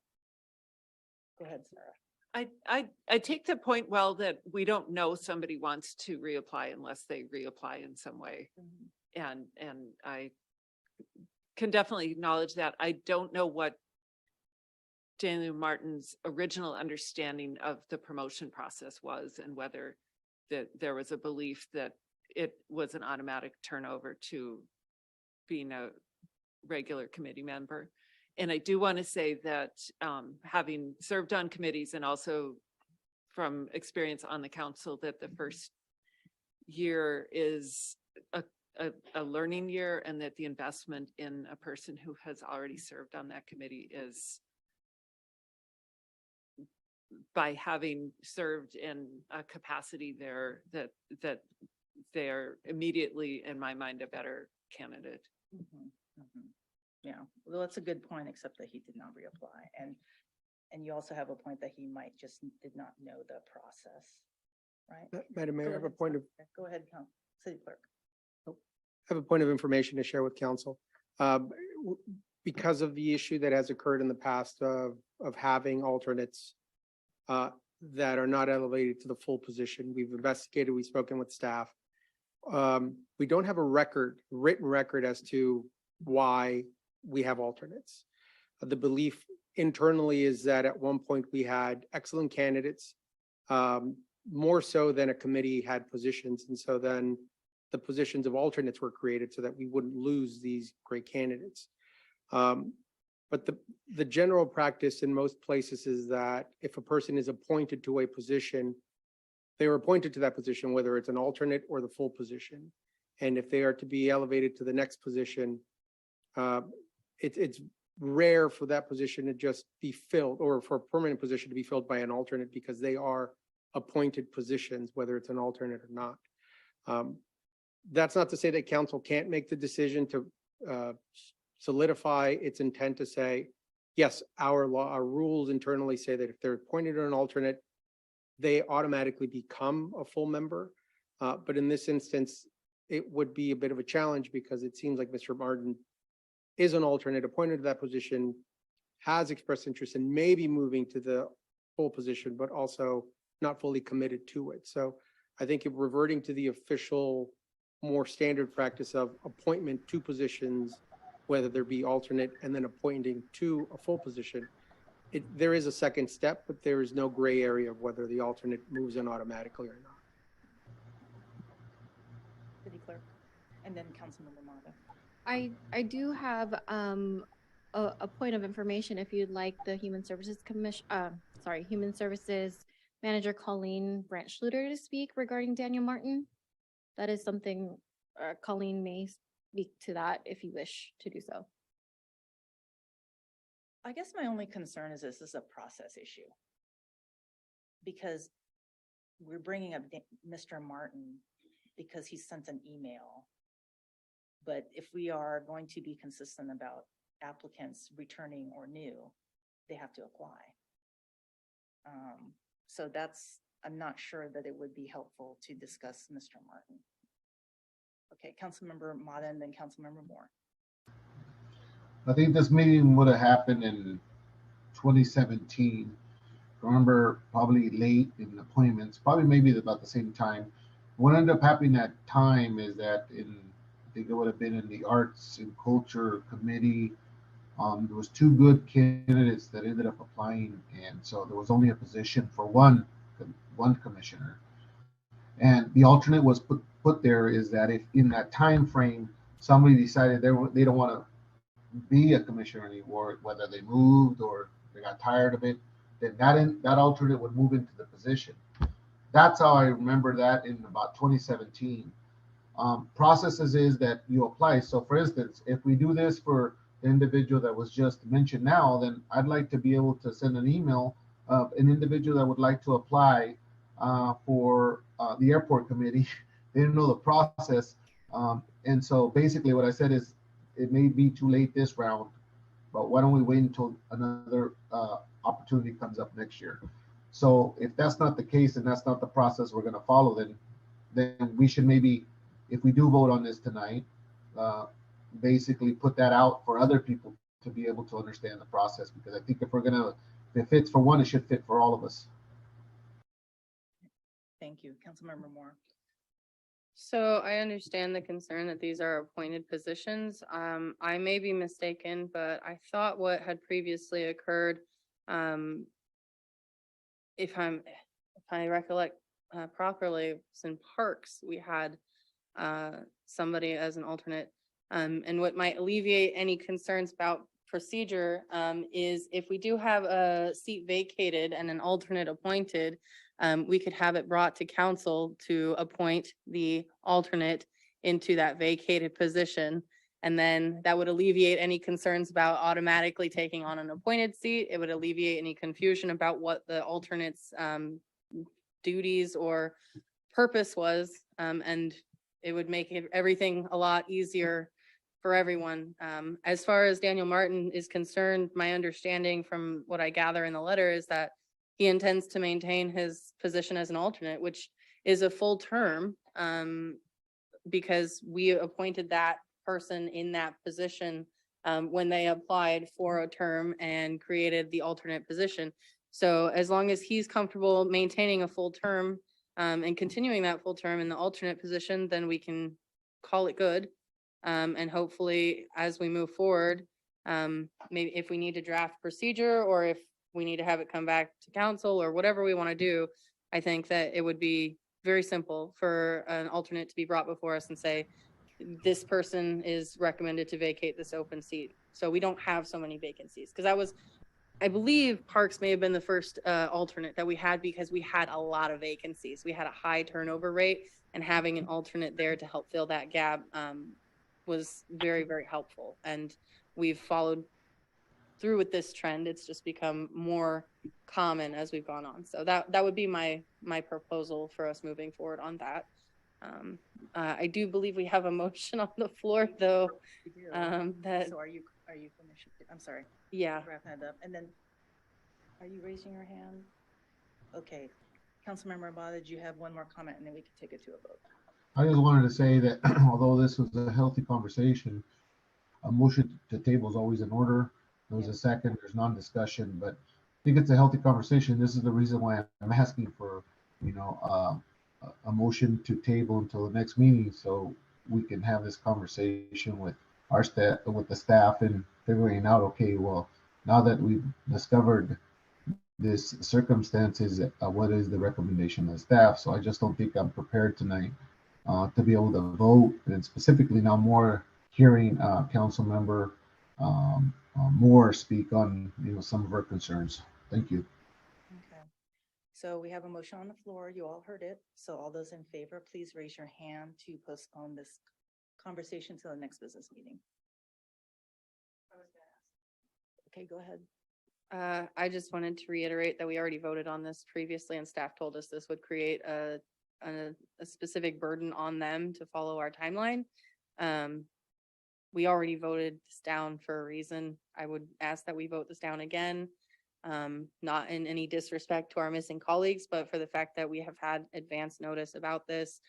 Go ahead, Sarah. I take the point well that we don't know somebody wants to reapply unless they reapply in some way. And I can definitely acknowledge that. I don't know what Daniel Martin's original understanding of the promotion process was and whether that there was a belief that it was an automatic turnover to being a regular committee member. And I do want to say that having served on committees and also from experience on the council, that the first year is a learning year, and that the investment in a person who has already served on that committee is, by having served in a capacity there, that they're immediately, in my mind, a better candidate. Yeah, well, that's a good point, except that he did not reapply. And you also have a point that he might just did not know the process, right? Madam Mayor, I have a point of, Go ahead, City Clerk. I have a point of information to share with council. Because of the issue that has occurred in the past of having alternates that are not elevated to the full position, we've investigated, we've spoken with staff. We don't have a written record as to why we have alternates. The belief internally is that at one point we had excellent candidates, more so than a committee had positions. And so then the positions of alternates were created so that we wouldn't lose these great candidates. But the general practice in most places is that if a person is appointed to a position, they are appointed to that position, whether it's an alternate or the full position. And if they are to be elevated to the next position, it's rare for that position to just be filled, or for a permanent position to be filled by an alternate, because they are appointed positions, whether it's an alternate or not. That's not to say that council can't make the decision to solidify its intent to say, yes, our law, our rules internally say that if they're appointed to an alternate, they automatically become a full member. But in this instance, it would be a bit of a challenge because it seems like Mr. Martin is an alternate appointed to that position, has expressed interest in maybe moving to the full position, but also not fully committed to it. So I think if reverting to the official, more standard practice of appointment to positions, whether there be alternate and then appointing to a full position, there is a second step, but there is no gray area of whether the alternate moves in automatically or not. City Clerk, and then Councilmember Mata. I do have a point of information if you'd like the Human Services Commission, Human Services Manager Colleen Brandt Schluter to speak regarding Daniel Martin. That is something Colleen may speak to that if you wish to do so. I guess my only concern is this is a process issue. Because we're bringing up Mr. Martin because he sent an email. But if we are going to be consistent about applicants returning or new, they have to apply. So I'm not sure that it would be helpful to discuss Mr. Martin. Okay, Councilmember Mata and then Councilmember Moore. I think this meeting would have happened in 2017. Remember, probably late in appointments, probably maybe about the same time. What ended up happening at time is that I think it would have been in the Arts and Culture Committee. There was two good candidates that ended up applying, and so there was only a position for one commissioner. And the alternate was put there is that if in that time frame somebody decided they don't want to be a commissioner anymore, whether they moved or they got tired of it, then that alternate would move into the position. That's how I remember that in about 2017. Processes is that you apply. So for instance, if we do this for the individual that was just mentioned now, then I'd like to be able to send an email of an individual that would like to apply for the airport committee. They didn't know the process. And so basically what I said is it may be too late this round, but why don't we wait until another opportunity comes up next year? So if that's not the case and that's not the process we're going to follow, then we should maybe, if we do vote on this tonight, basically put that out for other people to be able to understand the process. Because I think if it fits for one, it should fit for all of us. Thank you. Councilmember Moore. So I understand the concern that these are appointed positions. I may be mistaken, but I thought what had previously occurred, if I recollect properly, was in parks, we had somebody as an alternate. And what might alleviate any concerns about procedure is if we do have a seat vacated and an alternate appointed, we could have it brought to council to appoint the alternate into that vacated position. And then that would alleviate any concerns about automatically taking on an appointed seat. It would alleviate any confusion about what the alternate's duties or purpose was. And it would make everything a lot easier for everyone. As far as Daniel Martin is concerned, my understanding from what I gather in the letter is that he intends to maintain his position as an alternate, which is a full term, because we appointed that person in that position when they applied for a term and created the alternate position. So as long as he's comfortable maintaining a full term and continuing that full term in the alternate position, then we can call it good. And hopefully, as we move forward, Maybe if we need to draft procedure or if we need to have it come back to council or whatever we want to do, I think that it would be very simple for an alternate to be brought before us and say, this person is recommended to vacate this open seat. So we don't have so many vacancies. Because I believe Parks may have been the first alternate that we had because we had a lot of vacancies. We had a high turnover rate, and having an alternate there to help fill that gap was very, very helpful. And we've followed through with this trend. It's just become more common as we've gone on. So that would be my proposal for us moving forward on that. I do believe we have a motion on the floor, though. That So are you finished? I'm sorry. Yeah. Wrapping it up. And then, are you raising your hand? Okay. Councilmember Abada, did you have one more comment and then we can take it to a vote? I just wanted to say that although this was a healthy conversation, a motion to table is always in order. There was a second, there's non-discussion, but I think it's a healthy conversation. This is the reason why I'm asking for, a motion to table until the next meeting so we can have this conversation with our staff, with the staff, and figuring out, okay, well, now that we've discovered this circumstances, what is the recommendation of the staff? So I just don't think I'm prepared tonight to be able to vote, and specifically now more hearing council member Moore speak on some of our concerns. Thank you. Okay. So we have a motion on the floor. You all heard it. So all those in favor, please raise your hand to postpone this conversation to the next business meeting. Okay, go ahead. I just wanted to reiterate that we already voted on this previously, and staff told us this would create a specific burden on them to follow our timeline. We already voted this down for a reason. I would ask that we vote this down again, not in any disrespect to our missing colleagues, but for the fact that we have had advance notice about this.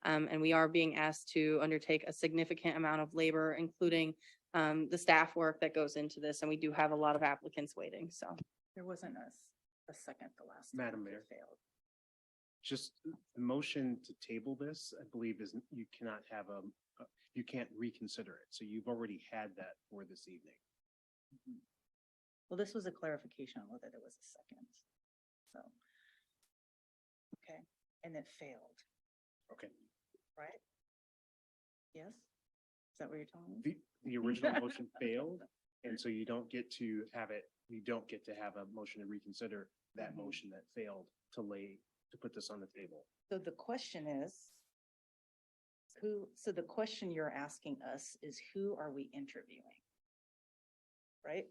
And we are being asked to undertake a significant amount of labor, including the staff work that goes into this. And we do have a lot of applicants waiting, so. There wasn't a second the last time. Madam It Mayor. failed. Just the motion to table this, I believe, is you cannot have you can't reconsider it. So you've already had that for this evening. Mhm. Well, this was a clarification on whether there was a second. So, okay, and it failed, Okay. right? Yes? Is that what you're telling me? The original motion failed, and so you don't get to have a motion to reconsider that motion that failed to put this on the table. So the question is, so the question you're asking us is, who are we interviewing? Right?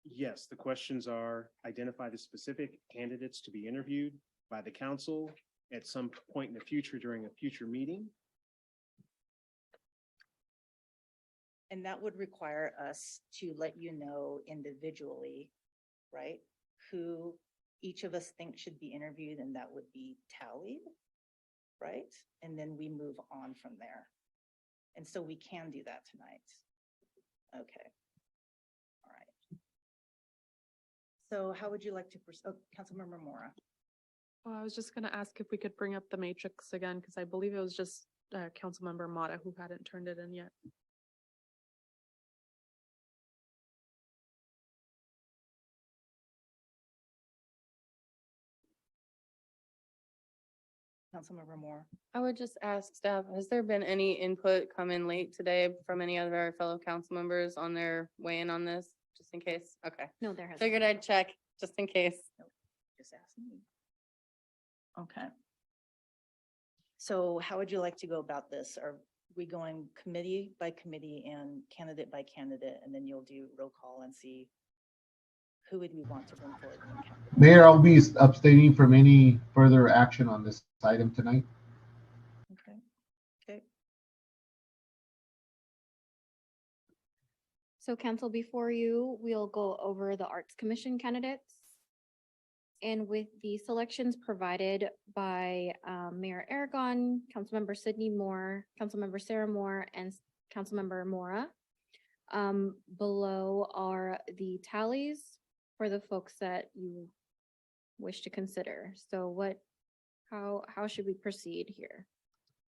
Yes, the questions are identify the specific candidates to be interviewed by the council at some point in the future during a future meeting. And that would require us to let you know individually, right? Who each of us thinks should be interviewed, and that would be tallied, right? And then we move on from there. And so we can do that tonight. Okay. All right. So how would you like to, Councilmember Mora? Well, I was just gonna ask if we could bring up the matrix again, because I believe it was just Councilmember Mata who hadn't turned it in yet. Councilmember Moore. I would just ask staff, has there been any input come in late today from any of our fellow council members on their way in on this, just in case? Okay. No, there hasn't. Figured I'd check, just in case. Just ask me. Okay. So how would you like to go about this? Are we going committee by committee and candidate by candidate, and then you'll do roll call and see who would we want to bring forward? Mayor, I'll be abstaining from any further action on this item tonight. Okay. Okay. So council, before you, we'll go over the Arts Commission candidates. And with the selections provided by Mayor Aragon, Councilmember Sydney Moore, Councilmember Sarah Moore, and Councilmember Mora. Below are the tallies for the folks that you wish to consider. So how should we proceed here?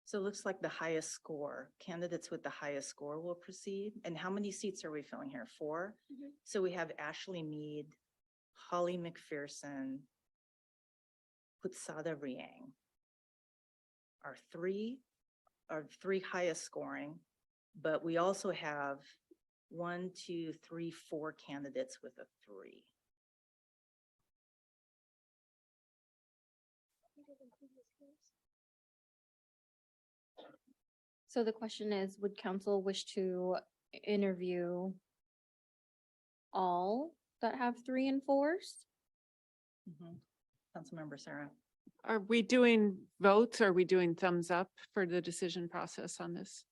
So it looks like the highest score, candidates with the highest score will proceed. And how many seats are we filling here? 4? So we have Ashley Mead, Holly McPherson, Putsada Riang. Our three highest scoring, but we also have 1, 2, 3, 4 candidates with a 3. So the question is, would council wish to interview all that have 3 and 4s? Councilmember Sarah. Are we doing votes? Are we doing thumbs up for the decision process on this?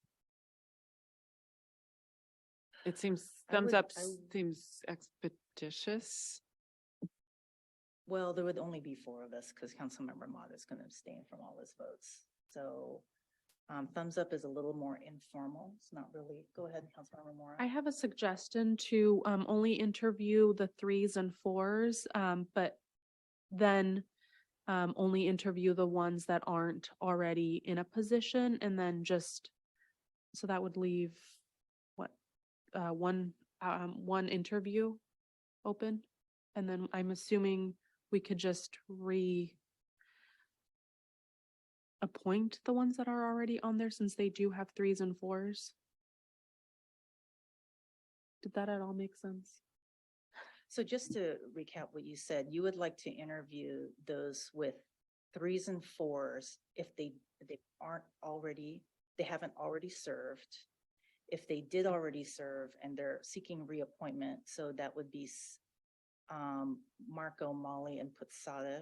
It seems thumbs up seems expeditious. Well, there would only be 4 of us because Councilmember Mott is going to abstain from all his votes. So thumbs up is a little more informal. It's not really. Go ahead, Councilmember Mora. I have a suggestion to only interview the 3s and 4s, but then only interview the ones that aren't already in a position, and then just, so that would leave what, one interview open. And then I'm assuming we could just appoint the ones that are already on there since they do have 3s and 4s. Did that at all make sense? So just to recap what you said, you would like to interview those with 3s and 4s if they haven't already served. If they did already serve and they're seeking reappointment, so that would be Marco, Molly, and Putsada,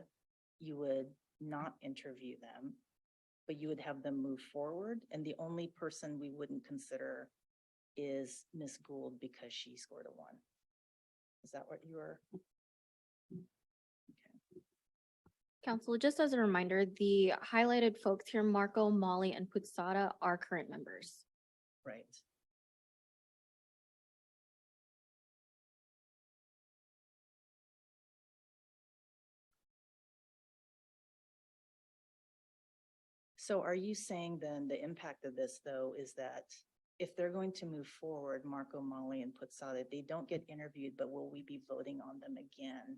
you would not interview them, but you would have them move forward. And the only person we wouldn't consider is Miss Gould because she scored a 1. Is that what you were? Council, just as a reminder, the highlighted folks here, Marco, Molly, and Putsada, are current members. Right. So are you saying then the impact of this, though, is that if they're going to move forward, Marco, Molly, and Putsada, they don't get interviewed, but will we be voting on them again?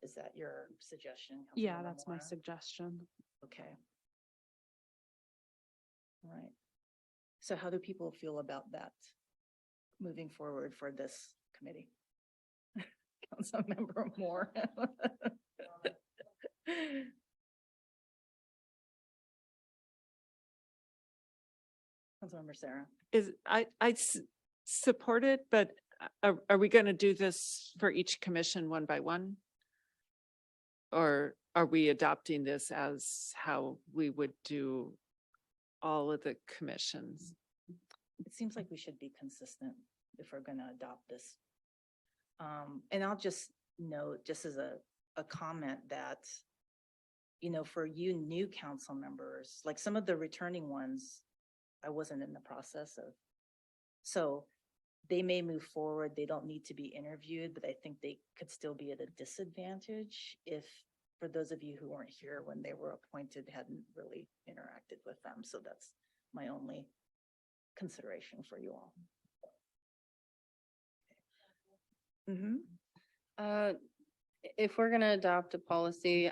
Is that your suggestion? Yeah, Councilmember that's my Mora? suggestion. Okay. All right. So how do people feel about that moving forward for this committee? Councilmember Moore. Councilmember Sarah. Support it, but are we going to do this for each commission one by one? Or are we adopting this as how we would do all of the commissions? It seems like we should be consistent if we're going to adopt this. And I'll just note, just as a comment that, you know, for you new council members, like some of the returning ones, I wasn't in the process of. So they may move forward. They don't need to be interviewed, but I think they could still be at a disadvantage if, for those of you who weren't here when they were appointed, hadn't really interacted with them. So that's my only consideration for you all. If we're gonna adopt a policy,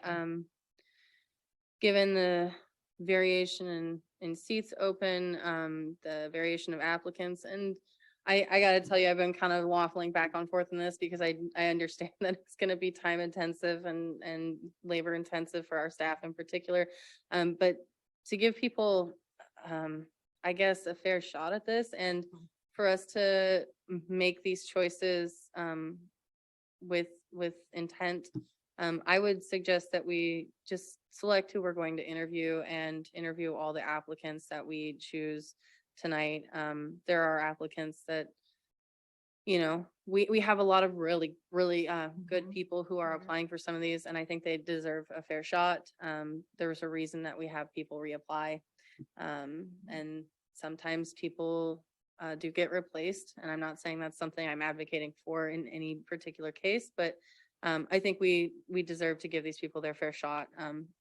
given the variation in seats open, the variation of applicants, and I gotta tell you, I've been kind of waffling back and forth on this because I understand that it's gonna be time intensive and labor intensive for our staff in particular. But to give people, I guess, a fair shot at this and for us to make these choices with intent, I would suggest that we just select who we're going to interview and interview all the applicants that we choose tonight. There are applicants that, you know, we have a lot of really good people who are applying for some of these, and I think they deserve a fair shot. There's a reason that we have people reapply, and sometimes people do get replaced, and I'm not saying that's something I'm advocating for in any particular case, but I think we deserve to give these people their fair shot.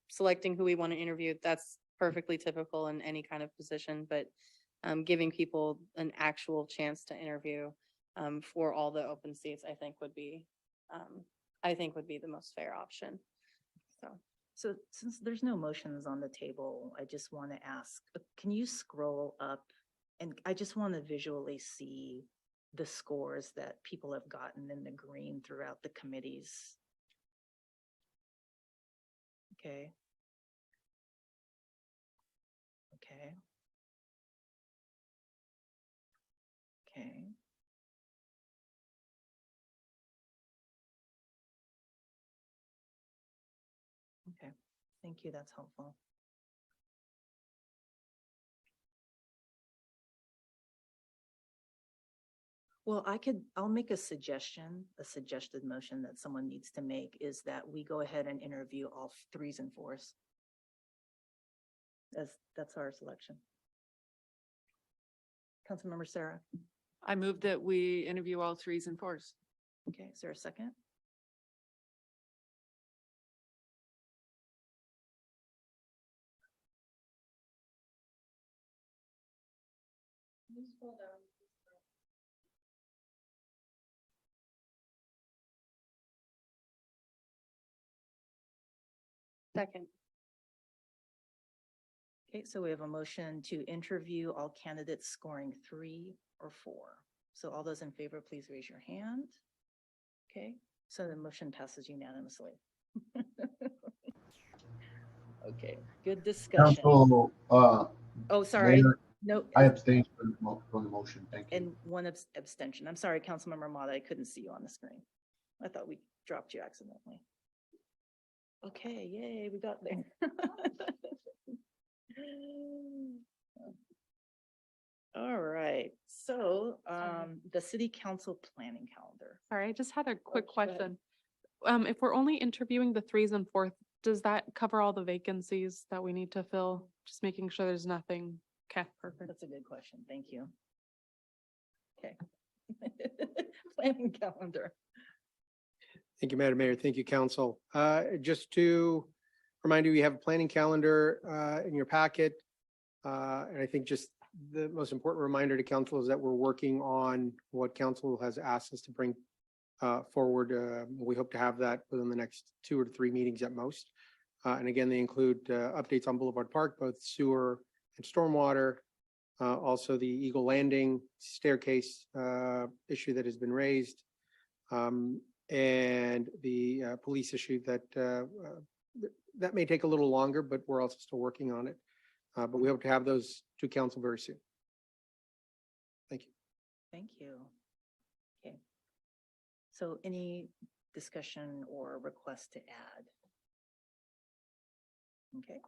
Selecting who we want to interview, that's perfectly typical in any kind of position, but giving people an actual chance to interview for all the open seats, I think would be the most fair option. So since there's no motions on the table, I just want to ask, can you scroll up? And I just want to visually see the scores that people have gotten in the green throughout the committees. Okay. Okay. Okay. Okay, thank you, that's helpful. Well, I'll make a suggestion, a suggested motion that someone needs to make is that we go ahead and interview all 3s and 4s. That's our selection. Councilmember Sarah. I move that we interview all 3s and 4s. Okay, is there a second? Second. Okay, so we have a motion to interview all candidates scoring 3 or 4. So all those in favor, please raise your hand. Okay, so the motion passes unanimously. Okay, good discussion. Council, Oh, sorry. Mayor, No. I abstained from the motion. Thank you. And one abstention. I'm sorry, Councilmember Mata, I couldn't see you on the screen. I thought we dropped you accidentally. Okay, yay, we got there. All right, so the city council planning calendar. Sorry, I just had a quick go ahead. question. If we're only interviewing the 3s and 4th, does that cover all the vacancies that we need to fill? Just making sure there's nothing. Okay, perfect. That's a good question. Thank you. Okay. Planning calendar. Thank you, Madam Mayor. Thank you, Council. Just to remind you, we have a planning calendar in your packet. And I think just the most important reminder to Council is that we're working on what Council has asked us to bring forward. We hope to have that within the next 2 or 3 meetings at most. And again, they include updates on Boulevard Park, both sewer and stormwater. Also the Eagle Landing staircase issue that has been raised. And the police issue that may take a little longer, but we're also still working on it. But we hope to have those to Council very soon. Thank you. Thank you. Okay. So any discussion or request to add? Okay.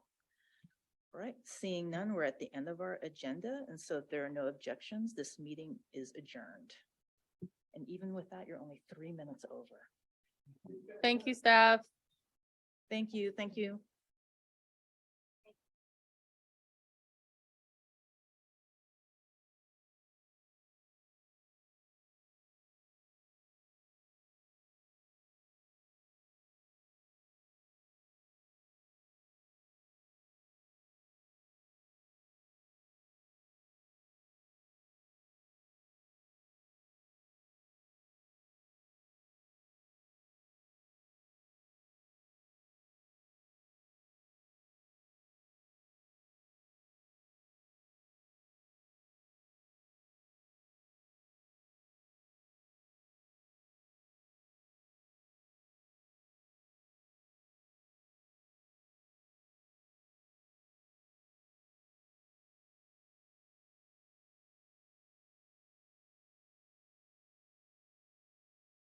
All right, seeing none, we're at the end of our agenda. And so if there are no objections, this meeting is adjourned. And even with that, you're only 3 minutes over. Thank you, staff. Thank you. Thank you.